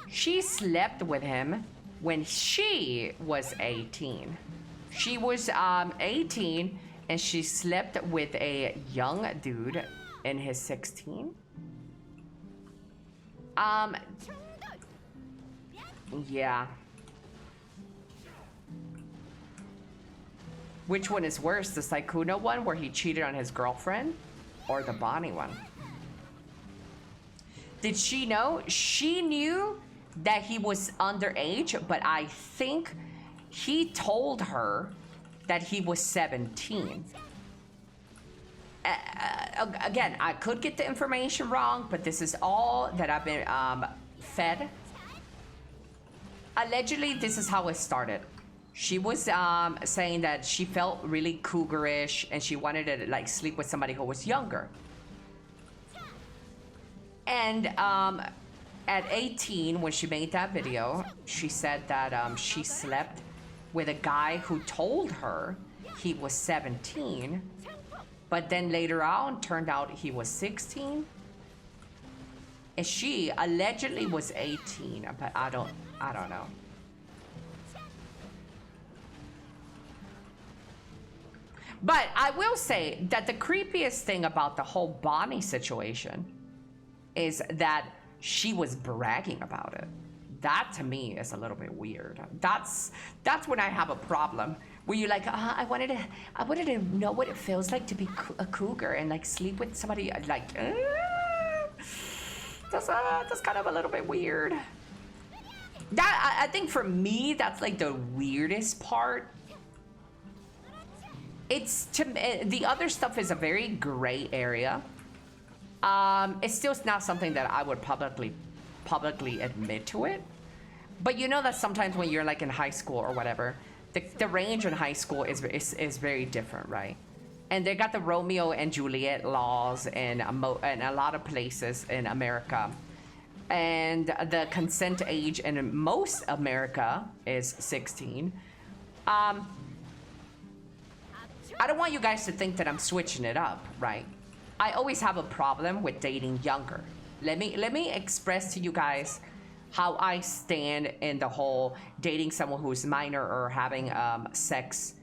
She slept with him when she was 18. She was 18 and she slept with a young dude in his 16. Yeah. Which one is worse, the Saikuno one where he cheated on his girlfriend or the Bonnie one? Did she know? She knew that he was underage, but I think he told her that he was 17. Again, I could get the information wrong, but this is all that I've been fed. Allegedly, this is how it started. She was saying that she felt really cougarish and she wanted to like sleep with somebody who was younger. And at 18, when she made that video, she said that she slept with a guy who told her he was 17, but then later on turned out he was 16. And she allegedly was 18, but I don't know. But I will say that the creepiest thing about the whole Bonnie situation is that she was bragging about it. That to me is a little bit weird. That's when I have a problem. Where you're like, I wanted to know what it feels like to be a cougar and like sleep with somebody like. That's kind of a little bit weird. That I think for me, that's like the weirdest part. It's the other stuff is a very gray area. It's still not something that I would publicly admit to it. But you know that sometimes when you're like in high school or whatever, the range in high school is very different, right? And they got the Romeo and Juliet laws in a lot of places in America. And the consent age in most America is 16. I don't want you guys to think that I'm switching it up, right? I always have a problem with dating younger. Let me express to you guys how I stand in the whole dating someone who's minor or having sex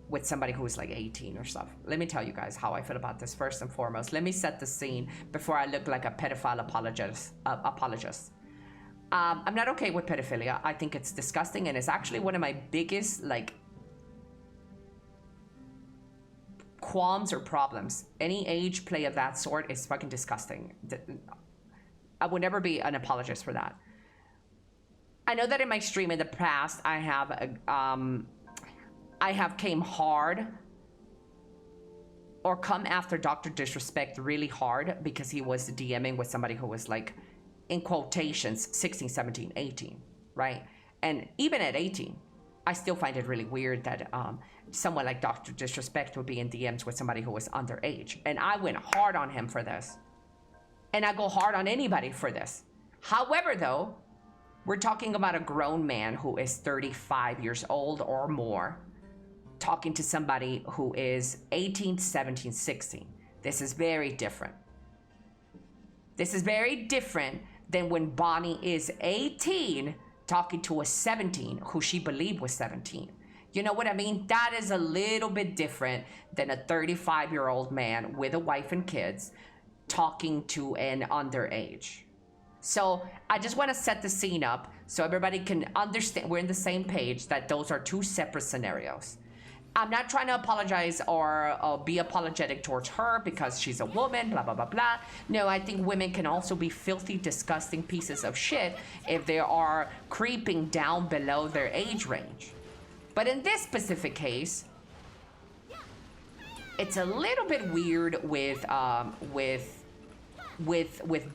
with somebody who's like 18 or stuff. Let me tell you guys how I feel about this first and foremost. Let me set the scene before I look like a pedophile apologist. I'm not okay with pedophilia. I think it's disgusting, and it's actually one of my biggest like qualms or problems. Any age play of that sort is fucking disgusting. I would never be an apologist for that. I know that in my stream in the past, I have came hard or come after Dr. Disrespect really hard because he was DMing with somebody who was like, in quotations, 16, 17, 18, right? And even at 18, I still find it really weird that someone like Dr. Disrespect would be in DMs with somebody who was underage. And I went hard on him for this. And I go hard on anybody for this. However, though, we're talking about a grown man who is 35 years old or more, talking to somebody who is 18, 17, 16. This is very different. This is very different than when Bonnie is 18, talking to a 17 who she believed was 17. You know what I mean? That is a little bit different than a 35-year-old man with a wife and kids talking to an underage. So I just want to set the scene up so everybody can understand we're in the same page, that those are two separate scenarios. I'm not trying to apologize or be apologetic towards her because she's a woman, blah, blah, blah, blah. No, I think women can also be filthy, disgusting pieces of shit if they are creeping down below their age range. But in this specific case, it's a little bit weird with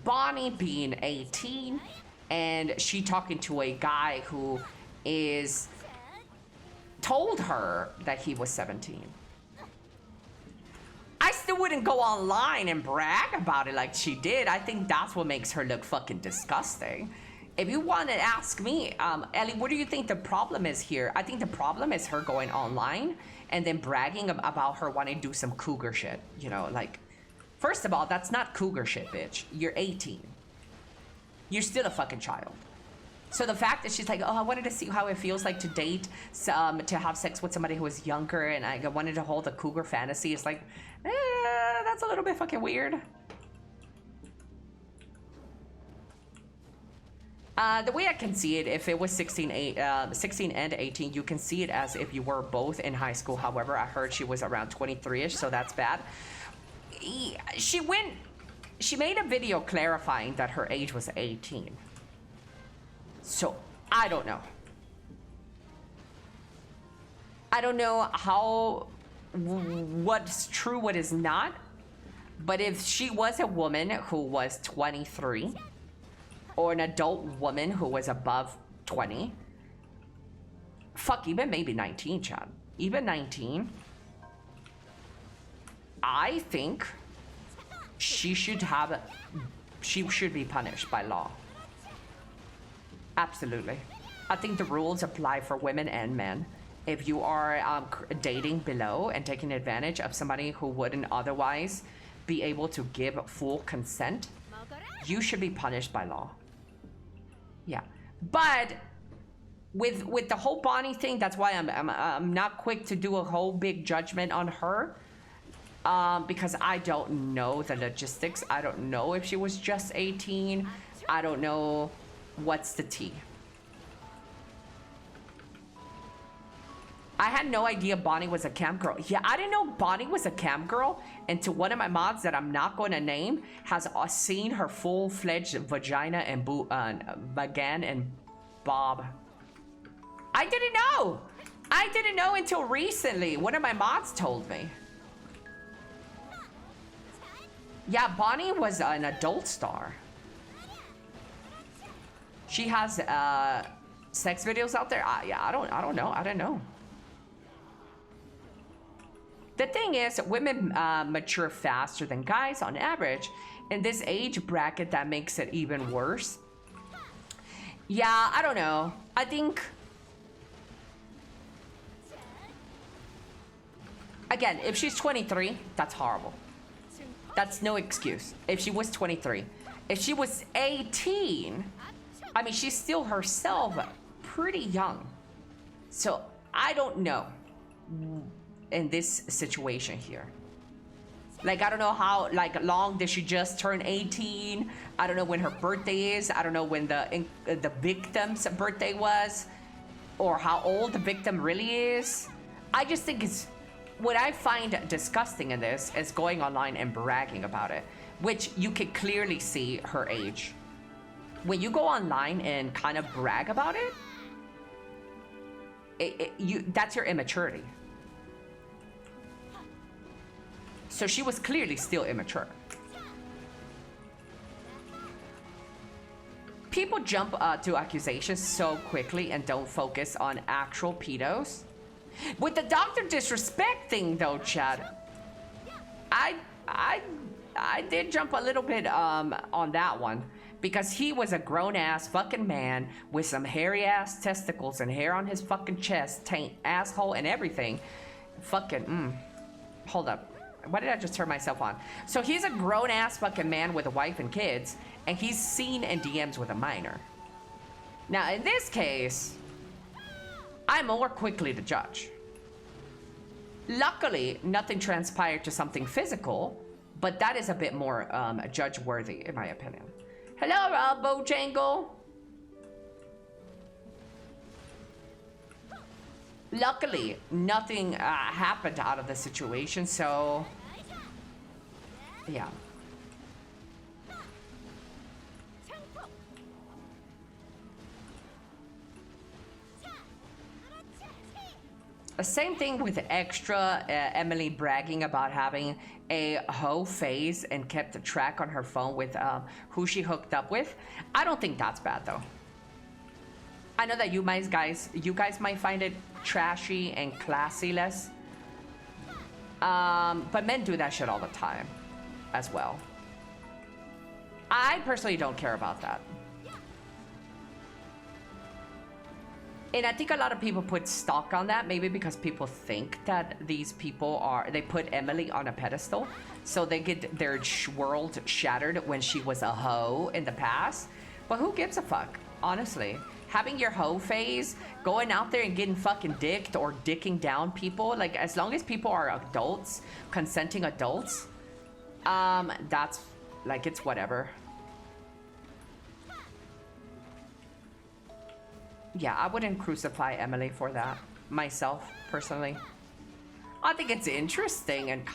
Bonnie being 18 and she talking to a guy who is told her that he was 17. I still wouldn't go online and brag about it like she did. I think that's what makes her look fucking disgusting. If you want to ask me, Ellie, what do you think the problem is here? I think the problem is her going online and then bragging about her wanting to do some cougar shit. You know, like, first of all, that's not cougar shit, bitch. You're 18. You're still a fucking child. So the fact that she's like, oh, I wanted to see how it feels like to date, to have sex with somebody who was younger, and I wanted to hold a cougar fantasy, is like, that's a little bit fucking weird. The way I can see it, if it was 16 and 18, you can see it as if you were both in high school. However, I heard she was around 23-ish, so that's bad. She made a video clarifying that her age was 18. So, I don't know. I don't know what's true, what is not. But if she was a woman who was 23, or an adult woman who was above 20, fuck, even maybe 19, Chad. Even 19, I think she should be punished by law. Absolutely. I think the rules apply for women and men. If you are dating below and taking advantage of somebody who wouldn't otherwise be able to give full consent, you should be punished by law. Yeah. But with the whole Bonnie thing, that's why I'm not quick to do a whole big judgment on her. because I don't know the logistics. I don't know if she was just 18. I don't know what's the tea. I had no idea Bonnie was a cam girl. Yeah, I didn't know Bonnie was a cam girl until one of my mods that I'm not going to name has seen her full-fledged vagina and Vagan and Bob. I didn't know. I didn't know until recently. One of my mods told me. Yeah, Bonnie was an adult star. She has sex videos out there. Yeah, I don't know. I don't know. The thing is, women mature faster than guys on average. In this age bracket, that makes it even worse. Yeah, I don't know. I think... Again, if she's 23, that's horrible. That's no excuse. If she was 23. If she was 18, I mean, she's still herself pretty young. So, I don't know in this situation here. Like, I don't know how long did she just turn 18. I don't know when her birthday is. I don't know when the victim's birthday was, or how old the victim really is. I just think it's... What I find disgusting in this is going online and bragging about it, which you can clearly see her age. When you go online and kind of brag about it, that's your immaturity. So she was clearly still immature. People jump to accusations so quickly and don't focus on actual pedos. With the doctor disrespect thing though, Chad, I did jump a little bit on that one, because he was a grown-ass fucking man with some hairy-ass testicles and hair on his fucking chest, taint, asshole, and everything. Fucking, hold up. Why did I just turn myself on? So he's a grown-ass fucking man with a wife and kids, and he's seen in DMs with a minor. Now, in this case, I'm more quickly to judge. Luckily, nothing transpired to something physical, but that is a bit more judge-worthy, in my opinion. Hello, Bojangle. Luckily, nothing happened out of the situation, so... Yeah. Same thing with extra Emily bragging about having a hoe phase and kept a track on her phone with who she hooked up with. I don't think that's bad though. I know that you guys might find it trashy and classy-less. But men do that shit all the time as well. I personally don't care about that. And I think a lot of people put stock on that, maybe because people think that these people they put Emily on a pedestal, so they get their world shattered when she was a hoe in the past. But who gives a fuck, honestly? Having your hoe phase, going out there and getting fucking dicked or dicking down people, like, as long as people are adults, consenting adults, that's, like, it's whatever. Yeah, I wouldn't crucify Emily for that, myself, personally. I think it's interesting and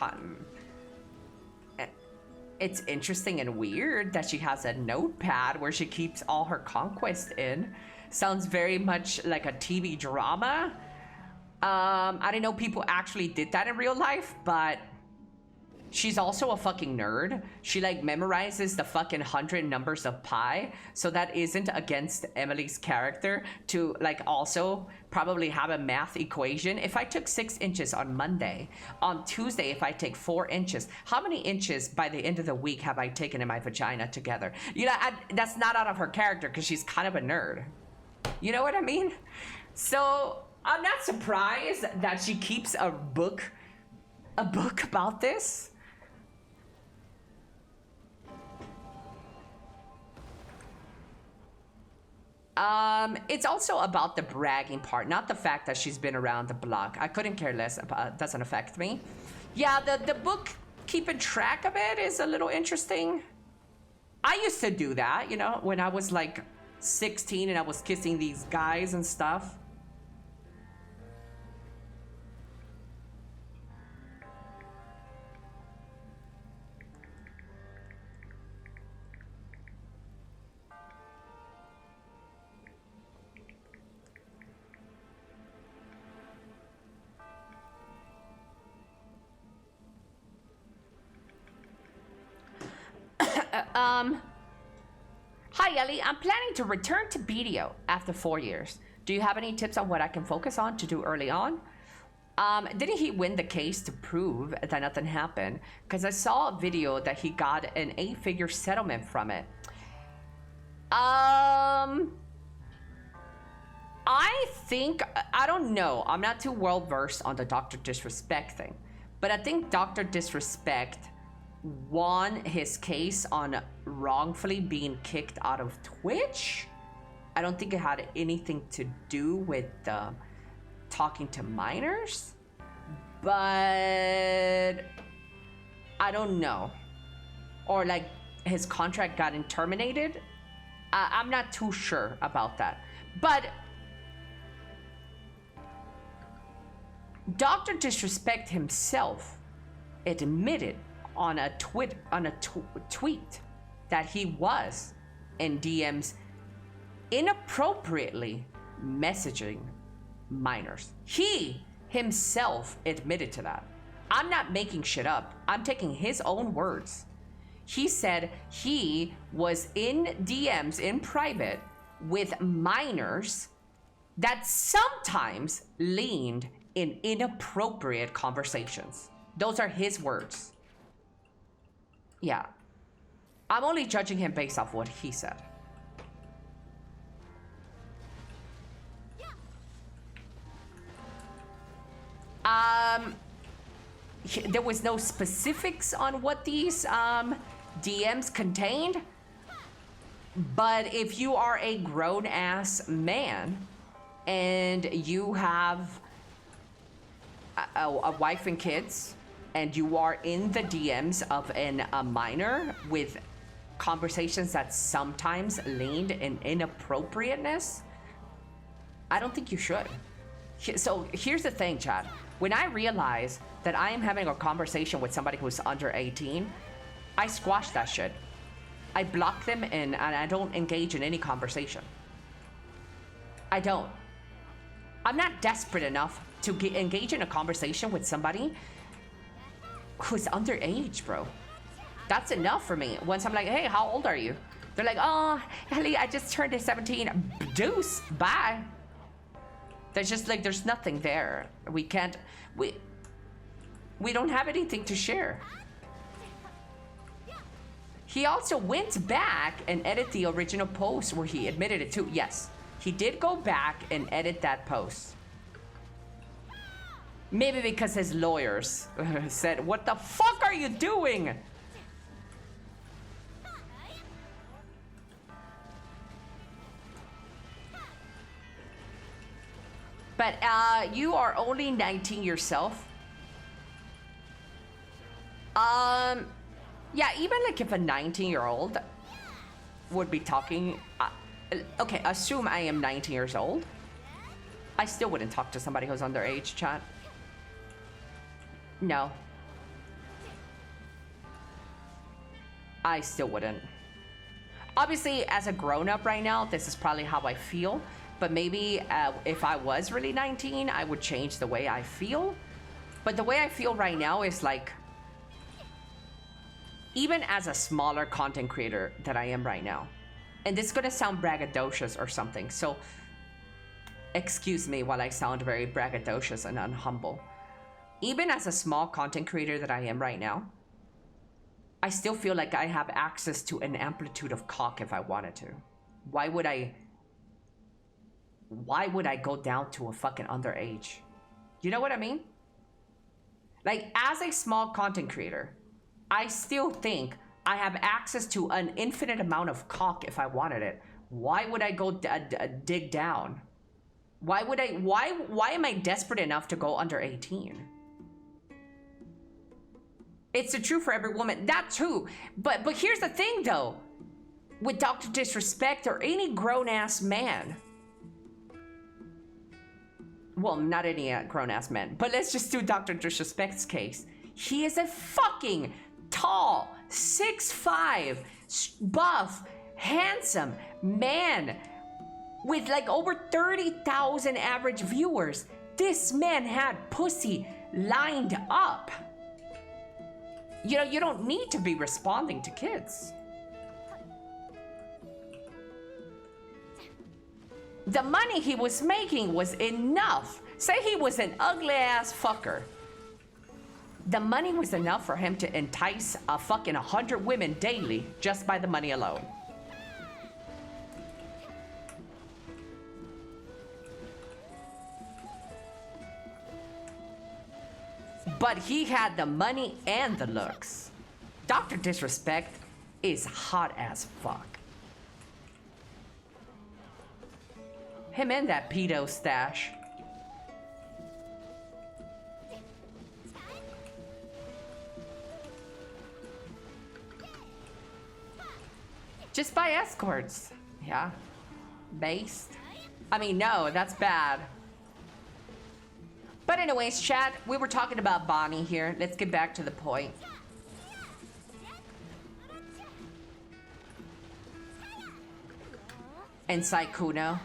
it's interesting and weird that she has a notepad where she keeps all her conquests in. Sounds very much like a TV drama. I didn't know people actually did that in real life, but she's also a fucking nerd. She like memorizes the fucking 100 numbers of pi, so that isn't against Emily's character to like also probably have a math equation. If I took 6 inches on Monday, on Tuesday if I take 4 inches, how many inches by the end of the week have I taken in my vagina together? You know, that's not out of her character because she's kind of a nerd. You know what I mean? So I'm not surprised that she keeps a book about this. It's also about the bragging part, not the fact that she's been around the block. I couldn't care less. Doesn't affect me. Yeah, the book keeping track of it is a little interesting. I used to do that, you know, when I was like 16 and I was kissing these guys and stuff. Hi Ellie, I'm planning to return to BDO after 4 years. Do you have any tips on what I can focus on to do early on? Didn't he win the case to prove that nothing happened? Because I saw a video that he got an 8-figure settlement from it. I think, I don't know. I'm not too well versed on the Dr. Disrespect thing. But I think Dr. Disrespect won his case on wrongfully being kicked out of Twitch. I don't think it had anything to do with talking to minors, but I don't know. Or like his contract got terminated. I'm not too sure about that. But Dr. Disrespect himself admitted on a tweet that he was in DMs inappropriately messaging minors. He himself admitted to that. I'm not making shit up. I'm taking his own words. He said he was in DMs in private with minors that sometimes leaned in inappropriate conversations. Those are his words. Yeah. I'm only judging him based off what he said. There was no specifics on what these DMs contained, but if you are a grown-ass man and you have a wife and kids, and you are in the DMs of a minor with conversations that sometimes leaned in inappropriateness, I don't think you should. So here's the thing, Chad. When I realize that I am having a conversation with somebody who's under 18, I squash that shit. I block them and I don't engage in any conversation. I don't. I'm not desperate enough to engage in a conversation with somebody who's underage, bro. That's enough for me. Once I'm like, hey, how old are you? They're like, oh, Ellie, I just turned 17. Deuce, bye. There's just like, there's nothing there. We can't, we don't have anything to share. He also went back and edited the original post where he admitted it too. Yes, he did go back and edit that post. Maybe because his lawyers said, what the fuck are you doing? But you are only 19 yourself. Yeah, even like if a 19-year-old would be talking, okay, assume I am 19 years old. I still wouldn't talk to somebody who's underage, chat. No. I still wouldn't. Obviously, as a grown-up right now, this is probably how I feel. But maybe if I was really 19, I would change the way I feel. But the way I feel right now is like, even as a smaller content creator that I am right now, and this is gonna sound braggadocious or something, so excuse me while I sound very braggadocious and unhumble. Even as a small content creator that I am right now, I still feel like I have access to an amplitude of cock if I wanted to. Why would I go down to a fucking underage? You know what I mean? Like, as a small content creator, I still think I have access to an infinite amount of cock if I wanted it. Why would I go dig down? Why would I? Why am I desperate enough to go under 18? It's the truth for every woman. That's true. But here's the thing though. With Dr. Disrespect or any grown-ass man. Well, not any grown-ass man. But let's just do Dr. Disrespect's case. He is a fucking tall, 6'5", buff, handsome man with like over 30,000 average viewers. This man had pussy lined up. You know, you don't need to be responding to kids. The money he was making was enough. Say he was an ugly ass fucker. The money was enough for him to entice a fucking 100 women daily just by the money alone. But he had the money and the looks. Dr. Disrespect is hot as fuck. Him and that pedo stash. Just buy escorts. Yeah. Based. I mean, no, that's bad. But anyways, chat, we were talking about Bonnie here. Let's get back to the point. And Saikuno.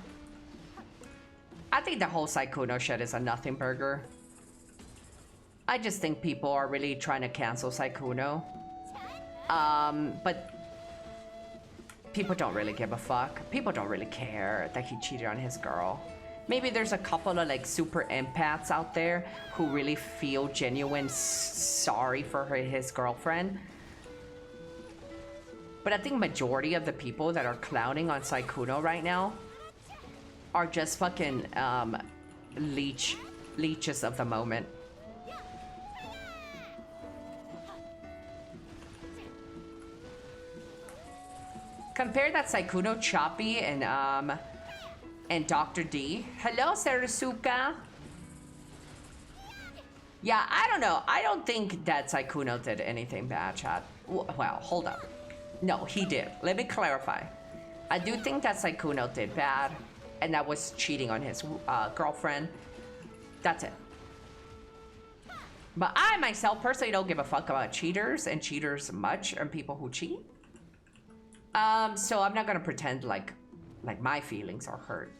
I think the whole Saikuno shit is a nothing burger. I just think people are really trying to cancel Saikuno. But people don't really give a fuck. People don't really care that he cheated on his girl. Maybe there's a couple of like super empaths out there who really feel genuine sorry for his girlfriend. But I think majority of the people that are clowning on Saikuno right now are just fucking leeches of the moment. Compare that Saikuno Choppy and Dr. D. Hello, Sarasuka. Yeah, I don't know. I don't think that Saikuno did anything bad, chat. Well, hold up. No, he did. Let me clarify. I do think that Saikuno did bad, and that was cheating on his girlfriend. That's it. But I myself personally don't give a fuck about cheaters and cheaters much, and people who cheat. So I'm not gonna pretend like my feelings are hurt.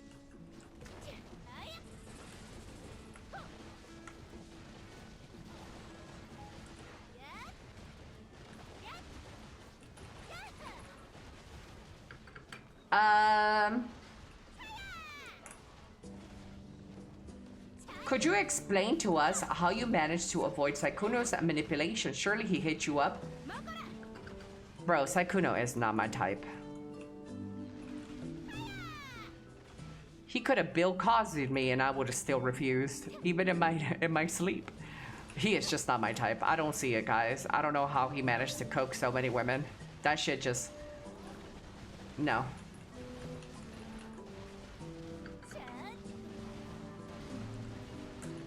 Could you explain to us how you managed to avoid Saikuno's manipulation? Surely he hit you up. Bro, Saikuno is not my type. He could have Bill Cosby'd me and I would have still refused, even in my sleep. He is just not my type. I don't see it, guys. I don't know how he managed to coax so many women. That shit just... No.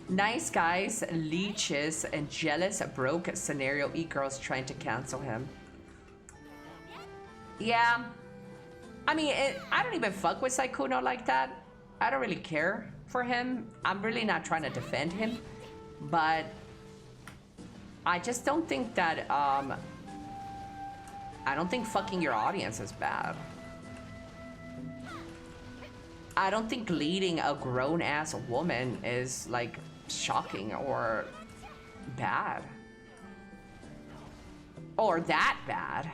Nice guys, leeches, and jealous, broke scenario e-girls trying to cancel him. Yeah. I mean, I don't even fuck with Saikuno like that. I don't really care for him. I'm really not trying to defend him. But I just don't think that, I don't think fucking your audience is bad. I don't think leading a grown-ass woman is, like, shocking or bad. Or that bad.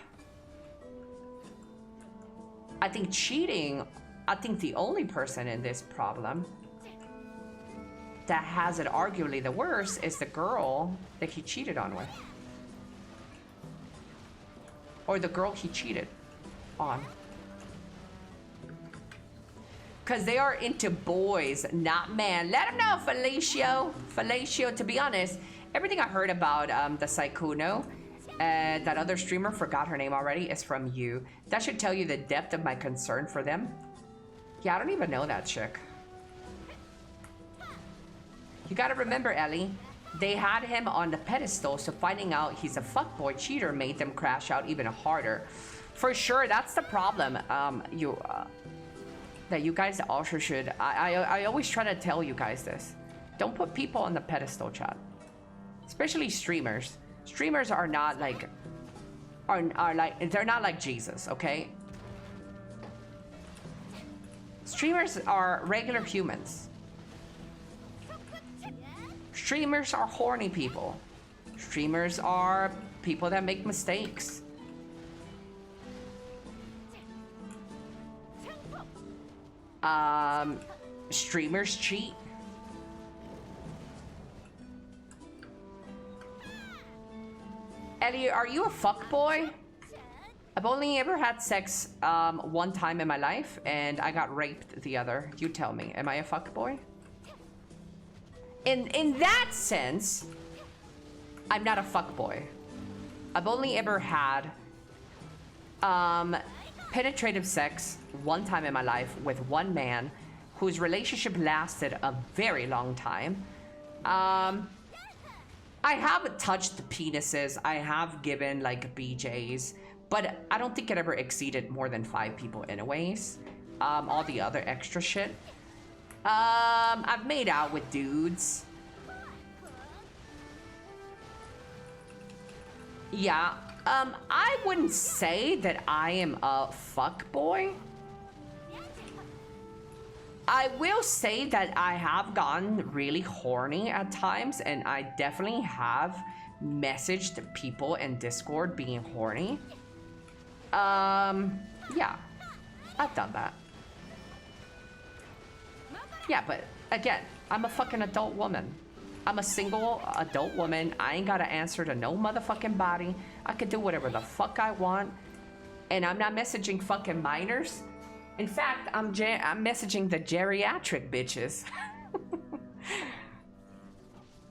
I think cheating, I think the only person in this problem that has it arguably the worst is the girl that he cheated on with. Or the girl he cheated on. Because they are into boys, not men. Let them know, Felicio. Felicio, to be honest, everything I heard about the Saikuno, That other streamer, forgot her name already, is from you. That should tell you the depth of my concern for them. Yeah, I don't even know that chick. You gotta remember, Ellie, they had him on the pedestal, so finding out he's a fuckboy cheater made them crash out even harder. For sure, that's the problem. That you guys also should. I always try to tell you guys this. Don't put people on the pedestal, chat. Especially streamers. Streamers are not like, they're not like Jesus, okay? Streamers are regular humans. Streamers are horny people. Streamers are people that make mistakes. Streamers cheat. Ellie, are you a fuckboy? I've only ever had sex one time in my life, and I got raped the other. You tell me, am I a fuckboy? In that sense, I'm not a fuckboy. I've only ever had penetrative sex one time in my life with one man whose relationship lasted a very long time. I have touched penises, I have given like BJs, but I don't think it ever exceeded more than 5 people anyways. All the other extra shit. I've made out with dudes. Yeah, I wouldn't say that I am a fuckboy. I will say that I have gotten really horny at times, and I definitely have messaged people in Discord being horny. Yeah, I've done that. Yeah, but again, I'm a fucking adult woman. I'm a single adult woman. I ain't gotta answer to no motherfucking body. I can do whatever the fuck I want. And I'm not messaging fucking minors. In fact, I'm messaging the geriatric bitches.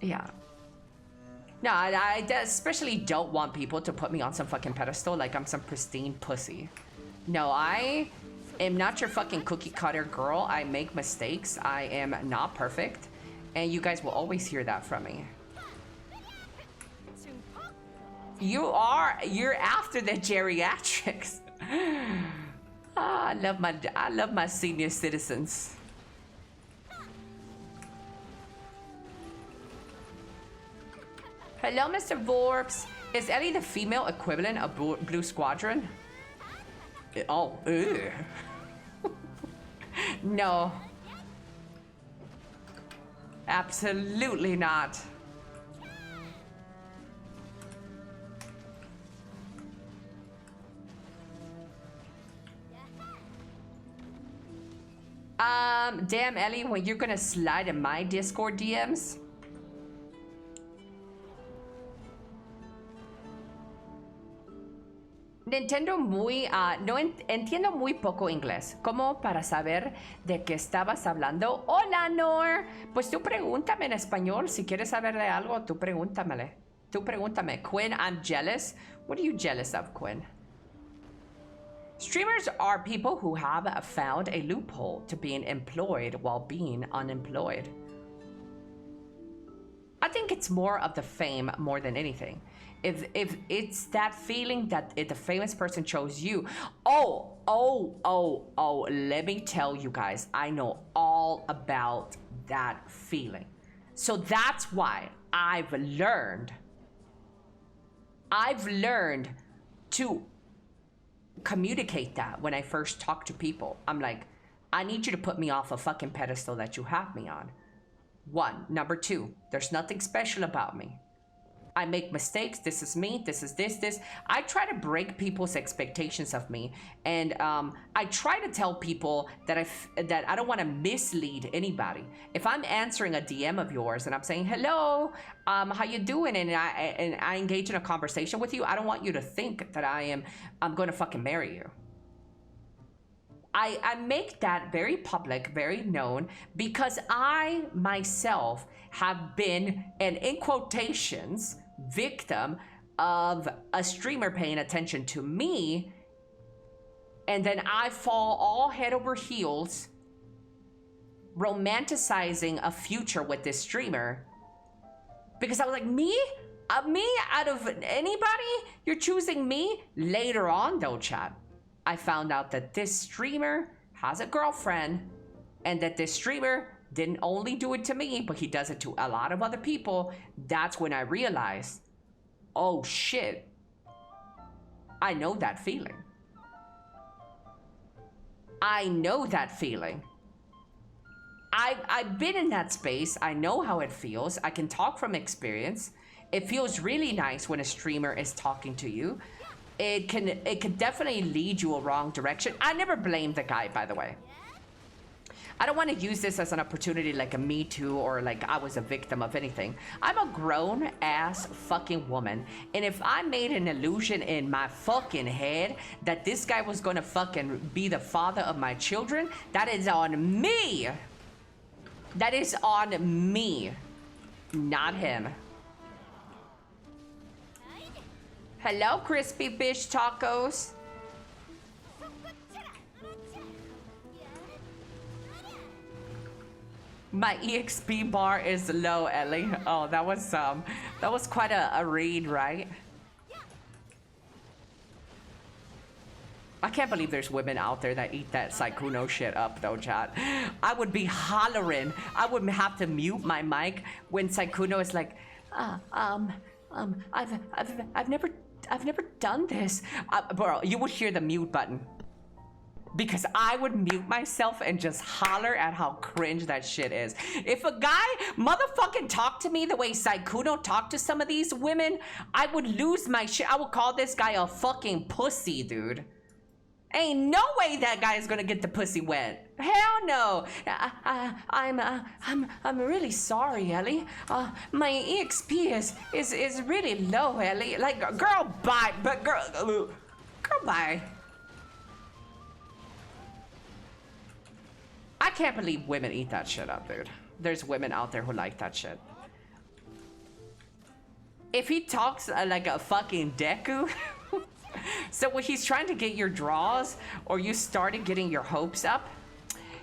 Yeah. No, I especially don't want people to put me on some fucking pedestal like I'm some pristine pussy. No, I am not your fucking cookie cutter girl. I make mistakes. I am not perfect. And you guys will always hear that from me. You're after the geriatrics. I love my senior citizens. Hello, Mr. Vorps. Is Ellie the female equivalent of Blue Squadron? Oh, ew. No. Absolutely not. Damn, Ellie, when you're gonna slide in my Discord DMs? Nintendo no entiendo muy poco inglés, como para saber de qué estabas hablando. Hola, Nor. Pues tú pregúntame en español. Si quieres saber de algo, tú pregúntamele. Tú pregúntame. Quinn, I'm jealous. What are you jealous of, Quinn? Streamers are people who have found a loophole to being employed while being unemployed. I think it's more of the fame more than anything. If it's that feeling that if the famous person chose you, let me tell you guys, I know all about that feeling. So that's why I've learned to communicate that when I first talk to people. I'm like, I need you to put me off a fucking pedestal that you have me on. 1. Number 2, there's nothing special about me. I make mistakes. This is me. This is this. I try to break people's expectations of me, and I try to tell people that I don't want to mislead anybody. If I'm answering a DM of yours and I'm saying hello, how you doing, and I engage in a conversation with you, I don't want you to think that I'm going to fucking marry you. I make that very public, very known, because I myself have been, and in quotations, victim of a streamer paying attention to me, and then I fall all head over heels romanticizing a future with this streamer because I was like, me out of anybody, you're choosing me? Later on though, chat, I found out that this streamer has a girlfriend and that this streamer didn't only do it to me, but he does it to a lot of other people. That's when I realized, oh shit, I know that feeling. I know that feeling. I've been in that space. I know how it feels. I can talk from experience. It feels really nice when a streamer is talking to you. It can definitely lead you a wrong direction. I never blame the guy, by the way. I don't want to use this as an opportunity like a Me Too or like I was a victim of anything. I'm a grown ass fucking woman. And if I made an illusion in my fucking head that this guy was gonna fucking be the father of my children, that is on me. That is on me, not him. Hello, crispy fish tacos. My EXP bar is low, Ellie. Oh, that was quite a read, right? I can't believe there's women out there that eat that Sykkuno shit up, though, chat. I would be hollering. I would have to mute my mic when Sykkuno is like, I've never done this. Bro, you would hear the mute button. Because I would mute myself and just holler at how cringe that shit is. If a guy motherfucking talked to me the way Sykkuno talked to some of these women, I would lose my shit. I would call this guy a fucking pussy, dude. Ain't no way that guy is gonna get the pussy wet. Hell no. I'm really sorry, Ellie. My EXP is really low, Ellie. Like, girl, bye. But girl, bye. I can't believe women eat that shit up, dude. There's women out there who like that shit. If he talks like a fucking Deku, so when he's trying to get your draws or you started getting your hopes up,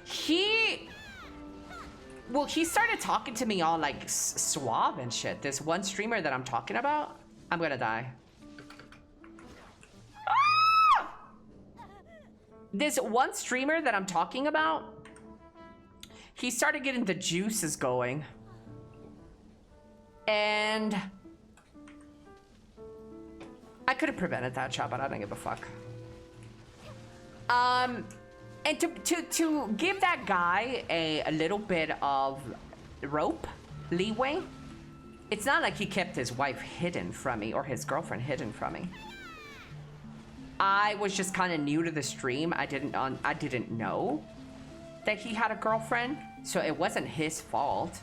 he started talking to me all like suave and shit. This one streamer that I'm talking about, I'm gonna die. Ah! This one streamer that I'm talking about, he started getting the juices going. And I could have prevented that shot, but I don't give a fuck. And to give that guy a little bit of leeway, it's not like he kept his wife hidden from me or his girlfriend hidden from me. I was just kind of new to the stream. I didn't know that he had a girlfriend, so it wasn't his fault.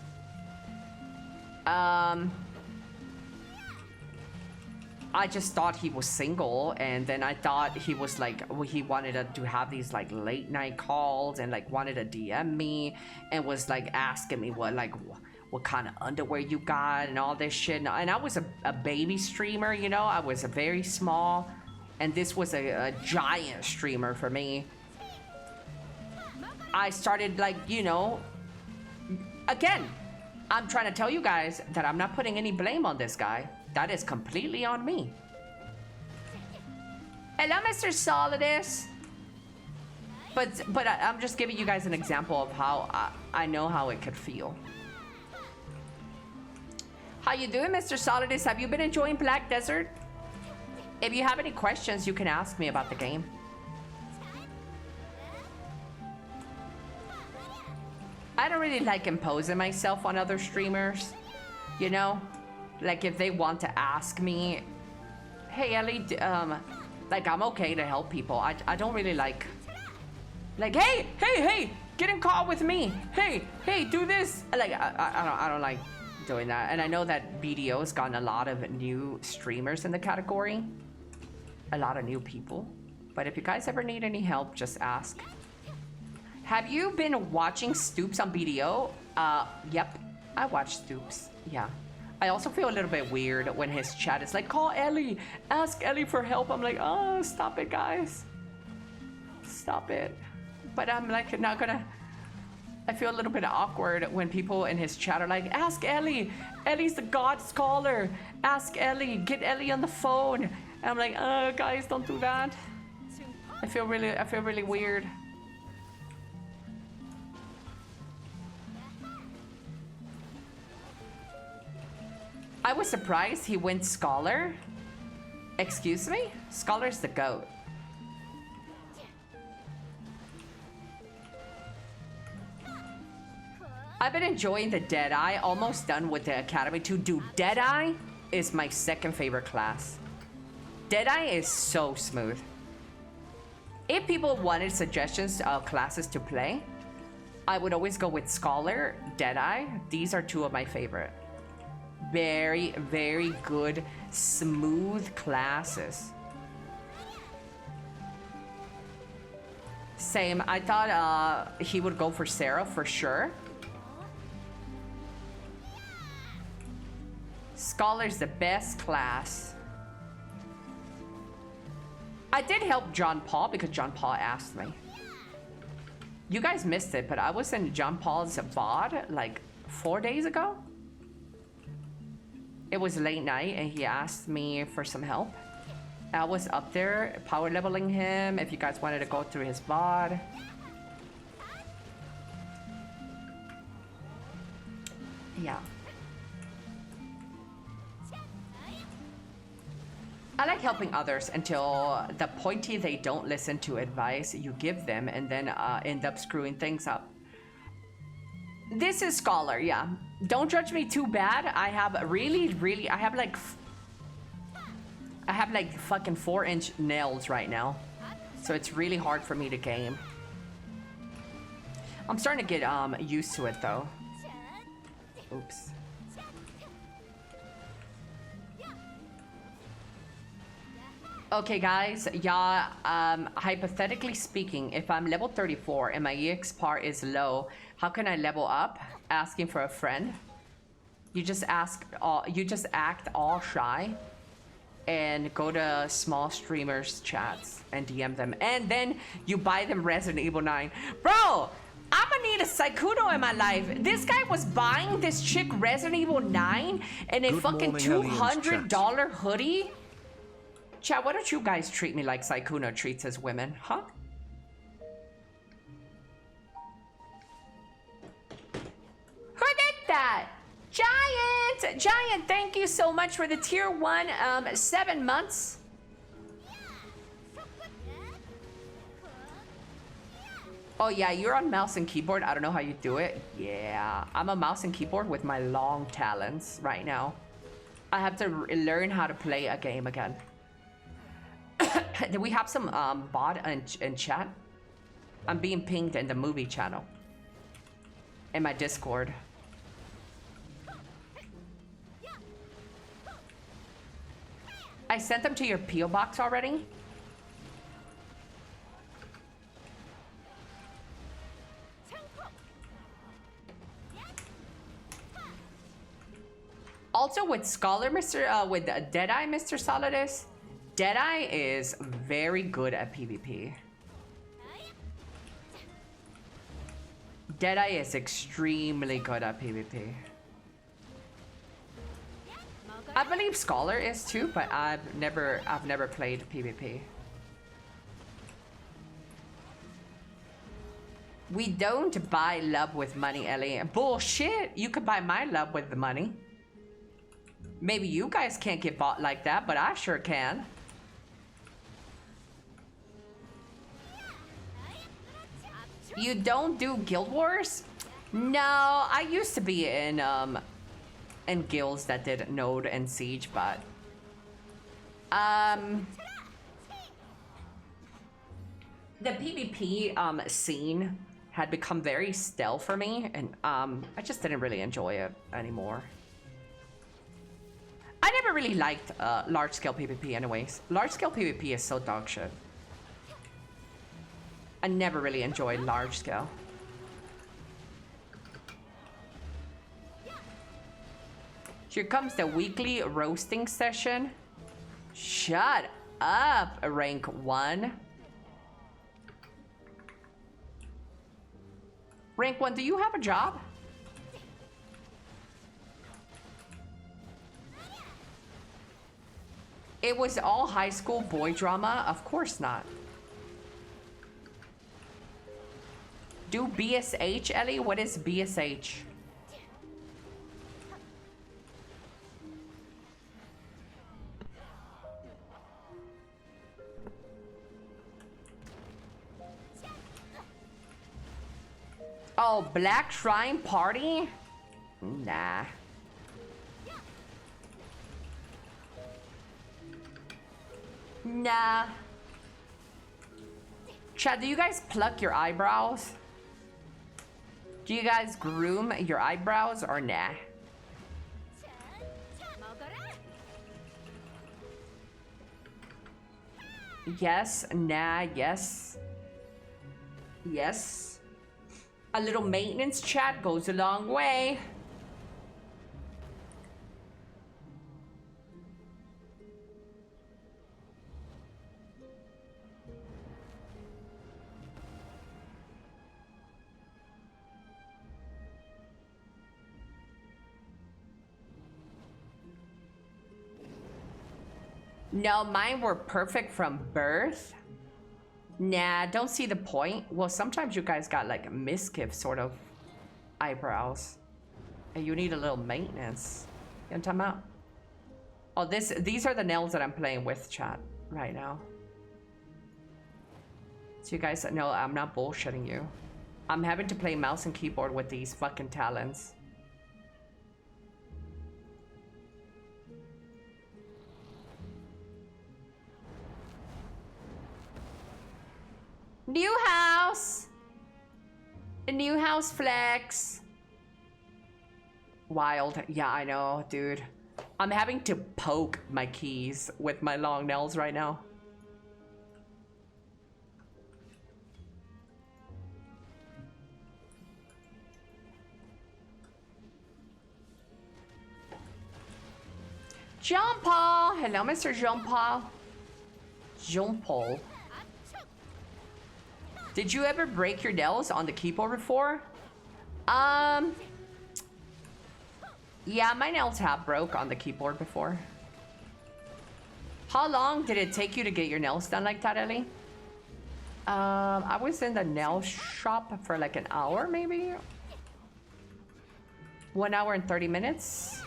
I just thought he was single, and then I thought he was like, he wanted to have these like late night calls and like wanted to DM me and was like asking me what kind of underwear you got and all this shit. And I was a baby streamer, you know, I was a very small, and this was a giant streamer for me. I started like, you know, again, I'm trying to tell you guys that I'm not putting any blame on this guy. That is completely on me. Hello, Mr. Solidus. But I'm just giving you guys an example of how I know how it could feel. How you doing, Mr. Solidus? Have you been enjoying Black Desert? If you have any questions, you can ask me about the game. I don't really like imposing myself on other streamers, you know? Like if they want to ask me, hey Ellie, like I'm okay to help people. I don't really like, hey, get in call with me. Hey, do this. Like I don't like doing that. And I know that BDO's gotten a lot of new streamers in the category, a lot of new people. But if you guys ever need any help, just ask. Have you been watching Stoops on BDO? Yep, I watch Stoops. Yeah. I also feel a little bit weird when his chat is like, call Elly, ask Elly for help. I'm like, oh, stop it, guys. Stop it. But I'm like not gonna, I feel a little bit awkward when people in his chat are like, ask Elly. Elly's the God scholar. Ask Elly, get Elly on the phone. And I'm like, guys, don't do that. I feel really weird. I was surprised he went scholar. Excuse me? Scholar's the GOAT. I've been enjoying the Deadeye, almost done with the Academy 2. Dude, Deadeye is my second favorite class. Deadeye is so smooth. If people wanted suggestions of classes to play, I would always go with Scholar, Deadeye. These are two of my favorite. Very, very good, smooth classes. Same, I thought he would go for Sarah for sure. Scholar's the best class. I did help John Paul because John Paul asked me. You guys missed it, but I was in John Paul's VOD like 4 days ago. It was late night and he asked me for some help. I was up there power leveling him if you guys wanted to go through his VOD. Yeah. I like helping others until the pointy they don't listen to advice you give them and then end up screwing things up. This is Scholar, yeah. Don't judge me too bad. I have I have like fucking 4-inch nails right now. So it's really hard for me to game. I'm starting to get used to it though. Oops. Okay guys, yeah, hypothetically speaking, if I'm level 34 and my EX par is low, how can I level up? Asking for a friend. You just act all shy and go to small streamers chats and DM them. And then you buy them Resident Evil 9. Bro, I'm gonna need a Sykkuno in my life. This guy was buying this chick Resident Evil 9 and a fucking $200 hoodie. Chat, why don't you guys treat me like Sykkuno treats his women, huh? Who did that? Giant! Giant, thank you so much for the tier 1, 7 months. Oh yeah, you're on mouse and keyboard. I don't know how you do it. Yeah, I'm a mouse and keyboard with my long talons right now. I have to learn how to play a game again. Do we have some bot in chat? I'm being pinged in the movie channel. In my Discord. I sent them to your P.O. box already. Also with Scholar, with Deadeye, Mr. Solidus. Deadeye is very good at PvP. Deadeye is extremely good at PvP. I believe Scholar is too, but I've never played PvP. We don't buy love with money, Ellie. Bullshit! You could buy my love with the money. Maybe you guys can't get bought like that, but I sure can. You don't do Guild Wars? No, I used to be in guilds that did Node and Siege, but the PvP scene had become very stale for me, and I just didn't really enjoy it anymore. I never really liked large-scale PvP anyways. Large-scale PvP is so dog shit. I never really enjoyed large-scale. Here comes the weekly roasting session. Shut up, rank 1. Rank 1, do you have a job? It was all high school boy drama? Of course not. Do BSH, Ellie? What is BSH? Oh, Black Shrine Party? Nah. Nah. Chad, do you guys pluck your eyebrows? Do you guys groom your eyebrows or nah? Yes, nah, yes. Yes. A little maintenance chat goes a long way. No, mine were perfect from birth. Nah, don't see the point. Well, sometimes you guys got like misgive sort of eyebrows. And you need a little maintenance. You know what I'm talking about? Oh, these are the nails that I'm playing with, chat, right now. So you guys know I'm not bullshitting you. I'm having to play mouse and keyboard with these fucking talons. New house! A new house flex. Wild. Yeah, I know, dude. I'm having to poke my keys with my long nails right now. Jean-Paul! Hello, Mr. Jean-Paul. Jean-Paul. Did you ever break your nails on the keyboard before? Yeah, my nails have broke on the keyboard before. How long did it take you to get your nails done like that, Ellie? I was in the nail shop for like an hour, maybe? 1 hour and 30 minutes.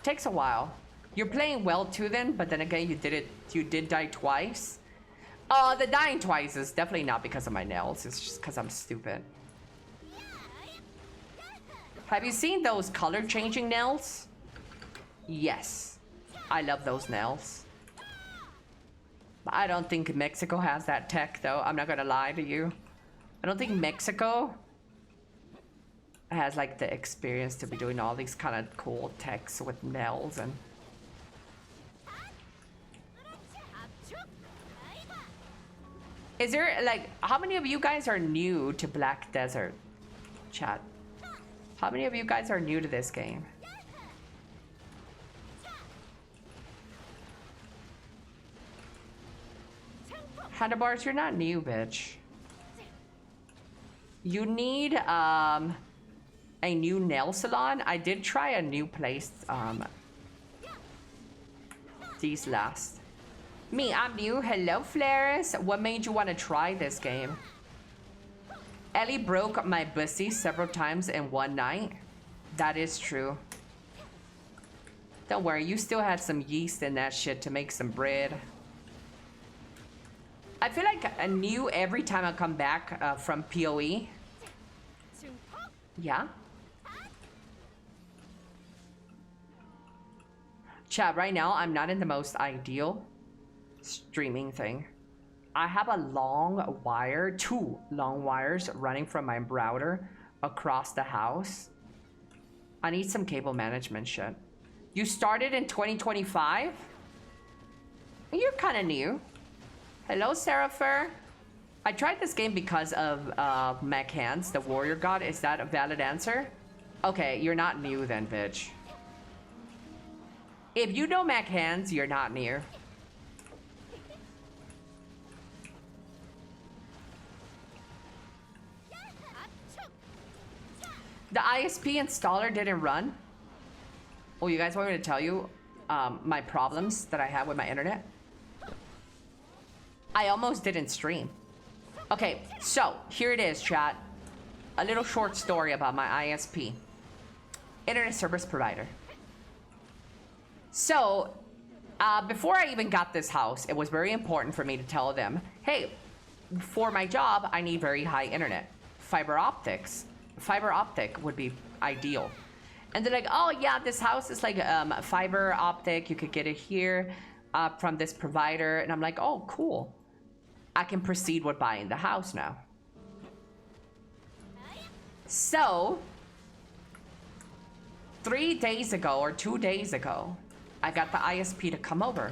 Takes a while. You're playing well too then, but then again, you did die twice. The dying twice is definitely not because of my nails, it's just because I'm stupid. Have you seen those color changing nails? Yes. I love those nails. But I don't think Mexico has that tech though, I'm not gonna lie to you. I don't think Mexico has like the experience to be doing all these kind of cool techs with nails and... Is there, like, how many of you guys are new to Black Desert? Chat. How many of you guys are new to this game? Handlebars, you're not new, bitch. You need, a new nail salon. I did try a new place, these last. Me, I'm new. Hello, Flares. What made you want to try this game? Ellie broke my pussy several times in one night. That is true. Don't worry, you still had some yeast in that shit to make some bread. I feel like I knew every time I come back from PoE. Yeah? Chat, right now, I'm not in the most ideal streaming thing. I have a long wire, 2 long wires running from my router across the house. I need some cable management shit. You started in 2025? You're kind of new. Hello, Serapher. I tried this game because of Mech Hands, the warrior god. Is that a valid answer? Okay, you're not new then, bitch. If you know Mech Hands, you're not near. The ISP installer didn't run. Oh, you guys want me to tell you my problems that I have with my internet? I almost didn't stream. Okay, so here it is, chat. A little short story about my ISP. Internet service provider. So, before I even got this house, it was very important for me to tell them, hey, for my job, I need very high internet. Fiber optic would be ideal. And they're like, oh yeah, this house is like fiber optic. You could get it here from this provider. And I'm like, oh, cool. I can proceed with buying the house now. So, 3 days ago or 2 days ago, I got the ISP to come over.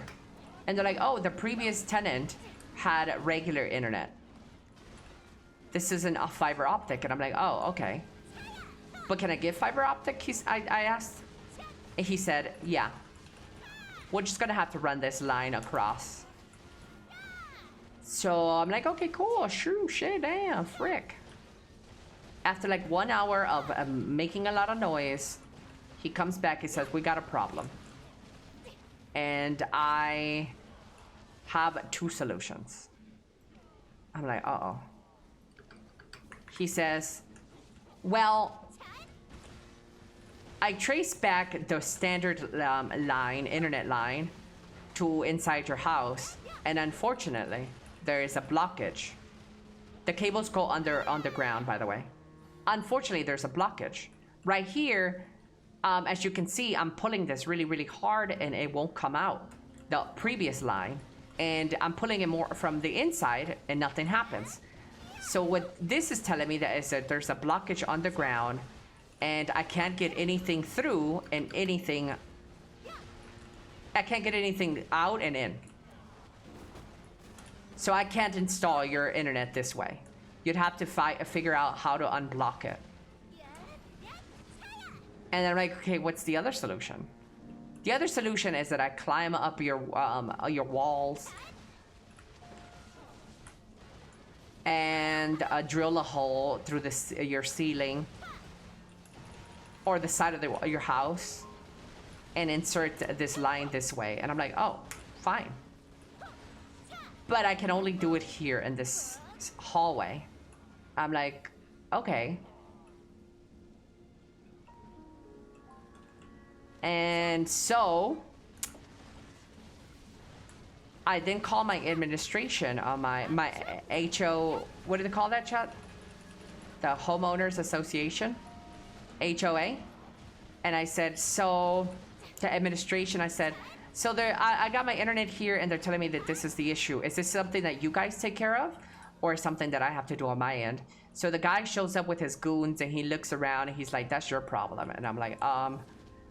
And they're like, oh, the previous tenant had regular internet. This isn't a fiber optic. And I'm like, oh, okay. But can I get fiber optic? I asked. And he said, yeah. We're just gonna have to run this line across. So I'm like, okay, cool. Shoo, shit, damn, frick. After like 1 hour of making a lot of noise, he comes back, he says, we got a problem. And I have 2 solutions. I'm like, uh-oh. He says, well, I traced back the standard line, internet line, to inside your house, and unfortunately, there is a blockage. The cables go underground, by the way. Unfortunately, there's a blockage. Right here, as you can see, I'm pulling this really, really hard, and it won't come out. The previous line, and I'm pulling it more from the inside, and nothing happens. So what this is telling me that is that there's a blockage underground, and I can't get anything through, and I can't get anything out and in. So I can't install your internet this way. You'd have to figure out how to unblock it. And I'm like, okay, what's the other solution? The other solution is that I climb up your walls and drill a hole through your ceiling or the side of your house and insert this line this way. And I'm like, oh, fine. But I can only do it here in this hallway. I'm like, okay. And so I then call my administration on my HO, what do they call that, chat? The Homeowners Association, HOA. And I said, so the administration, I said, so I got my internet here and they're telling me that this is the issue. Is this something that you guys take care of or something that I have to do on my end? So the guy shows up with his goons and he looks around and he's like, that's your problem. And I'm like,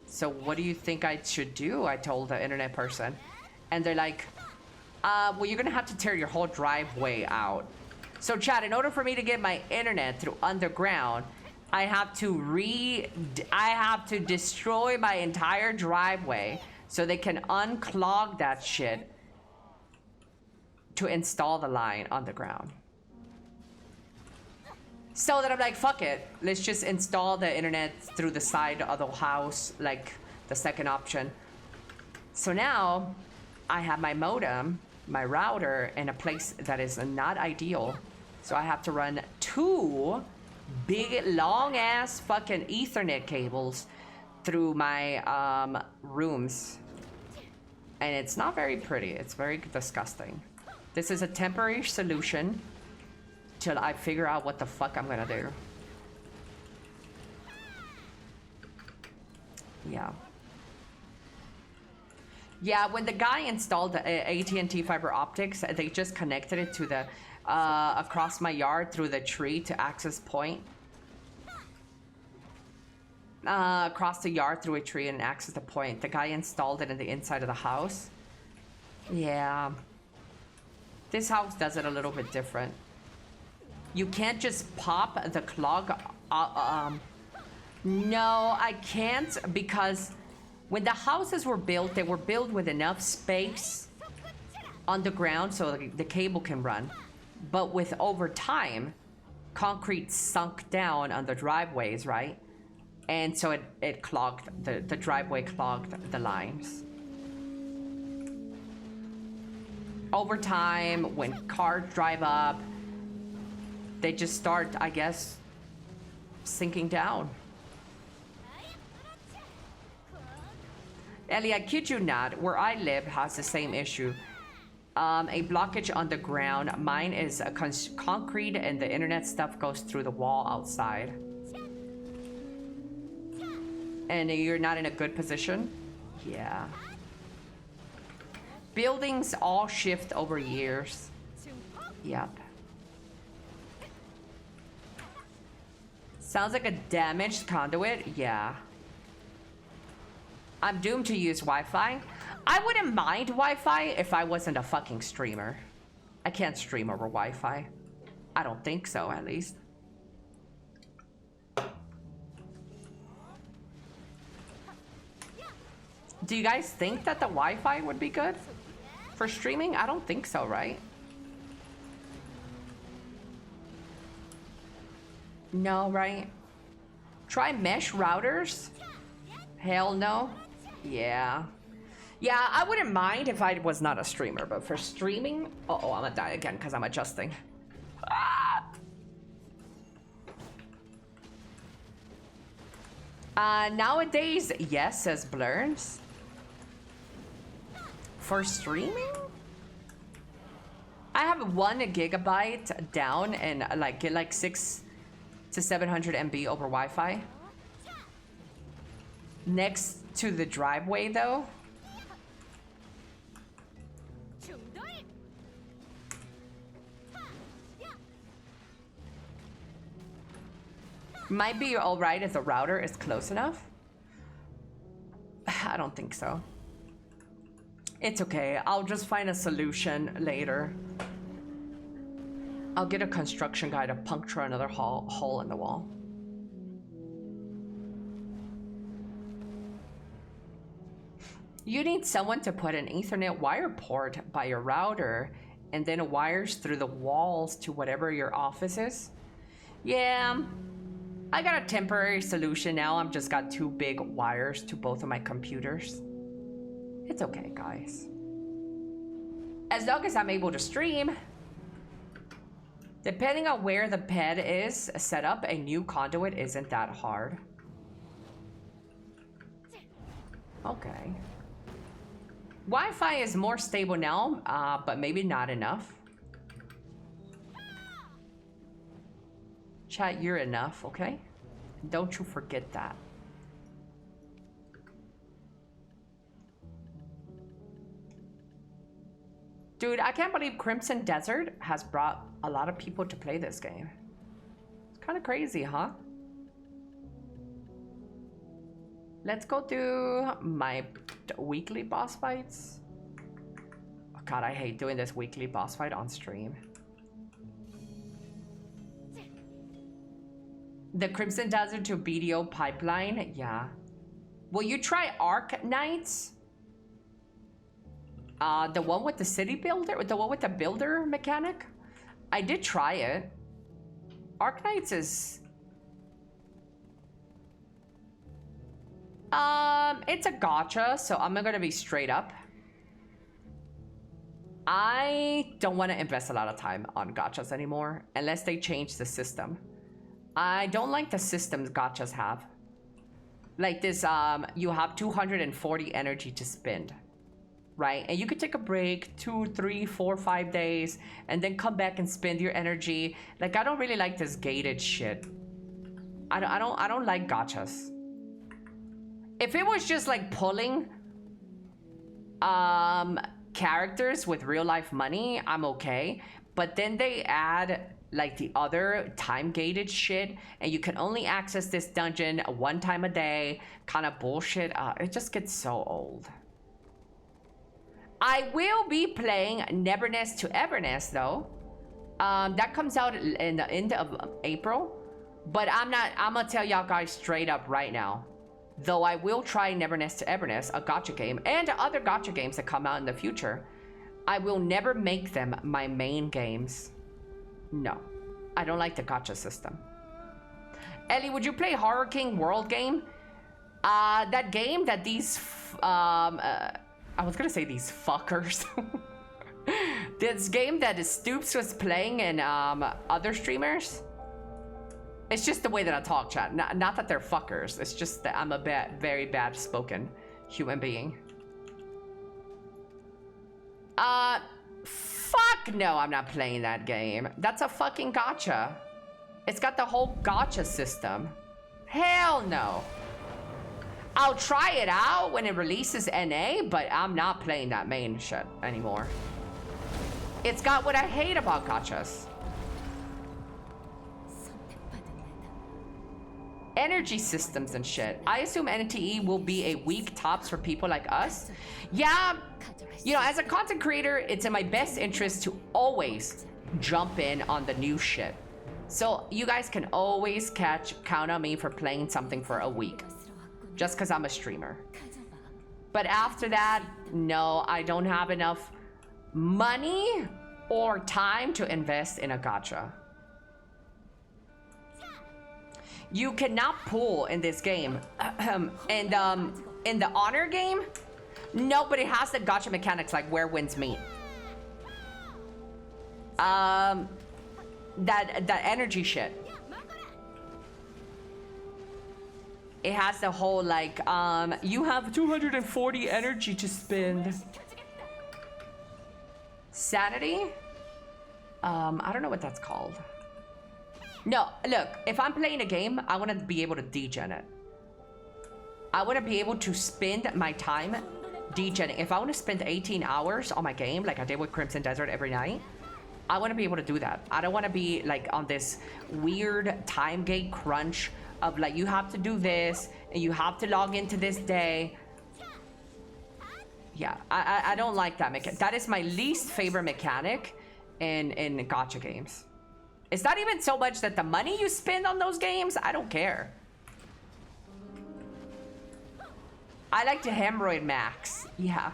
so what do you think I should do? I told the internet person. And they're like, well, you're gonna have to tear your whole driveway out. So chat, in order for me to get my internet through underground, I have to destroy my entire driveway so they can unclog that shit to install the line underground. So that I'm like, fuck it. Let's just install the internet through the side of the house, like the second option. So now I have my modem, my router, in a place that is not ideal. So I have to run 2 big, long-ass fucking Ethernet cables through my rooms. And it's not very pretty. It's very disgusting. This is a temporary solution till I figure out what the fuck I'm gonna do. Yeah. Yeah, when the guy installed the AT&T fiber optics, they just connected it to the across my yard through the tree to access point. Across the yard through a tree and access the point. The guy installed it in the inside of the house. Yeah. This house does it a little bit different. You can't just pop the clog. No, I can't, because when the houses were built, they were built with enough space underground so the cable can run. But with over time, concrete sunk down on the driveways, right? And so it clogged, the driveway clogged the lines. Over time, when cars drive up, they just start, I guess, sinking down. Ellie, I kid you not, where I live has the same issue. A blockage on the ground. Mine is a concrete, and the internet stuff goes through the wall outside. And you're not in a good position? Yeah. Buildings all shift over years. Yep. Sounds like a damaged conduit. Yeah. I'm doomed to use Wi-Fi. I wouldn't mind Wi-Fi if I wasn't a fucking streamer. I can't stream over Wi-Fi. I don't think so, at least. Do you guys think that the Wi-Fi would be good for streaming? I don't think so, right? No, right? Try mesh routers? Hell no. Yeah. Yeah, I wouldn't mind if I was not a streamer, but for streaming... Uh-oh, I'm gonna die again because I'm adjusting. Ah! Nowadays, yes, says Blurns. For streaming? I have 1 gigabyte down and get like 600 to 700 MB over Wi-Fi. Next to the driveway, though. Might be all right if the router is close enough. I don't think so. It's okay. I'll just find a solution later. I'll get a construction guy to puncture another hole in the wall. You need someone to put an Ethernet wire port by your router and then wires through the walls to whatever your office is. Yeah, I got a temporary solution now. I've just got 2 big wires to both of my computers. It's okay, guys. As long as I'm able to stream. Depending on where the ped is set up, a new conduit isn't that hard. Okay. Wi-Fi is more stable now, but maybe not enough. Chat, you're enough, okay? Don't you forget that. Dude, I can't believe Crimson Desert has brought a lot of people to play this game. It's kind of crazy, huh? Let's go do my weekly boss fights. Oh God, I hate doing this weekly boss fight on stream. The Crimson Desert to BDO pipeline, yeah. Will you try Arc Knights? The one with the city builder, the one with the builder mechanic? I did try it. Arc Knights is... it's a gacha, so I'm gonna be straight up. I don't want to invest a lot of time on gachas anymore, unless they change the system. I don't like the systems gachas have. Like this, you have 240 energy to spend. Right? And you could take a break 2, 3, 4, 5 days and then come back and spend your energy. Like, I don't really like this gated shit. I don't like gachas. If it was just like pulling characters with real life money, I'm okay. But then they add like the other time gated shit and you can only access this dungeon 1 time a day kind of bullshit. It just gets so old. I will be playing Neverness to Everness though. That comes out in the end of April. But I'm gonna tell y'all guys straight up right now. Though I will try Nevernest to Evernest, a gacha game, and other gacha games that come out in the future, I will never make them my main games. No, I don't like the gacha system. Ellie, would you play Horror King World Game? That game that these, I was gonna say these fuckers. This game that Stoops was playing and other streamers. It's just the way that I talk, chat. Not that they're fuckers. It's just that I'm a very bad spoken human being. Fuck no, I'm not playing that game. That's a fucking gacha. It's got the whole gacha system. Hell no. I'll try it out when it releases NA, but I'm not playing that main shit anymore. It's got what I hate about gachas. Energy systems and shit. I assume NTE will be a weak tops for people like us. Yeah, you know, as a content creator, it's in my best interest to always jump in on the new shit. So you guys can always count on me for playing something for a week. Just because I'm a streamer. But after that, no, I don't have enough money or time to invest in a gacha. You cannot pull in this game. And in the honor game, no, but it has the gacha mechanics like where winds meet. That energy shit. It has the whole like, you have 240 energy to spend. Sanity? I don't know what that's called. No, look, if I'm playing a game, I want to be able to degen it. I want to be able to spend my time degenning. If I want to spend 18 hours on my game, like I did with Crimson Desert every night, I want to be able to do that. I don't want to be like on this weird time gate crunch of like, you have to do this and you have to log into this day. Yeah, I don't like that mechanic. That is my least favorite mechanic in gacha games. It's not even so much that the money you spend on those games, I don't care. I like to hemorrhoid max. Yeah.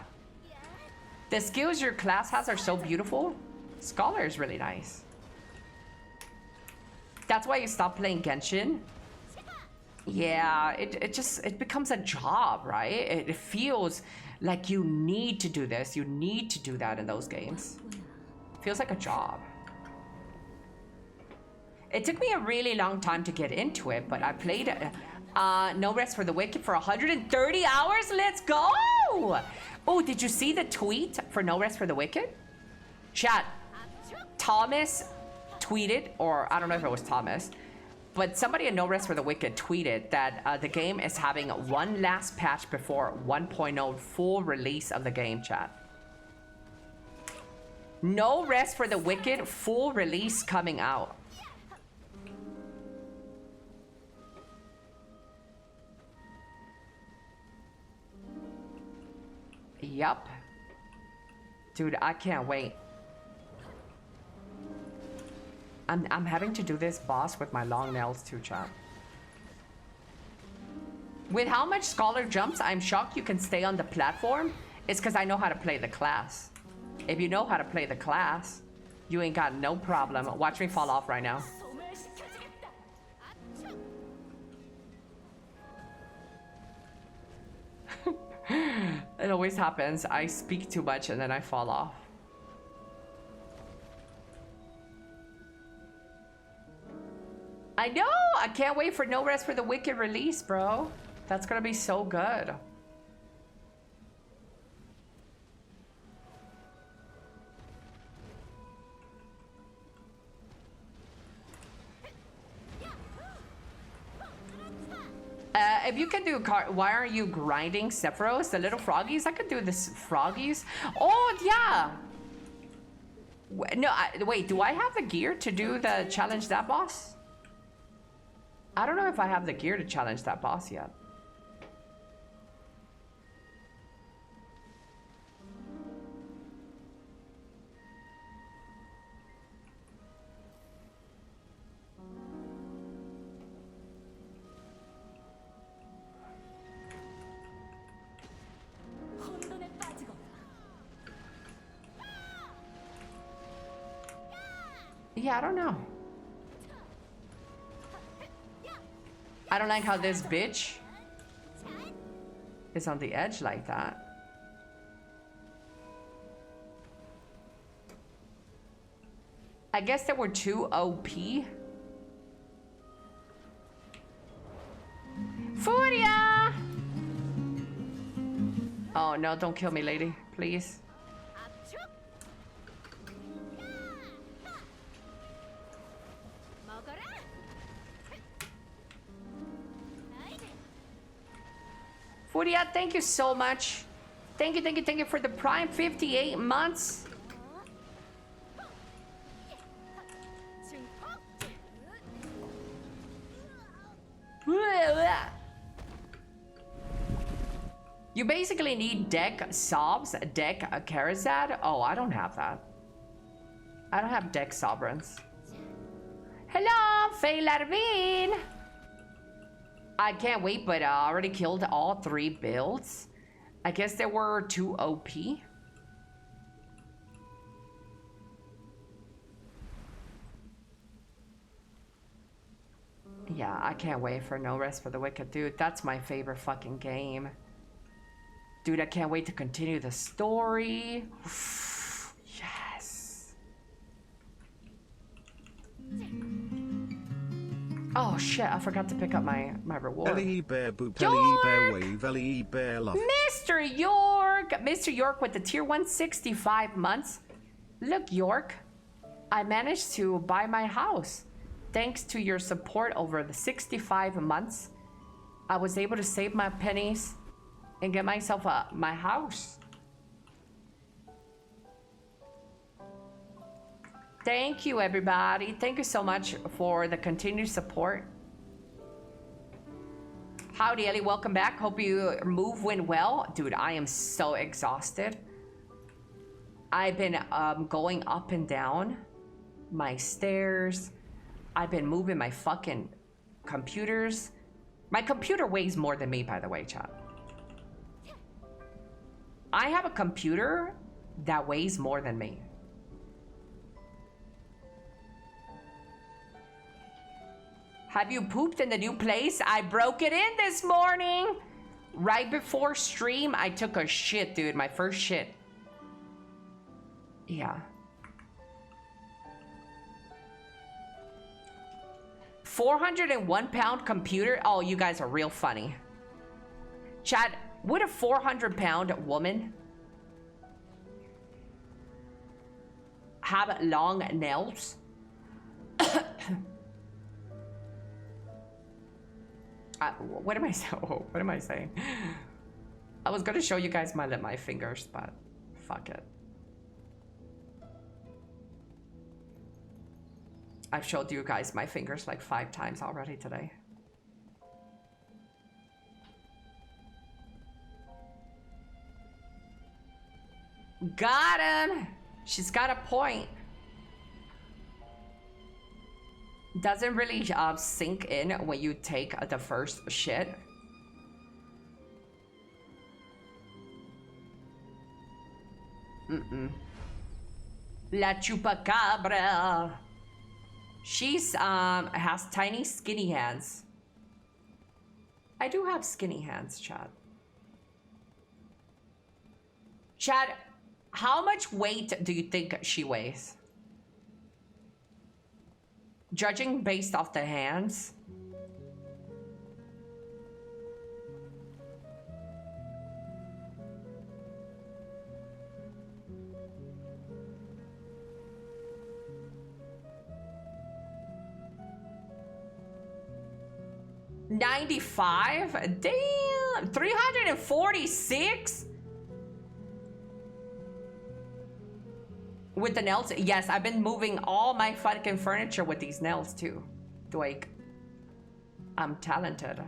The skills your class has are so beautiful. Scholar is really nice. That's why you stop playing Genshin. Yeah, it becomes a job, right? It feels like you need to do this, you need to do that in those games. It feels like a job. It took me a really long time to get into it, but I played No Rest for the Wicked for 130 hours. Let's go! Oh, did you see the tweet for No Rest for the Wicked? Chat, Thomas tweeted, or I don't know if it was Thomas, but somebody in No Rest for the Wicked tweeted that the game is having one last patch before 1.0 full release of the game, chat. No Rest for the Wicked full release coming out. Yup. Dude, I can't wait. I'm having to do this boss with my long nails too, chat. With how much Scholar jumps, I'm shocked you can stay on the platform. It's because I know how to play the class. If you know how to play the class, you ain't got no problem. Watch me fall off right now. It always happens. I speak too much and then I fall off. I know! I can't wait for No Rest for the Wicked release, bro. That's gonna be so good. If you can do why are you grinding Sephiroth, the little froggies? I could do this froggies. Oh, yeah. No, wait, do I have the gear to do the challenge that boss? I don't know if I have the gear to challenge that boss yet. Yeah, I don't know. I don't like how this bitch is on the edge like that. I guess there were two OP. Furia! Oh no, don't kill me, lady, please. Furia, thank you so much. Thank you for the Prime 58 months. You basically need deck sobs, deck Karazad. Oh, I don't have that. I don't have deck sovereigns. Hello, Faye Larvin. I can't wait, but I already killed all 3 builds. I guess there were 2 OP. Yeah, I can't wait for No Rest for the Wicked, dude. That's my favorite fucking game. Dude, I can't wait to continue the story. Yes. Oh shit, I forgot to pick up my reward. Elly Bear Boop, Elly Bear Wave, Elly Bear Love. Mr. York! Mr. York with the tier 165 months. Look, York, I managed to buy my house. Thanks to your support over the 65 months, I was able to save my pennies and get myself my house. Thank you, everybody. Thank you so much for the continued support. Howdy, Ellie. Welcome back. Hope your move went well. Dude, I am so exhausted. I've been going up and down my stairs. I've been moving my fucking computers. My computer weighs more than me, by the way, chat. I have a computer that weighs more than me. Have you pooped in the new place? I broke it in this morning. Right before stream, I took a shit, dude. My first shit. Yeah. 401-pound computer? Oh, you guys are real funny. Chad, would a 400-pound woman have long nails? What am I saying? Oh, what am I saying? I was gonna show you guys my fingers, but fuck it. I've showed you guys my fingers like 5 times already today. Got him! She's got a point. Doesn't really sink in when you take the first shit. La Chupacabra. She's has tiny skinny hands. I do have skinny hands, Chad. Chad, how much weight do you think she weighs? Judging based off the hands. $95? Damn! 346? With the nails? Yes, I've been moving all my fucking furniture with these nails too. Like, I'm talented.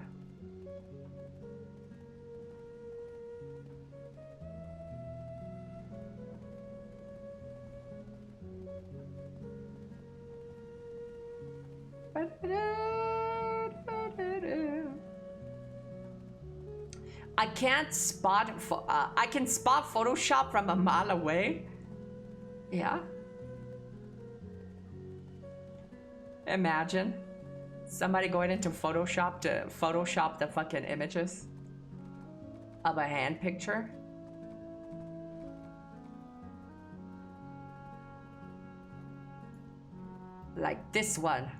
I can't spot, I can spot Photoshop from a mile away. Yeah. Imagine somebody going into Photoshop to Photoshop the fucking images of a hand picture. Like this one.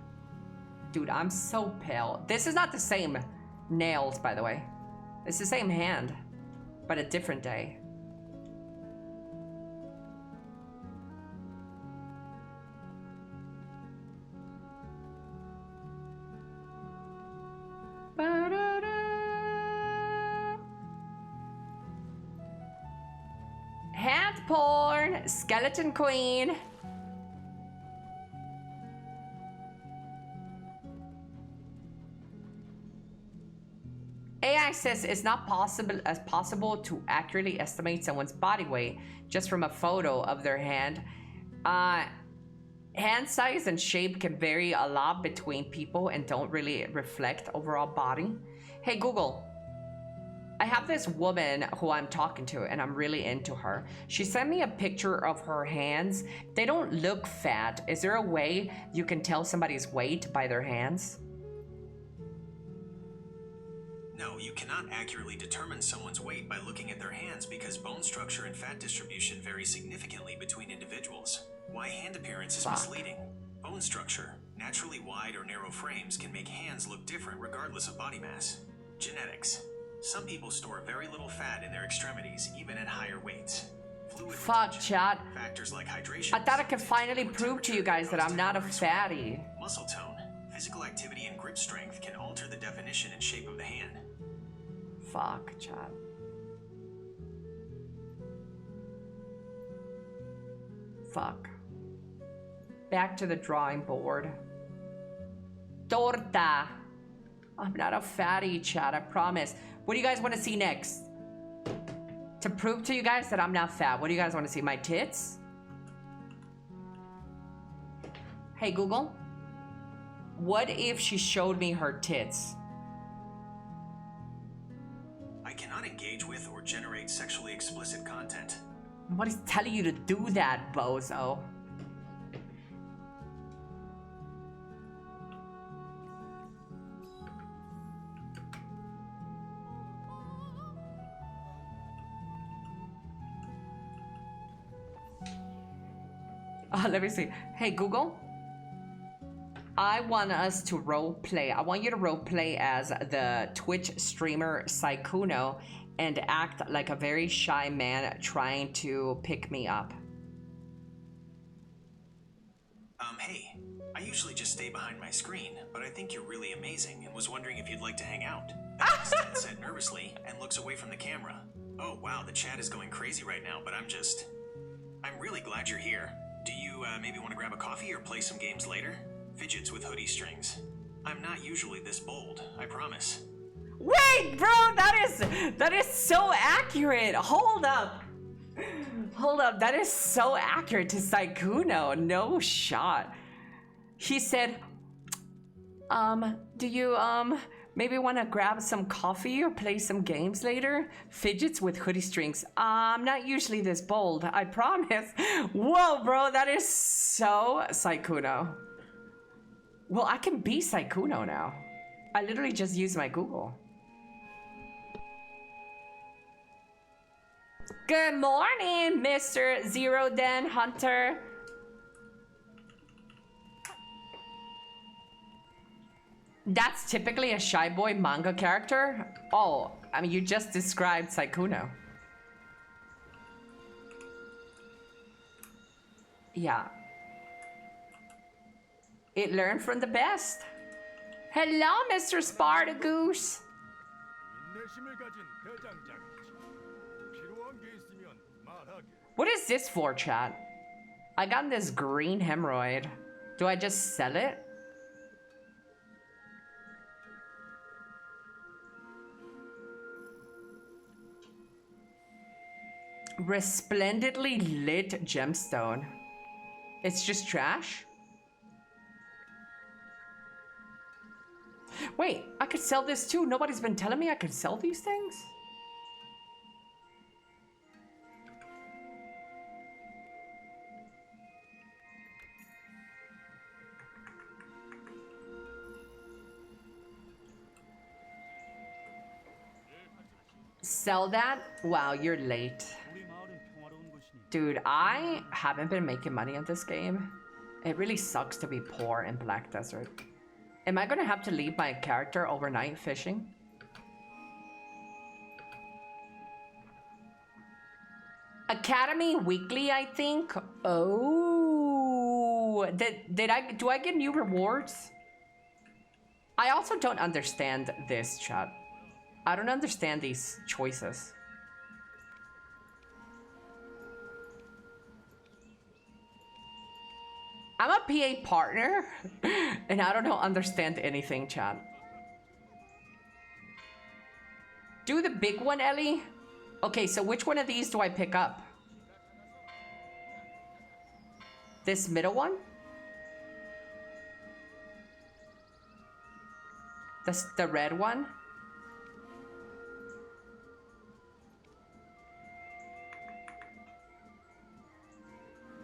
Dude, I'm so pale. This is not the same nails, by the way. It's the same hand, but a different day. Hand porn, skeleton queen. AI says it's not possible to accurately estimate someone's body weight just from a photo of their hand. Hand size and shape can vary a lot between people and don't really reflect overall body. Hey Google, I have this woman who I'm talking to and I'm really into her. She sent me a picture of her hands. They don't look fat. Is there a way you can tell somebody's weight by their hands? No, you cannot accurately determine someone's weight by looking at their hands because bone structure and fat distribution vary significantly between individuals. Why hand appearance is misleading. Bone structure, naturally wide or narrow frames can make hands look different regardless of body mass. Genetics. Some people store very little fat in their extremities even at higher weights. Fluid retention, chat. factors like hydration. I thought I could finally prove to you guys that I'm not a fatty. Muscle tone, physical activity and grip strength can alter the definition and shape of the hand. Fuck, chat. Fuck. Back to the drawing board. Torta. I'm not a fatty, chat, I promise. What do you guys want to see next? To prove to you guys that I'm not fat, what do you guys want to see? My tits? Hey, Google. What if she showed me her tits? I cannot engage with or generate sexually explicit content. Nobody's telling you to do that, bozo. Let me see. Hey, Google. I want us to role play. I want you to role play as the Twitch streamer Saikuno and act like a very shy man trying to pick me up. Hey, I usually just stay behind my screen, but I think you're really amazing and was wondering if you'd like to hang out. Stan said nervously and looks away from the camera. Oh wow, the chat is going crazy right now, but I'm really glad you're here. Do you maybe want to grab a coffee or play some games later? Fidgets with hoodie strings. I'm not usually this bold, I promise. Wait, bro, that is so accurate. Hold up. Hold up, that is so accurate to Saikuno. No shot. He said, do you maybe want to grab some coffee or play some games later? Fidgets with hoodie strings. I'm not usually this bold, I promise. Whoa, bro, that is so Saikuno. Well, I can be Saikuno now. I literally just used my Google. Good morning, Mr. Zero Den Hunter. That's typically a shy boy manga character? Oh, I mean, you just described Saikuno. Yeah. It learned from the best. Hello, Mr. Spartacus. What is this for, chat? I got this green hemorrhoid. Do I just sell it? Resplendently lit gemstone. It's just trash? Wait, I could sell this too. Nobody's been telling me I could sell these things? Sell that? Wow, you're late. Dude, I haven't been making money on this game. It really sucks to be poor in Black Desert. Am I gonna have to leave my character overnight fishing? Academy Weekly, I think. Oh, do I get new rewards? I also don't understand this, chat. I don't understand these choices. I'm a PA partner, and I don't understand anything, chat. Do the big one, Ellie. Okay, so which one of these do I pick up? This middle one? The red one?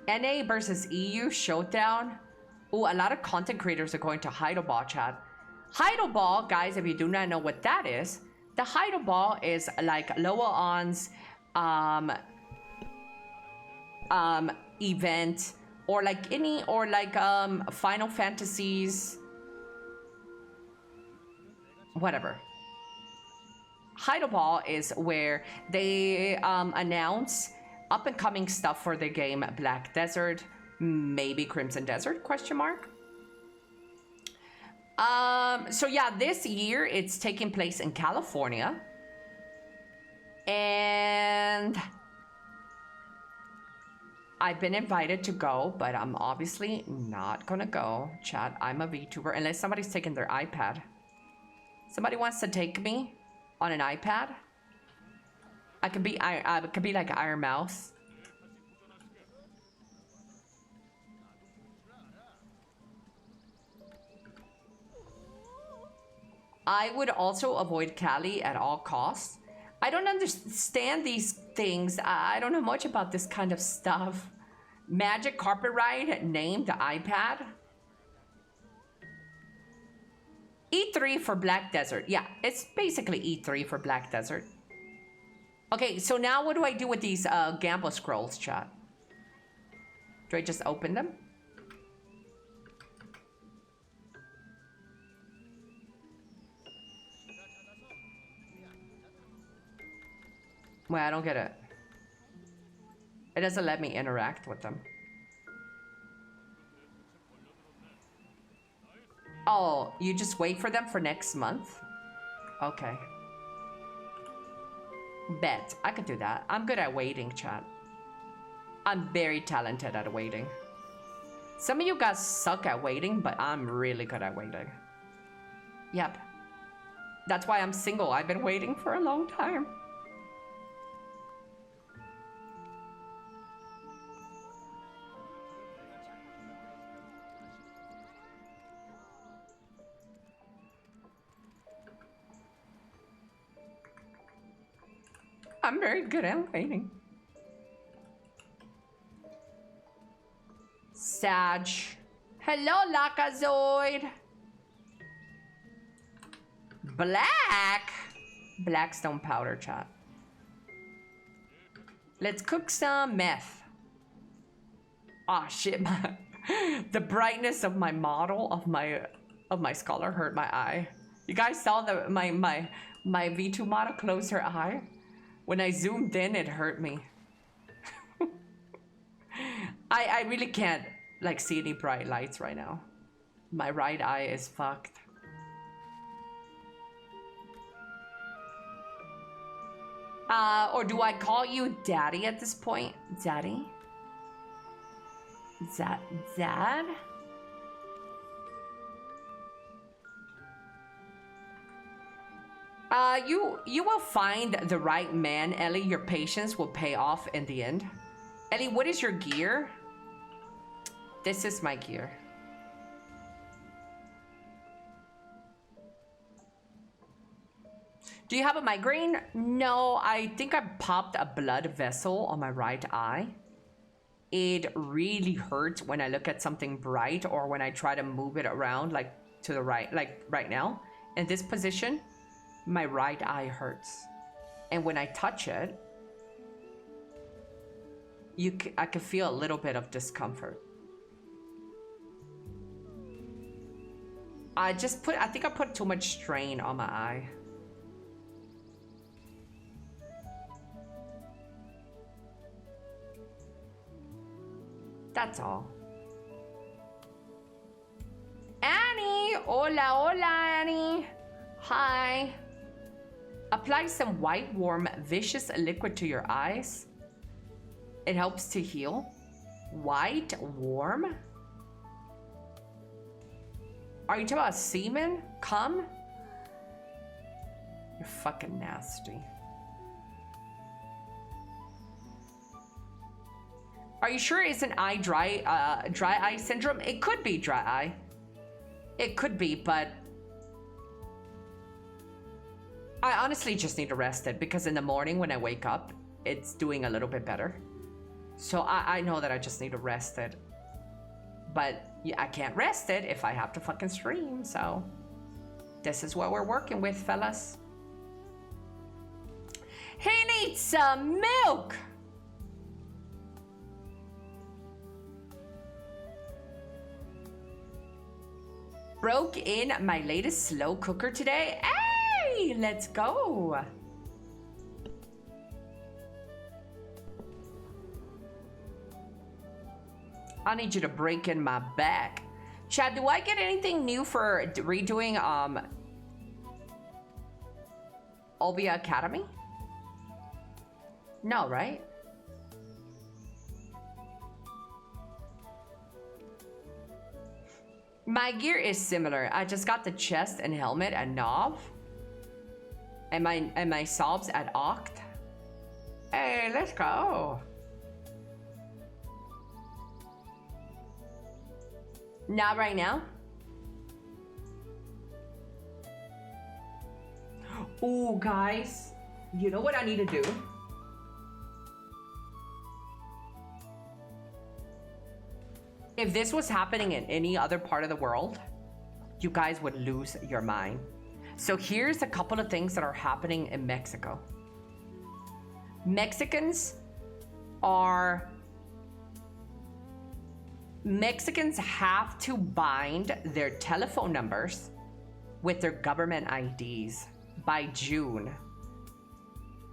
NA versus EU showdown. Ooh, a lot of content creators are going to Heidelball, chat. Heidelball, guys, if you do not know what that is, the Heidelball is like Loa-on's event, or like Final Fantasies, whatever. Heidelball is where they announce up and coming stuff for the game Black Desert, maybe Crimson Desert, question mark. So yeah, this year it's taking place in California. And I've been invited to go, but I'm obviously not gonna go. Chat, I'm a VTuber, unless somebody's taking their iPad. Somebody wants to take me on an iPad? I could be like Iron Mouse. I would also avoid Cali at all costs. I don't understand these things. I don't know much about this kind of stuff. Magic Carpet Ride named the iPad. E3 for Black Desert. Yeah, it's basically E3 for Black Desert. Okay, so now what do I do with these gamble scrolls, chat? Do I just open them? Wait, I don't get it. It doesn't let me interact with them. Oh, you just wait for them for next month? Okay. Bet. I could do that. I'm good at waiting, chat. I'm very talented at waiting. Some of you guys suck at waiting, but I'm really good at waiting. Yep. That's why I'm single. I've been waiting for a long time. I'm very good at waiting. Sag. Hello, Lakazoid. Black. Blackstone powder, chat. Let's cook some meth. Oh shit, the brightness of my model of my scholar hurt my eye. You guys saw my V2 model close her eye? When I zoomed in, it hurt me. I really can't like see any bright lights right now. My right eye is fucked. Or do I call you daddy at this point? Daddy? Dad? You will find the right man, Ellie. Your patience will pay off in the end. Ellie, what is your gear? This is my gear. Do you have a migraine? No, I think I popped a blood vessel on my right eye. It really hurts when I look at something bright or when I try to move it around, like to the right, like right now. In this position, my right eye hurts. And when I touch it, I can feel a little bit of discomfort. I think I put too much strain on my eye. That's all. Annie! Hola, hola, Annie. Hi. Apply some white, warm, vicious liquid to your eyes. It helps to heal. White, warm? Are you talking about semen? Cum? You're fucking nasty. Are you sure it's an eye dry eye syndrome? It could be dry eye. It could be, but I honestly just need to rest it because in the morning when I wake up, it's doing a little bit better. So I know that I just need to rest it. But yeah, I can't rest it if I have to fucking stream, so this is what we're working with, fellas. He needs some milk! Broke in my latest slow cooker today. Hey, let's go. I need you to break in my back. Chad, do I get anything new for redoing Olvia Academy? No, right? My gear is similar. I just got the chest and helmet at NOV. And my sobs at Oct. Hey, let's go. Not right now. Ooh, guys. You know what I need to do? If this was happening in any other part of the world, you guys would lose your mind. So here's a couple of things that are happening in Mexico. Mexicans have to bind their telephone numbers with their government IDs by June.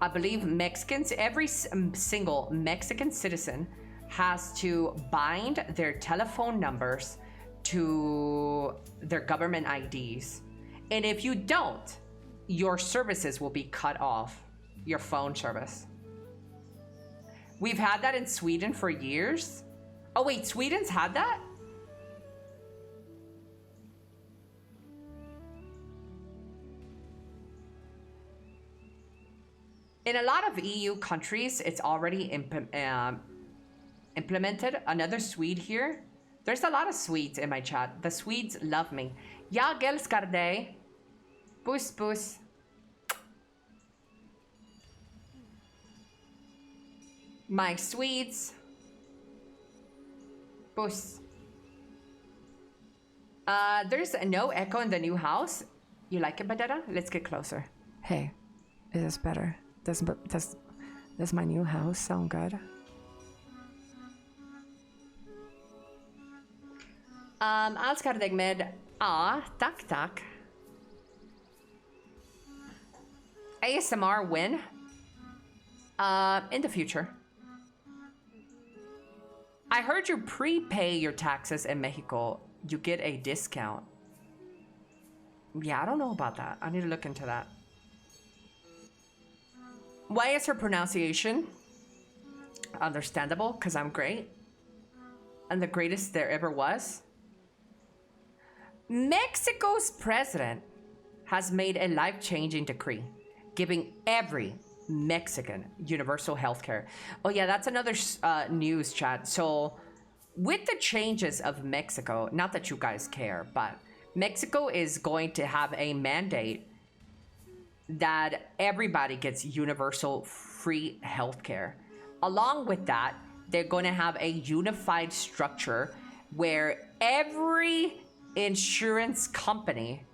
I believe Mexicans, every single Mexican citizen has to bind their telephone numbers to their government IDs. And if you don't, your services will be cut off, your phone service. We've had that in Sweden for years. Oh wait, Sweden's had that? In a lot of EU countries, it's already implemented. Another Swede here. There's a lot of Swedes in my chat. The Swedes love me. Jag älskar dig. Puss puss. My Swedes. Puss. There's no echo in the new house. You like it, Badetta? Let's get closer. Hey, is this better? Does my new house sound good? Älskar dig med... tack, tack. ASMR win? In the future. I heard you prepay your taxes in Mexico. You get a discount. Yeah, I don't know about that. I need to look into that. Why is her pronunciation understandable? Because I'm great. And the greatest there ever was. Mexico's president has made a life-changing decree, giving every Mexican universal health care. Oh yeah, that's another news chat. So with the changes of Mexico, not that you guys care, but Mexico is going to have a mandate that everybody gets universal free healthcare. Along with that, they're going to have a unified structure where every insurance company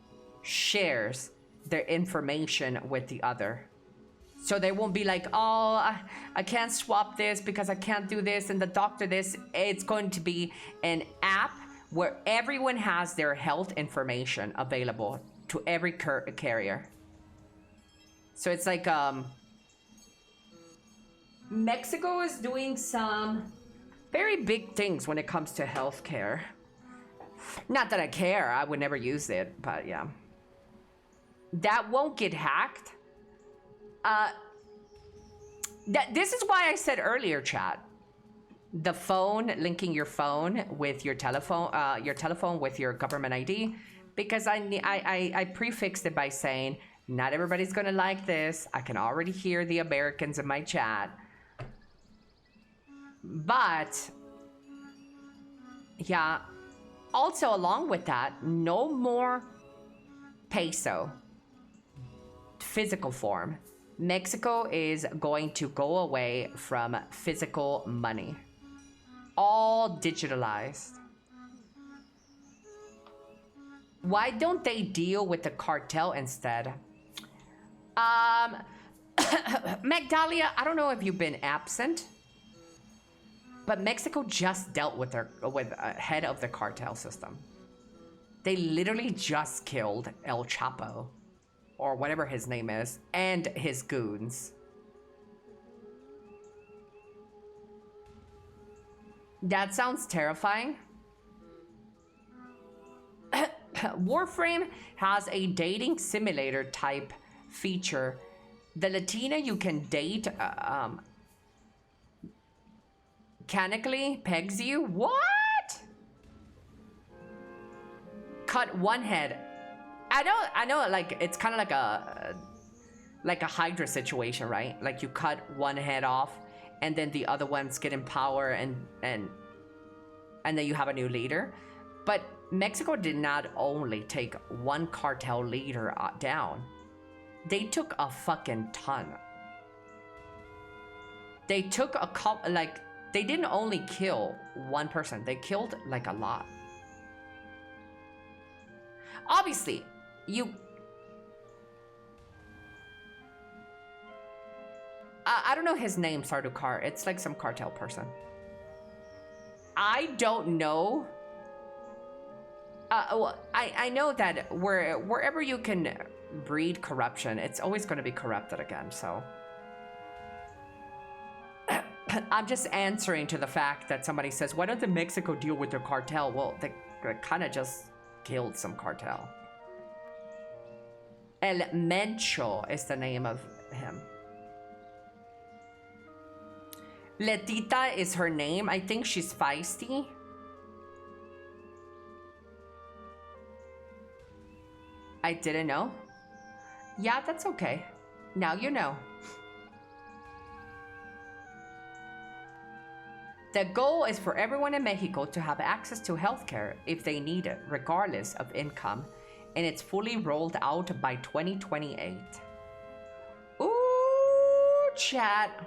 shares their information with the other. So they won't be like, oh, I can't swap this because I can't do this and the doctor this. It's going to be an app where everyone has their health information available to every carrier. So it's like, Mexico is doing some very big things when it comes to healthcare. Not that I care, I would never use it, but yeah. That won't get hacked. This is why I said earlier, chat. The phone, linking your phone with your telephone with your government ID, because I prefixed it by saying, not everybody's gonna like this. I can already hear the Americans in my chat. But, yeah, also along with that, no more peso, physical form. Mexico is going to go away from physical money. All digitalized. Why don't they deal with the cartel instead? Magdalia, I don't know if you've been absent, but Mexico just dealt with head of the cartel system. They literally just killed El Chapo, or whatever his name is, and his goons. That sounds terrifying. Warframe has a dating simulator type feature. The Latina you can date mechanically pegs you. What? Cut one head. I know, like it's kind of like a Hydra situation, right? Like you cut one head off, and then the other ones get in power, and then you have a new leader. But Mexico did not only take one cartel leader down, they took a fucking ton. They took a couple, like they didn't only kill one person, they killed like a lot. Obviously, I don't know his name, Sardukar. It's like some cartel person. I don't know. Well, I know that wherever you can breed corruption, it's always going to be corrupted again, so. I'm just answering to the fact that somebody says, why don't the Mexico deal with their cartel? Well, they kind of just killed some cartel. El Mencho is the name of him. Letita is her name. I think she's feisty. I didn't know. Yeah, that's okay. Now you know. The goal is for everyone in Mexico to have access to healthcare if they need it, regardless of income, and it's fully rolled out by 2028. Ooh, chat.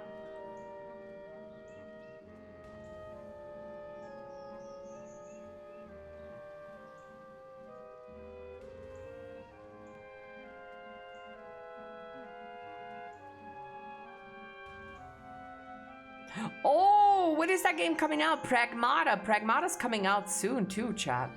Oh, when is that game coming out? Pragmata. Pragmata's coming out soon too, chat.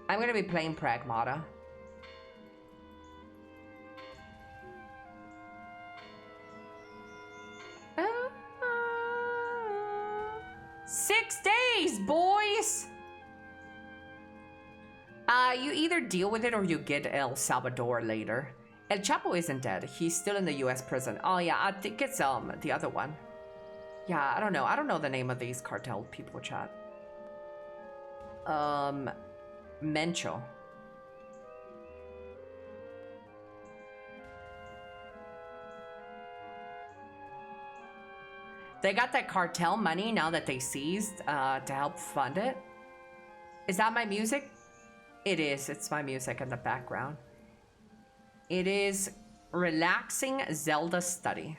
I'm gonna be playing Pragmata. Boys! You either deal with it or you get El Salvador later. El Chapo isn't dead. He's still in the US prison. Oh yeah, I think it's the other one. Yeah, I don't know. I don't know the name of these cartel people, chat. Mencho. They got that cartel money now that they seized to help fund it. Is that my music? It is. It's my music in the background. It is relaxing Zelda study.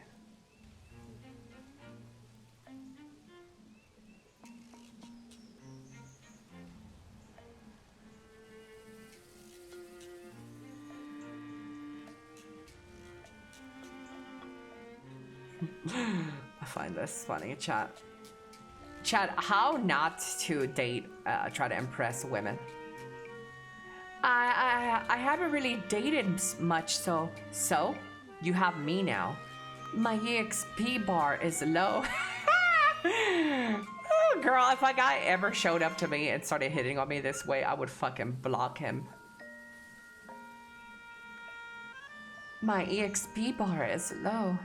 I find this funny, chat. Chat, how not to date, try to impress women. I haven't really dated much, so you have me now. My EXP bar is low. Oh, girl, if a guy ever showed up to me and started hitting on me this way, I would fucking block him. My EXP bar is low.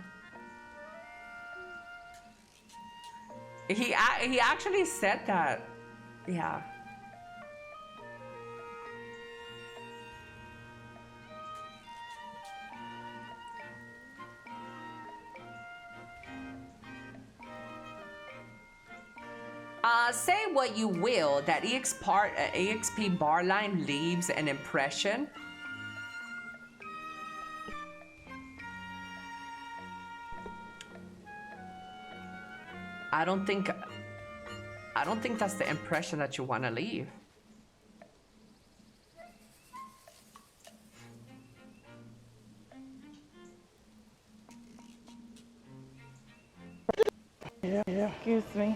He actually said that. Yeah. Say what you will, that EXP bar line leaves an impression. I don't think that's the impression that you want to leave. Yeah, excuse me.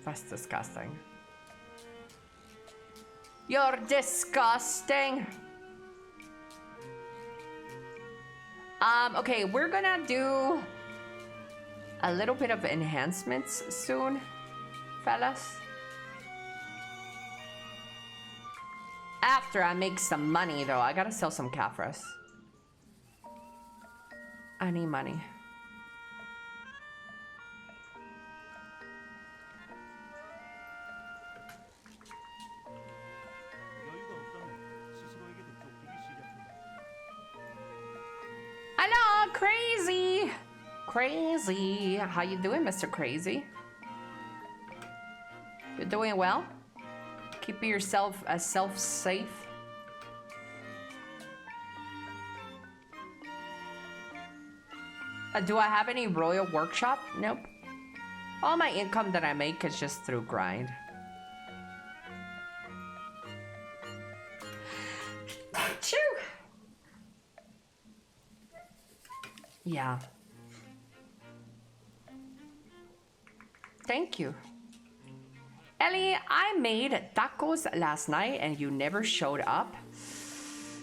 That's disgusting. You're disgusting. Okay, we're gonna do a little bit of enhancements soon, fellas. After I make some money, though, I gotta sell some Caphras. I need money. Hello, Crazy! Crazy, how you doing, Mr. Crazy? You doing well? Keeping yourself safe? Do I have any Royal Workshop? Nope. All my income that I make is just through grind. Achoo! Yeah. Thank you. Ellie, I made tacos last night and you never showed up.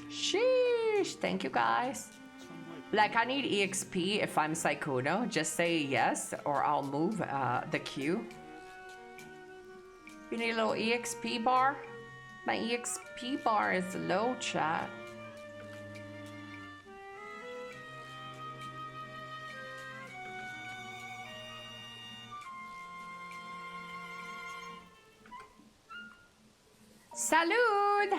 Sheesh. Thank you, guys. Like, I need EXP if I'm Sykkuno. Just say yes or I'll move the queue. You need a little EXP bar? My EXP bar is low, chat. Salud!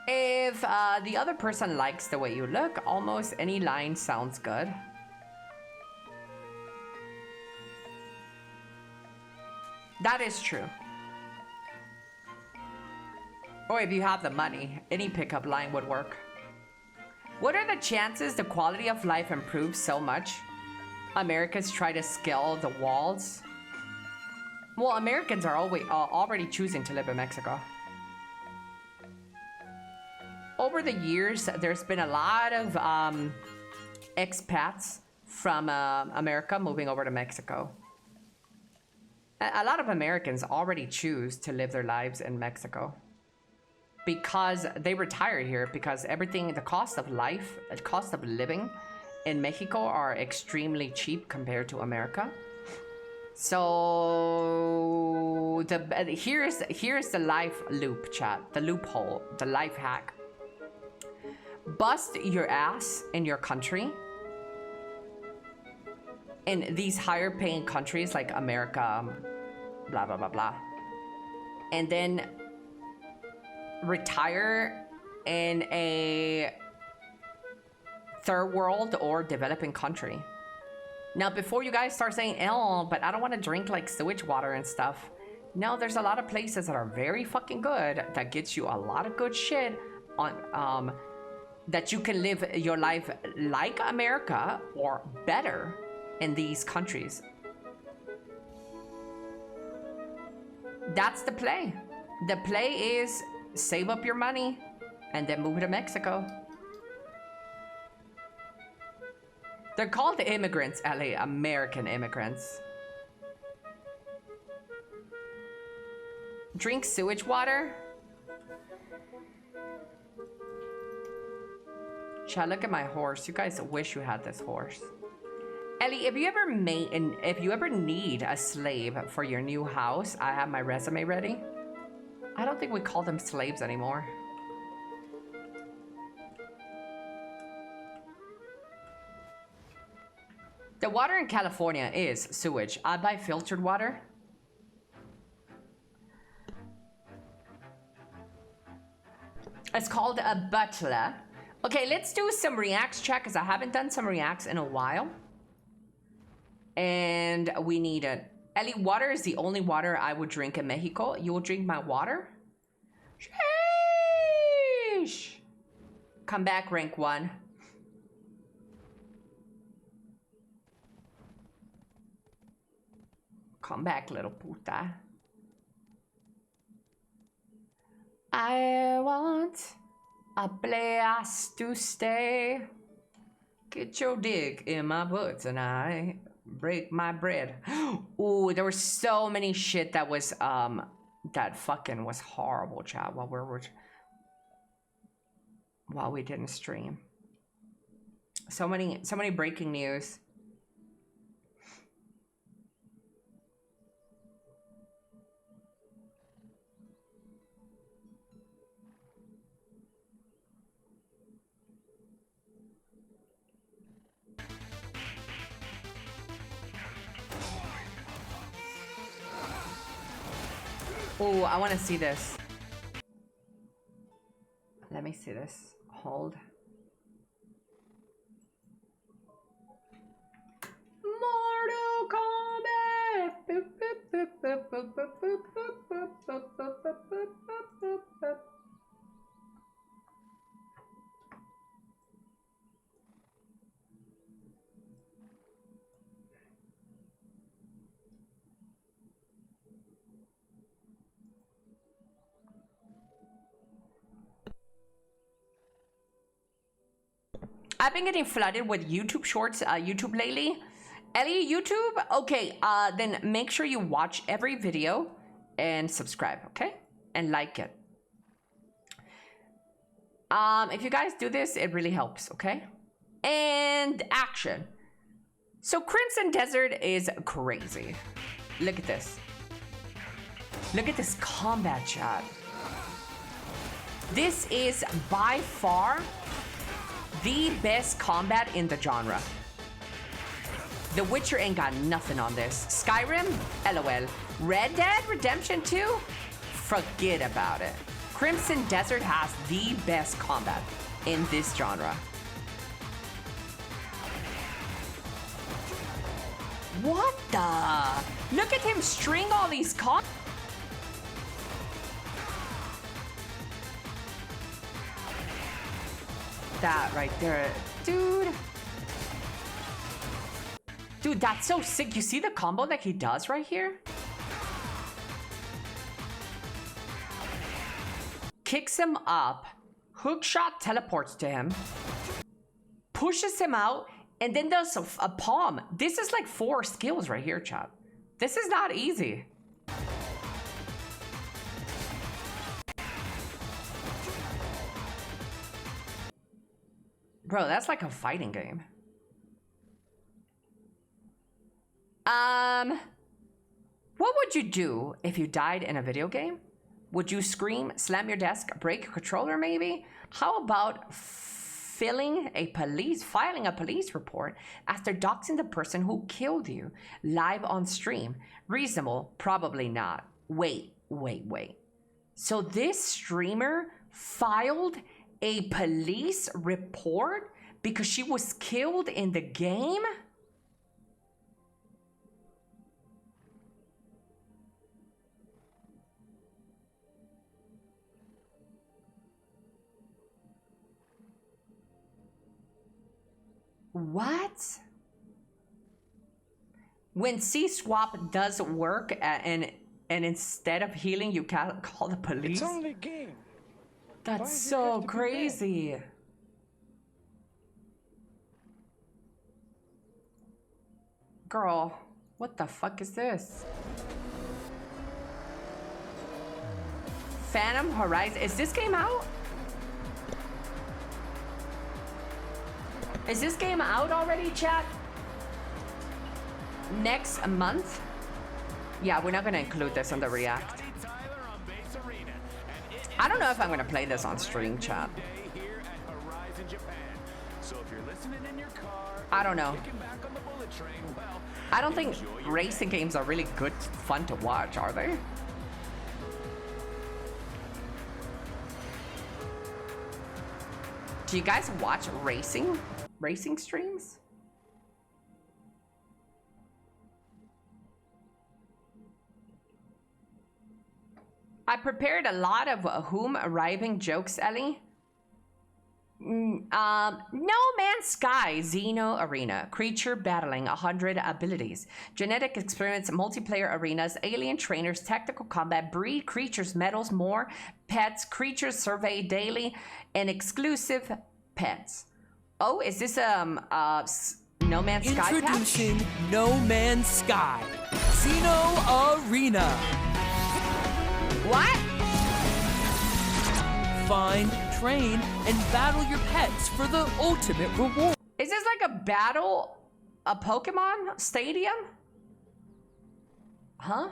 If the other person likes the way you look, almost any line sounds good. That is true. Or if you have the money, any pickup line would work. What are the chances the quality of life improves so much? Americans try to scale the walls. Well, Americans are already choosing to live in Mexico. Over the years, there's been a lot of expats from America moving over to Mexico. A lot of Americans already choose to live their lives in Mexico because they retired here because everything, the cost of life, the cost of living in Mexico are extremely cheap compared to America. So here's the life loop, chat, the loophole, the life hack. Bust your ass in your country, in these higher paying countries like America, blah, blah, blah, blah. And then retire in a third world or developing country. Now, before you guys start saying, oh, but I don't want to drink like sewage water and stuff. No, there's a lot of places that are very fucking good that gets you a lot of good shit on, that you can live your life like America or better in these countries. That's the play. The play is save up your money and then move to Mexico. They're called immigrants, Ellie. American immigrants. Drink sewage water. Chat, look at my horse. You guys wish you had this horse. Ellie, if you ever need a slave for your new house, I have my resume ready. I don't think we call them slaves anymore. The water in California is sewage. I buy filtered water. It's called a butler. Okay, let's do some reacts check because I haven't done some reacts in a while. And we need it. Ellie, water is the only water I would drink in Mexico. You will drink my water? Sheesh. Come back, rank 1. Come back, little puta. I want a place to stay. Get your dick in my butt tonight. Break my bread. Ooh, there was so many shit that was that fucking was horrible, chat, while we didn't stream. So many breaking news. Oh, I want to see this. Let me see this. Hold. Mortal Kombat. Boop, boop, boop, boop, boop, boop, boop, boop, boop, boop, boop, boop, boop, boop. I've been getting flooded with YouTube shorts, YouTube lately. Ellie, YouTube? Okay, then make sure you watch every video and subscribe, okay? And like it. If you guys do this, it really helps, okay? And action. So Crimson Desert is crazy. Look at this. Look at this combat, chat. This is by far the best combat in the genre. The Witcher ain't got nothing on this. Skyrim? LOL. Red Dead Redemption 2? Forget about it. Crimson Desert has the best combat in this genre. What the? Look at him string all these That right there, dude. Dude, that's so sick. You see the combo that he does right here? Kicks him up, hookshot teleports to him, pushes him out, and then does a palm. This is like 4 skills right here, chat. This is not easy. Bro, that's like a fighting game. What would you do if you died in a video game? Would you scream, slam your desk, break your controller maybe? How about filing a police report after doxing the person who killed you live on stream? Reasonable? Probably not. Wait. So this streamer filed a police report because she was killed in the game? What? When C-swap does work and and instead of healing, you can't call the police? It's only a game. That's Why do you so have to be bad? crazy. Girl, what the fuck is this? Phantom Horizon. Is this game out? Is this game out already, chat? Next month? Yeah, we're not gonna include this on the React. I don't know if I'm gonna play this on stream, chat. I don't know. I don't think racing games are really good, fun to watch, are they? Do you guys watch racing streams? I prepared a lot of whom arriving jokes, Ellie. No Man's Sky, Xeno Arena, creature battling, 100 abilities, genetic experiments, multiplayer arenas, alien trainers, tactical combat, breed creatures, medals, more, pets, creatures survey daily, and exclusive pets. Oh, is this No Man's Sky patch? Introducing No Man's Sky, Xeno Arena. What? Find, train, and battle your pets for the ultimate reward. Is this like a Pokemon stadium? Huh?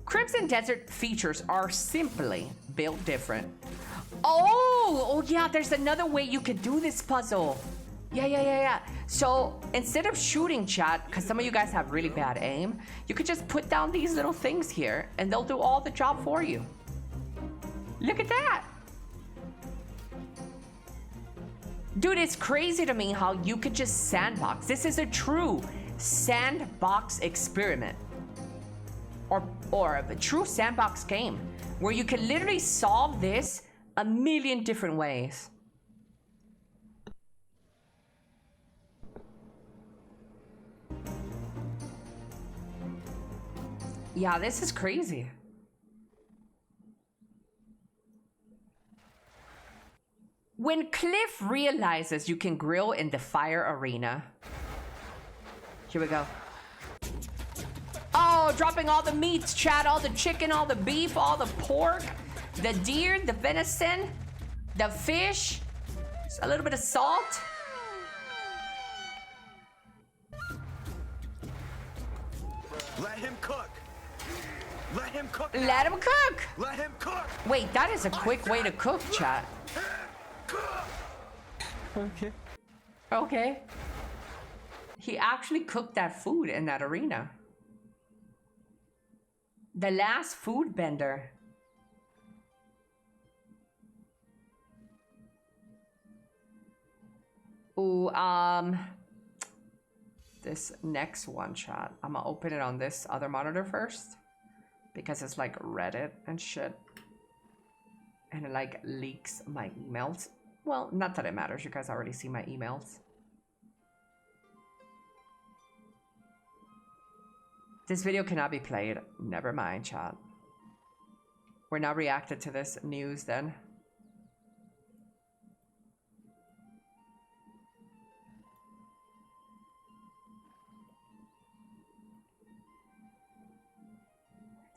Crimson Desert features are simply built different. Oh yeah, there's another way you could do this puzzle. Yeah. So instead of shooting, chat, because some of you guys have really bad aim, you could just put down these little things here and they'll do all the job for you. Look at that. Dude, it's crazy to me how you could just sandbox. This is a true sandbox experiment. Or a true sandbox game where you can literally solve this a million different ways. Yeah, this is crazy. When Cliff realizes you can grill in the fire arena. Here we go. Oh, dropping all the meats, chat, all the chicken, all the beef, all the pork, the deer, the venison, the fish, a little bit of salt. Let him cook. Let him cook. Let him cook. Let him cook. Wait, that is a quick way to cook, chat. Okay. Okay. He actually cooked that food in that arena. The last food bender. Ooh, this next one, chat. I'm gonna open it on this other monitor first because it's like Reddit and shit. And it like leaks my emails. Well, not that it matters. You guys already see my emails. This video cannot be played. Never mind, chat. We're not reacted to this news then.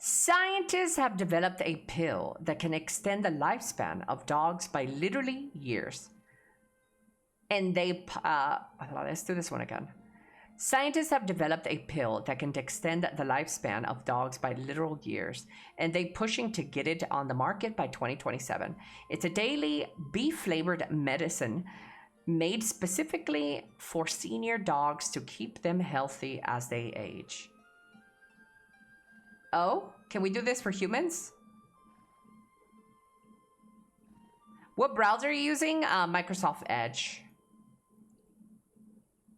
Scientists have developed a pill that can extend the lifespan of dogs by literally years. And they, let's do this one again. Scientists have developed a pill that can extend the lifespan of dogs by literal years, and they're pushing to get it on the market by 2027. It's a daily beef-flavored medicine made specifically for senior dogs to keep them healthy as they age. Oh, can we do this for humans? What browser are you using? Microsoft Edge.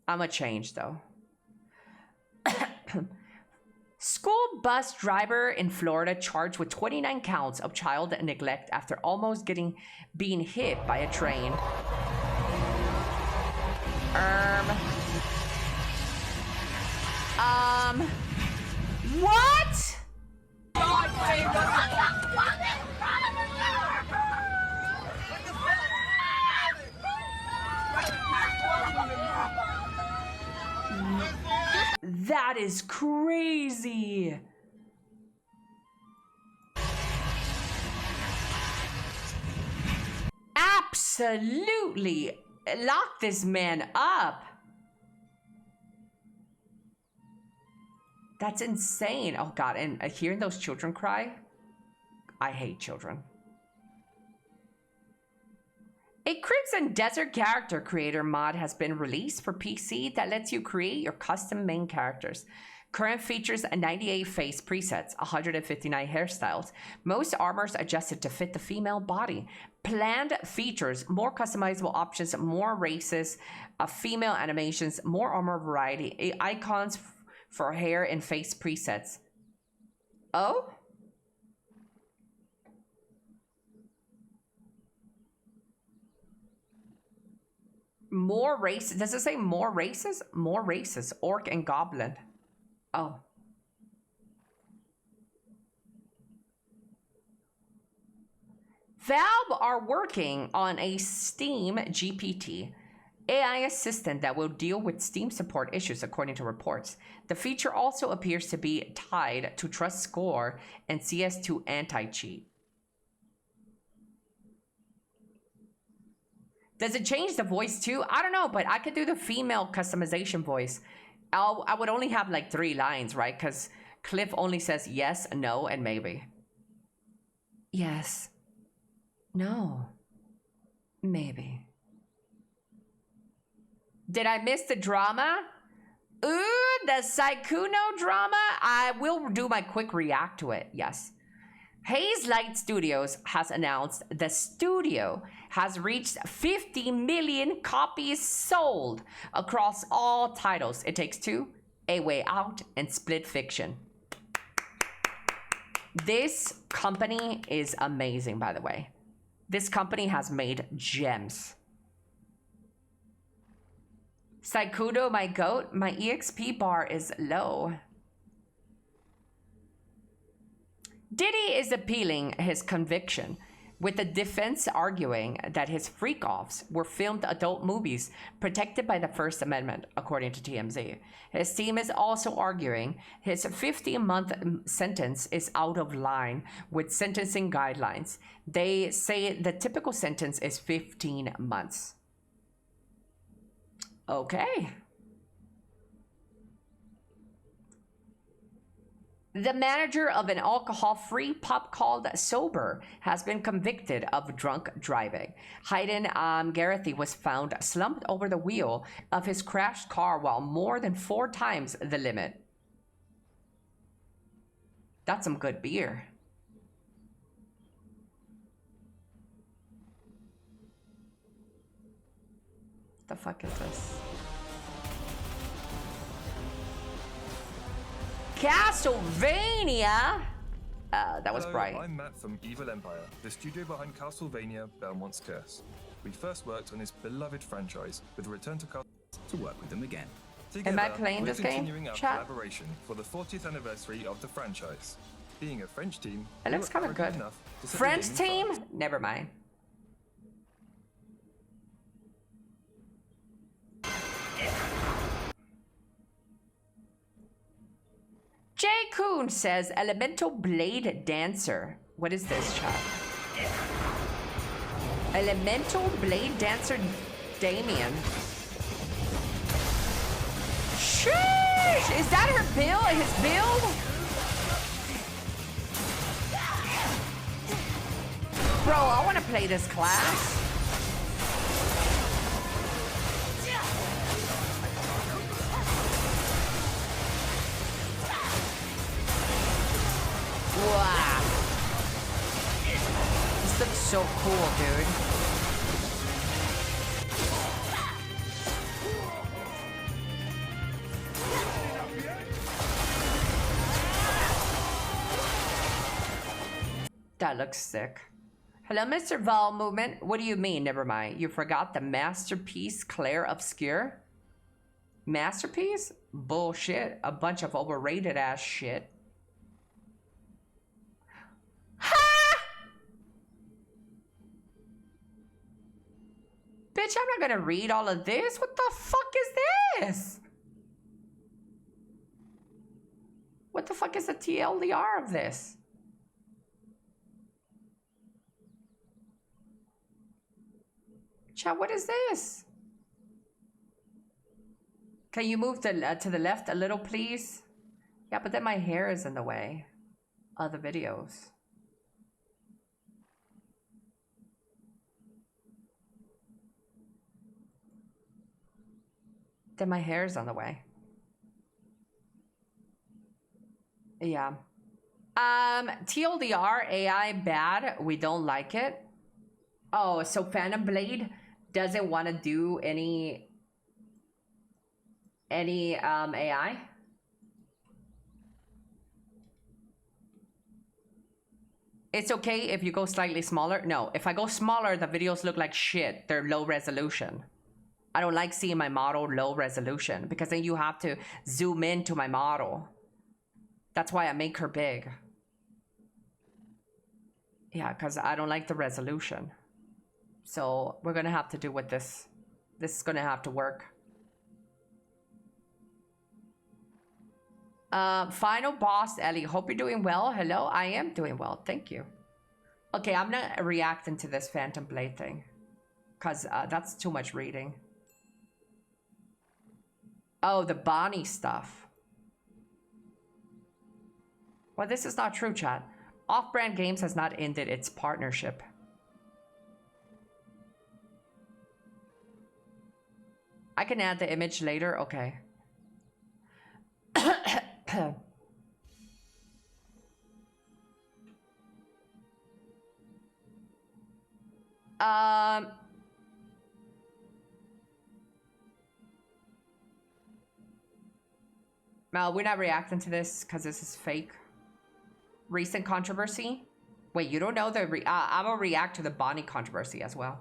I'm gonna change though. School bus driver in Florida charged with 29 counts of child neglect after almost being hit by a train. What? That is crazy. Absolutely. Lock this man up. That's insane. Oh God, and hearing those children cry, I hate children. A Crimson Desert character creator mod has been released for PC that lets you create your custom main characters. Current features 98 face presets, 159 hairstyles, most armors adjusted to fit the female body. Planned features, more customizable options, more races, female animations, more armor variety, icons for hair and face presets. Oh? More races? Does it say more races? More races. Orc and goblin. Oh. Valve are working on a Steam GPT AI assistant that will deal with Steam support issues, according to reports. The feature also appears to be tied to Trust Score and CS2 anti-cheat. Does it change the voice too? I don't know, but I could do the female customization voice. I would only have like 3 lines, right? Because Cliff only says yes, no, and maybe. Yes. No. Maybe. Did I miss the drama? Ooh, the Saikuno drama? I will do my quick react to it, yes. Haze Light Studios has announced the studio has reached 50 million copies sold across all titles. It Takes Two, A Way Out, and Split Fiction. This company is amazing, by the way. This company has made gems. Saikudo, my goat, my EXP bar is low. Diddy is appealing his conviction, with the defense arguing that his freak-offs were filmed adult movies protected by the First Amendment, according to TMZ. His team is also arguing his 15-month sentence is out of line with sentencing guidelines. They say the typical sentence is 15 months. Okay. The manager of an alcohol-free pub called Sober has been convicted of drunk driving. Hayden Garathy was found slumped over the wheel of his crashed car while more than 4 times the limit. That's some good beer. What the fuck is this? Castlevania? That was bright. I'm Matt from Evil Empire, the studio behind Castlevania Belmont's Curse. We first worked on this beloved franchise with a return to Castle to work with them again. Am I playing this game? Continuing our collaboration for the 40th anniversary of the franchise. Being a French team, it looks kind of good. French team? Never mind. Jay Kuhn says Elemental Blade Dancer. What is this, chat? Elemental Blade Dancer Damien. Sheesh! Is that her build? His build? Bro, I want to play this class. Wow. This looks so cool, dude. That looks sick. Hello, Mr. Vol Movement. What do you mean? Never mind. You forgot the masterpiece Claire Obscure? Masterpiece? bullshit. A bunch of overrated ass shit. Ha! Bitch, I'm not gonna read all of this. What the fuck is this? What the fuck is the TLDR of this? Chat, what is this? Can you move to the left a little, please? Yeah, but then my hair is in the way of the videos. Then my hair is on the way. Yeah. TLDR, AI bad. We don't like it. Oh, so Phantom Blade doesn't want to do any AI? It's okay if you go slightly smaller. No, if I go smaller, the videos look like shit. They're low resolution. I don't like seeing my model low resolution because then you have to zoom into my model. That's why I make her big. Yeah, because I don't like the resolution. So we're gonna have to do with this. This is gonna have to work. Final boss, Ellie. Hope you're doing well. Hello, I am doing well. Thank you. Okay, I'm not reacting to this Phantom Blade thing. Because that's too much reading. Oh, the Bonnie stuff. Well, this is not true, chat. Off-Brand Games has not ended its partnership. I can add the image later. Okay. No, we're not reacting to this because this is fake. Recent controversy? Wait, you don't know the I'm gonna react to the Bonnie controversy as well.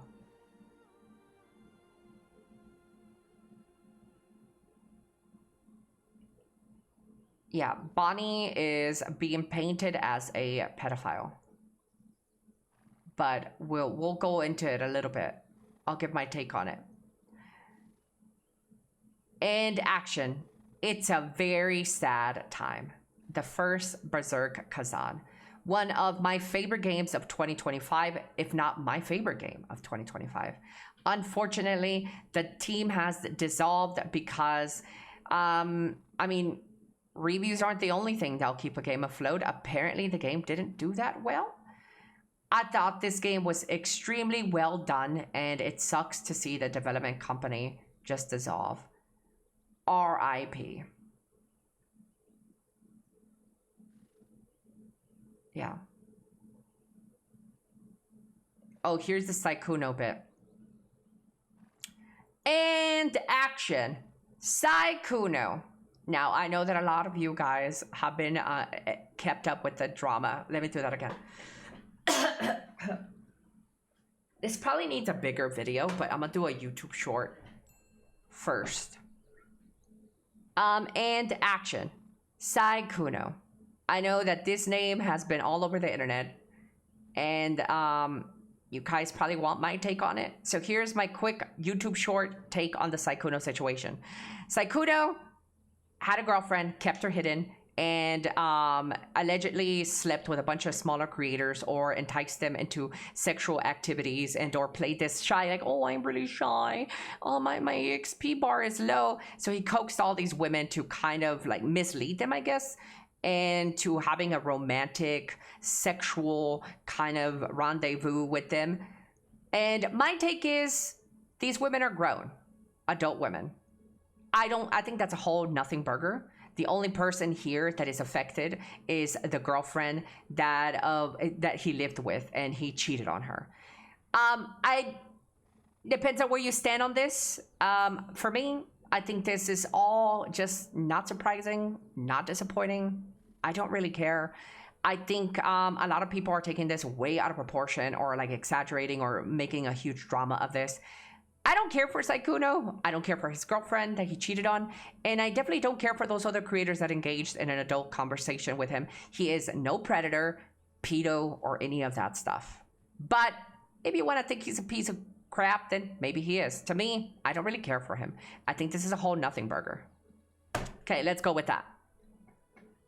Yeah, Bonnie is being painted as a pedophile. But we'll go into it a little bit. I'll give my take on it. And action. It's a very sad time. The first Berserk Kazan. One of my favorite games of 2025, if not my favorite game of 2025. Unfortunately, the team has dissolved because, I mean, reviews aren't the only thing that'll keep a game afloat. Apparently, the game didn't do that well. I thought this game was extremely well done, and it sucks to see the development company just dissolve. RIP. Yeah. Oh, here's the Saikuno bit. And action. Saikuno. Now, I know that a lot of you guys have been kept up with the drama. Let me do that again. This probably needs a bigger video, but I'm gonna do a YouTube short first. And action. Saikuno. I know that this name has been all over the internet, and you guys probably want my take on it. So here's my quick YouTube short take on the Saikuno situation. Saikuno had a girlfriend, kept her hidden, and allegedly slept with a bunch of smaller creators or enticed them into sexual activities and or played this shy, like, oh, I'm really shy. Oh, my XP bar is low. So he coaxed all these women to kind of like mislead them, I guess, and to having a romantic, sexual kind of rendezvous with them. And my take is these women are grown, adult women. I think that's a whole nothing burger. The only person here that is affected is the girlfriend that he lived with, and he cheated on her. Depends on where you stand on this. For me, I think this is all just not surprising, not disappointing. I don't really care. I think a lot of people are taking this way out of proportion or like exaggerating or making a huge drama of this. I don't care for Saikuno. I don't care for his girlfriend that he cheated on. And I definitely don't care for those other creators that engaged in an adult conversation with him. He is no predator, pedo, or any of that stuff. But if you want to think he's a piece of crap, then maybe he is. To me, I don't really care for him. I think this is a whole nothing burger. Okay, let's go with that.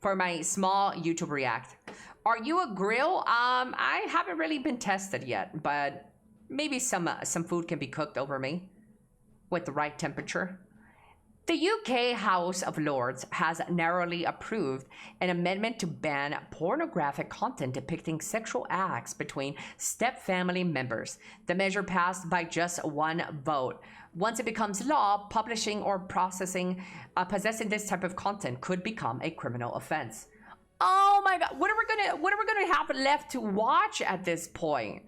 For my small YouTube react. Are you a grill? I haven't really been tested yet, but maybe some food can be cooked over me with the right temperature. The UK House of Lords has narrowly approved an amendment to ban pornographic content depicting sexual acts between step-family members. The measure passed by just one vote. Once it becomes law, publishing or possessing this type of content could become a criminal offense. Oh my God! What are we gonna have left to watch at this point?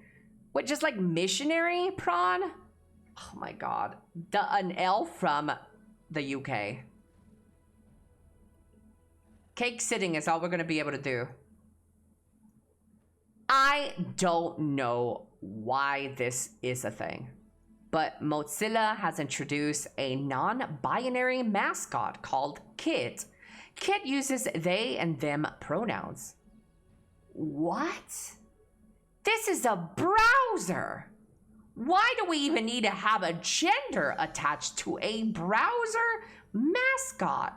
What, just like missionary prawn? Oh my God! An elf from the UK. Cake sitting is all we're gonna be able to do. I don't know why this is a thing, but Mozilla has introduced a non-binary mascot called Kit. Kit uses they and them pronouns. What? This is a browser. Why do we even need to have a gender attached to a browser mascot?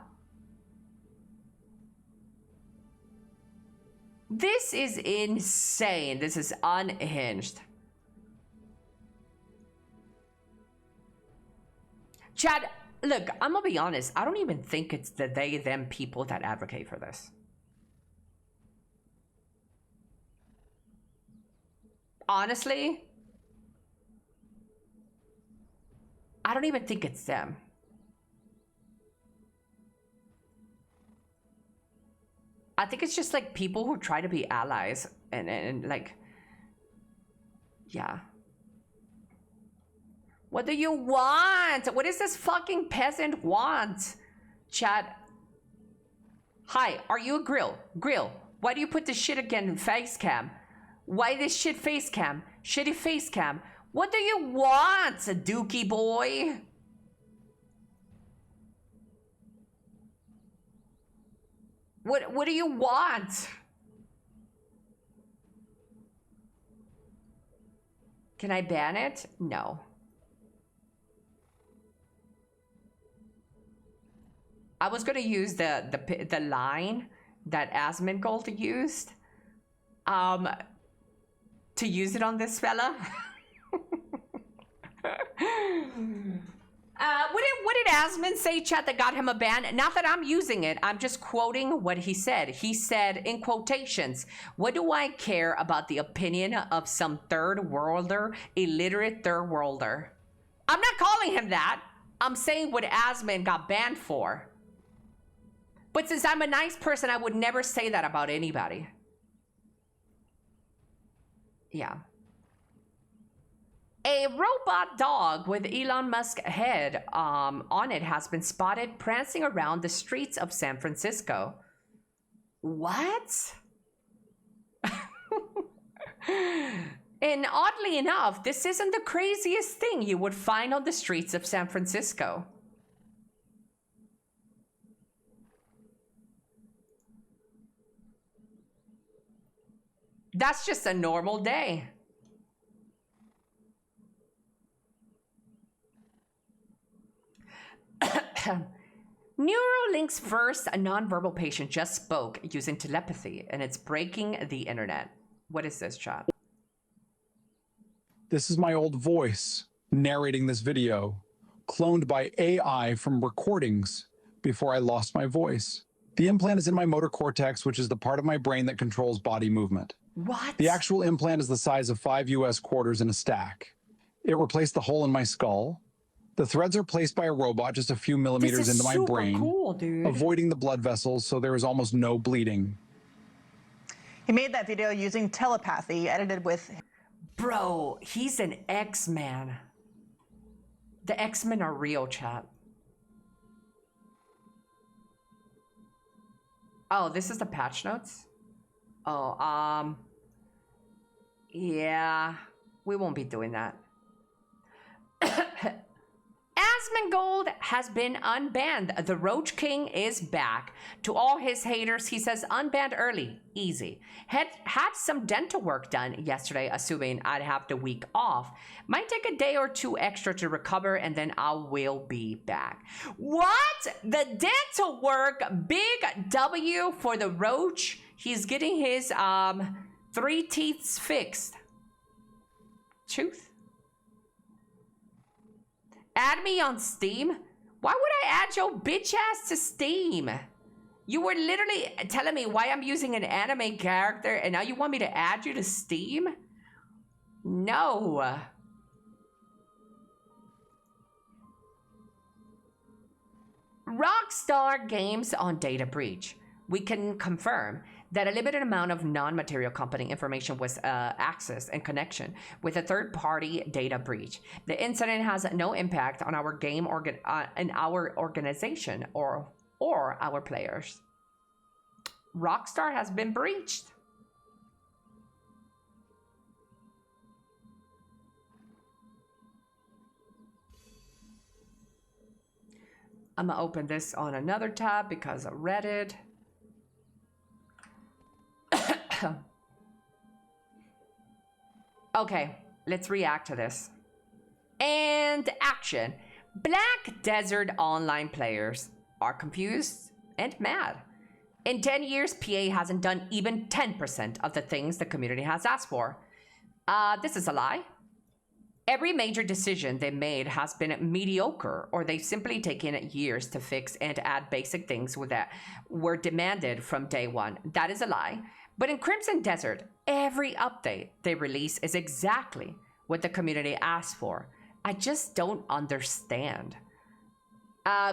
This is insane. This is unhinged. Chad, look, I'm gonna be honest. I don't even think it's the they, them people that advocate for this. Honestly, I don't even think it's them. I think it's just like people who try to be allies and like, yeah. What do you want? What does this fucking peasant want? Chat. Hi, are you a grill? Grill. Why do you put this shit again in face cam? Why this shit face cam? Shitty face cam. What do you want, Dookie boy? What do you want? Can I ban it? No. I was gonna use the line that Asmongold used, to use it on this fella. What did Asmon say, chat, that got him a ban? Not that I'm using it. I'm just quoting what he said. He said, in quotations, "What do I care about the opinion of some third worlder, illiterate third worlder?" I'm not calling him that. I'm saying what Asmon got banned for. But since I'm a nice person, I would never say that about anybody. Yeah. A robot dog with Elon Musk head on it has been spotted prancing around the streets of San Francisco. What? And oddly enough, this isn't the craziest thing you would find on the streets of San Francisco. That's just a normal day. Neuralink's first nonverbal patient just spoke using telepathy, and it's breaking the internet. What is this, chat? This is my old voice narrating this video, cloned by AI from recordings before I lost my voice. The implant is in my motor cortex, which is the part of my brain that controls body movement. What? The actual implant is the size of 5 US quarters in a stack. It replaced the hole in my skull. The threads are placed by a robot just a few millimeters into my brain, cool, dude. avoiding the blood vessels, so there is almost no bleeding. He made that video using telepathy, edited with... Bro, he's an X-Man. The X-Men are real, chat. Oh, this is the patch notes? Oh, yeah. We won't be doing that. Asmongold has been unbanned. The Roach King is back. To all his haters, he says unbanned early. Easy. Had some dental work done yesterday, assuming I'd have the week off. Might take a day or two extra to recover, and then I will be back. What? The dental work, big W for the Roach. He's getting his 3 teeth fixed. Truth? Add me on Steam? Why would I add your bitch ass to Steam? You were literally telling me why I'm using an anime character and now you want me to add you to Steam? No. Rockstar Games on data breach. We can confirm that a limited amount of non-material company information was accessed in connection with a third-party data breach. The incident has no impact on our game in our organization or our players. Rockstar has been breached. I'm gonna open this on another tab because I read it. Okay, let's react to this. And action. Black Desert online players are confused and mad. In 10 years, PA hasn't done even 10% of the things the community has asked for. This is a lie. Every major decision they made has been mediocre, or they've simply taken years to fix and add basic things that were demanded from day one. That is a lie. But in Crimson Desert, every update they release is exactly what the community asked for. I just don't understand.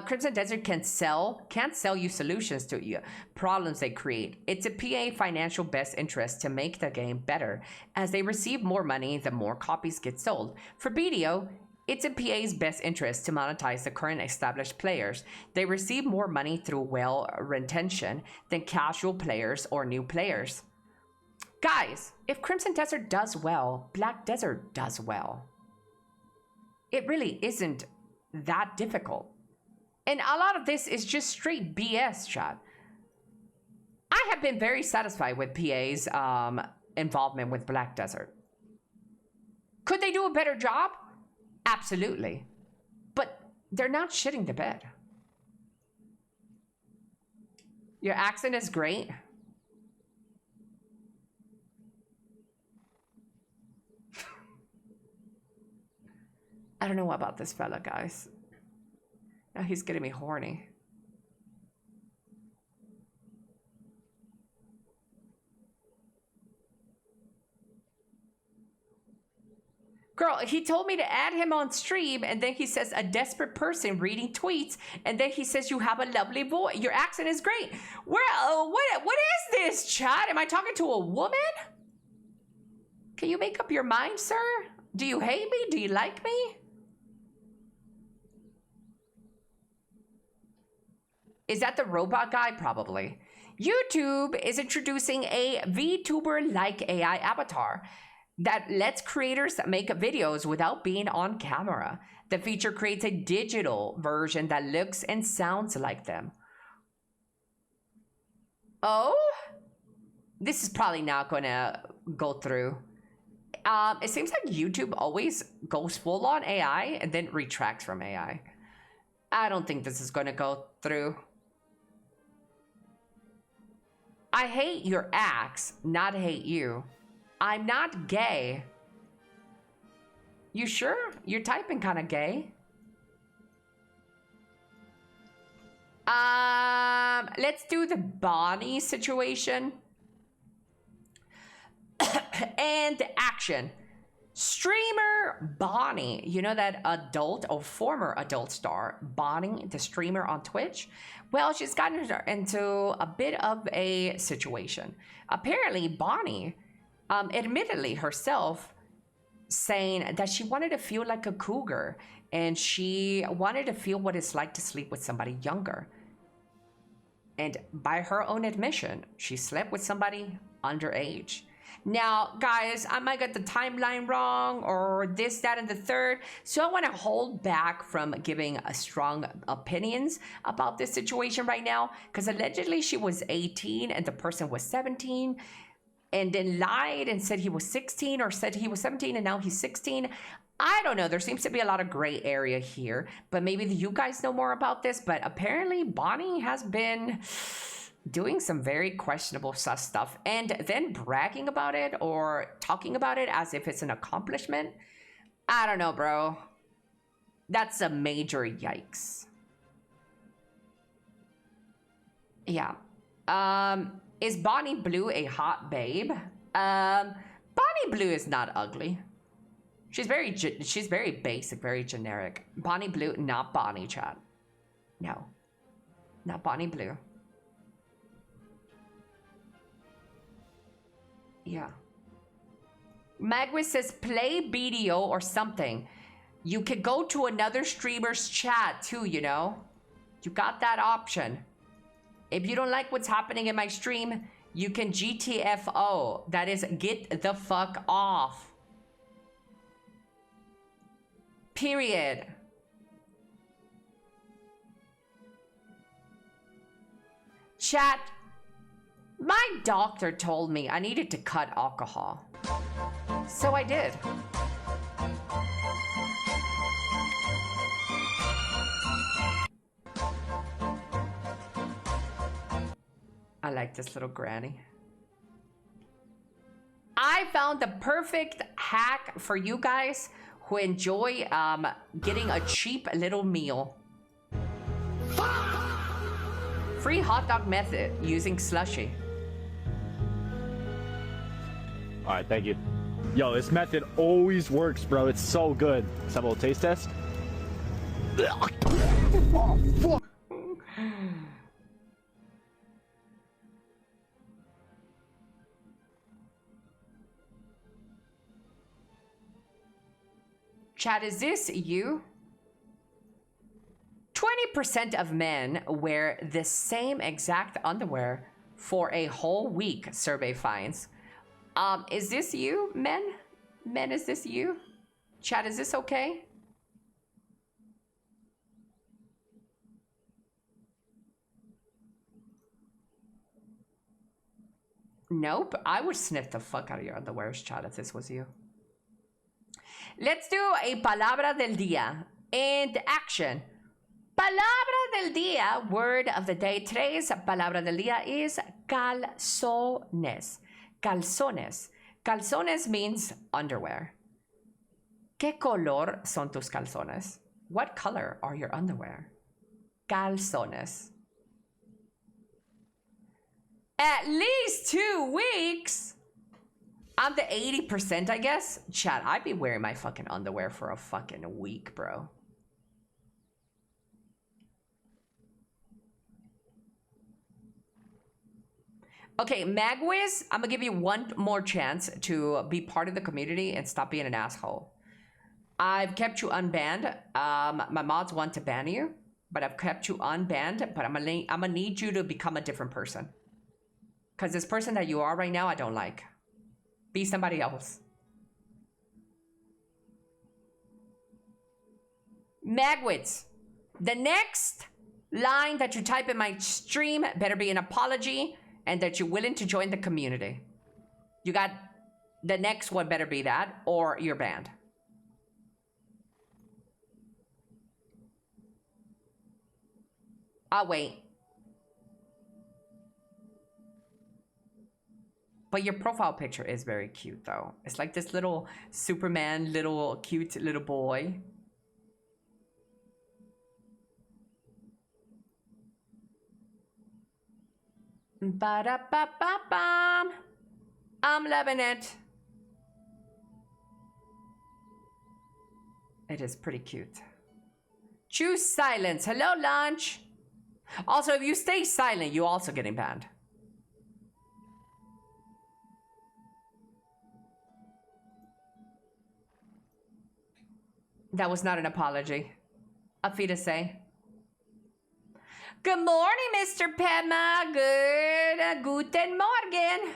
Crimson Desert can't sell you solutions to you problems they create. It's a PA financial best interest to make the game better. As they receive more money, the more copies get sold. For BDO, it's in PA's best interest to monetize the current established players. They receive more money through well retention than casual players or new players. Guys, if Crimson Desert does well, Black Desert does well. It really isn't that difficult. And a lot of this is just straight BS, chat. I have been very satisfied with PA's involvement with Black Desert. Could they do a better job? Absolutely. But they're not shitting the bed. Your accent is great. I don't know about this fella, guys. Now he's getting me horny. Girl, he told me to add him on stream, and then he says a desperate person reading tweets, and then he says you have a lovely voice. Your accent is great. Well, what is this, chat? Am I talking to a woman? Can you make up your mind, sir? Do you hate me? Do you like me? Is that the robot guy? Probably. YouTube is introducing a VTuber-like AI avatar that lets creators make videos without being on camera. The feature creates a digital version that looks and sounds like them. Oh? This is probably not gonna go through. It seems like YouTube always goes full on AI and then retracts from AI. I don't think this is gonna go through. I hate your axe, not hate you. I'm not gay. You sure? You're typing kind of gay. Let's do the Bonnie situation. And action. Streamer Bonnie, you know that adult or former adult star, Bonnie, the streamer on Twitch? Well, she's gotten into a bit of a situation. Apparently, Bonnie, admittedly herself, saying that she wanted to feel like a cougar and she wanted to feel what it's like to sleep with somebody younger. And by her own admission, she slept with somebody underage. Now, guys, I might get the timeline wrong or this, that, and the third. So I want to hold back from giving strong opinions about this situation right now. Because allegedly she was 18 and the person was 17. And then lied and said he was 16 or said he was 17 and now he's 16. I don't know. There seems to be a lot of gray area here. But maybe you guys know more about this. But apparently Bonnie has been doing some very questionable sus stuff and then bragging about it or talking about it as if it's an accomplishment. I don't know, bro. That's a major yikes. Yeah. Is Bonnie Blue a hot babe? Bonnie Blue is not ugly. She's very basic, very generic. Bonnie Blue, not Bonnie, chat. No. Not Bonnie Blue. Yeah. Magwis says play BDO or something. You can go to another streamer's chat too, you know? You got that option. If you don't like what's happening in my stream, you can GTFO. That is get the fuck off. Period. Chat. My doctor told me I needed to cut alcohol. So I did. I like this little granny. I found the perfect hack for you guys who enjoy getting a cheap little meal. Free hot dog method using slushy. All right, thank you. Yo, this method always works, bro. It's so good. Let's have a little taste test. Oh, fuck. Chat, is this you? 20% of men wear the same exact underwear for a whole week, survey finds. Is this you, men? Men, is this you? Chat, is this okay? Nope, I would sniff the fuck out of your underwears, chat, if this was you. Let's do a palabra del día and action. Palabra del día, word of the day. Today's palabra del día is calzones. Calzones. Calzones means underwear. ¿Qué color son tus calzones? What color are your underwear? Calzones. At least 2 weeks. I'm the 80%, I guess. Chat, I'd be wearing my fucking underwear for a fucking week, bro. Okay, Magwiz, I'm gonna give you one more chance to be part of the community and stop being an asshole. I've kept you unbanned. My mods want to ban you, but I've kept you unbanned, but I'm gonna need you to become a different person. Because this person that you are right now, I don't like. Be somebody else. Magwitz, the next line that you type in my stream better be an apology and that you're willing to join the community. You got the next one better be that or you're banned. I'll wait. But your profile picture is very cute though. It's like this little Superman, little cute little boy. Ba-da-ba-ba-bam. I'm loving it. It is pretty cute. Choose silence. Hello, lunch. Also, if you stay silent, you're also getting banned. That was not an apology. Auf Wiedersehen. Good morning, Mr. Pema. Guten Morgen.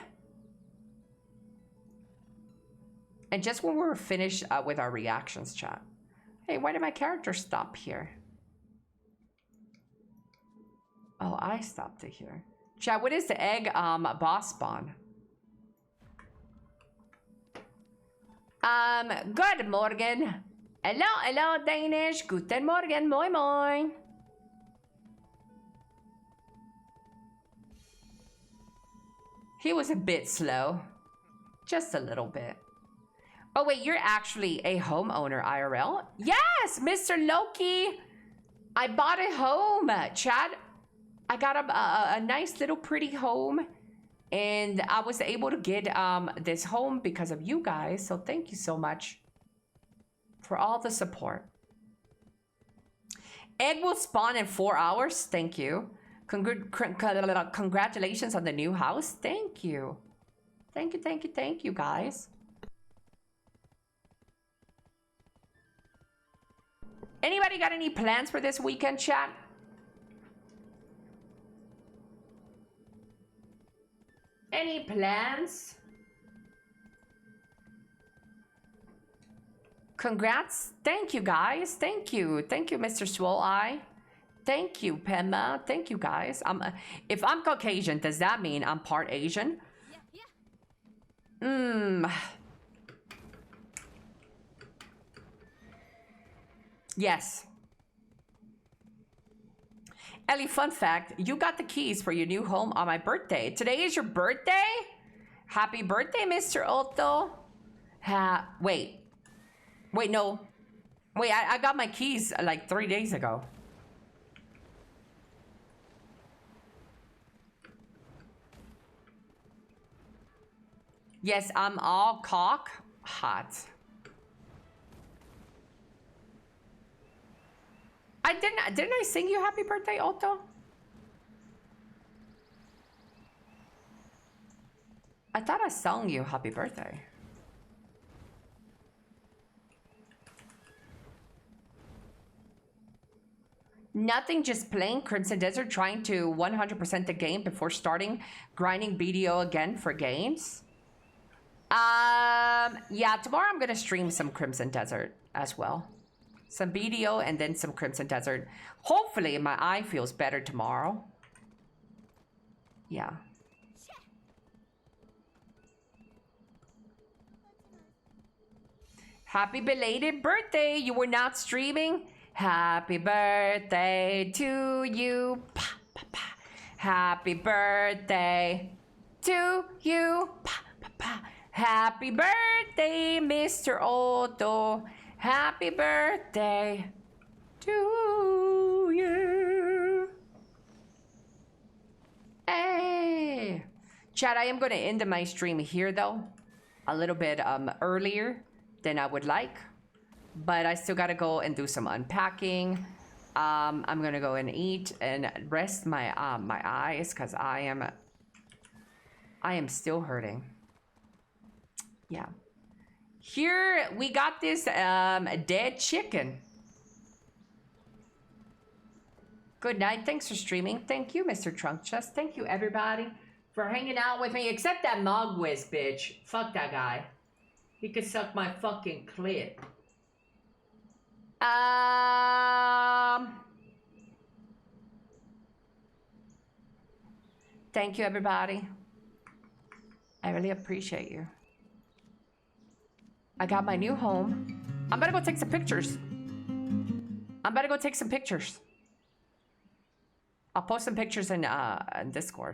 And just when we were finished with our reactions, chat. Hey, why did my character stop here? Oh, I stopped it here. Chat, what is the egg boss spawn? Good morning. Hello, hello, Danish. Guten Morgen, moin moin. He was a bit slow. Just a little bit. Oh wait, you're actually a homeowner, IRL? Yes, Mr. Loki. I bought a home, Chad. I got a nice little pretty home. And I was able to get this home because of you guys. So thank you so much for all the support. Egg will spawn in 4 hours. Thank you. Congratulations on the new house. Thank you. Thank you, thank you, thank you, guys. Anybody got any plans for this weekend, chat? Any plans? Congrats. Thank you, guys. Thank you. Thank you, Mr. Swole Eye. Thank you, Pema. Thank you, guys. If I'm Caucasian, does that mean I'm part Asian? Yes. Ellie, fun fact, you got the keys for your new home on my birthday. Today is your birthday? Happy birthday, Mr. Otto. Wait, no. Wait, I got my keys like 3 days ago. Yes, I'm all cock hot. Didn't I sing you happy birthday, Otto? I thought I sung you happy birthday. Nothing, just playing Crimson Desert, trying to 100% the game before starting grinding BDO again for games. Yeah, tomorrow I'm gonna stream some Crimson Desert as well. Some BDO and then some Crimson Desert. Hopefully my eye feels better tomorrow. Yeah. Happy belated birthday. You were not streaming? Happy birthday to you. Pa, pa, pa. Happy birthday to you. Pa, pa, pa. Happy birthday, Mr. Otto. Happy birthday to you. Hey. Chat, I am going to end my stream here, though. A little bit earlier than I would like. But I still got to go and do some unpacking. I'm going to go and eat and rest my my eyes because I am still hurting. Yeah. Here we got this dead chicken. Good night. Thanks for streaming. Thank you, Mr. Trunk Chest. Thank you, everybody, for hanging out with me. Except that Mogwiz bitch. Fuck that guy. He could suck my fucking clit. Thank you, everybody. I really appreciate you. I got my new home. I'm gonna go take some pictures. I'll post some pictures in Discord.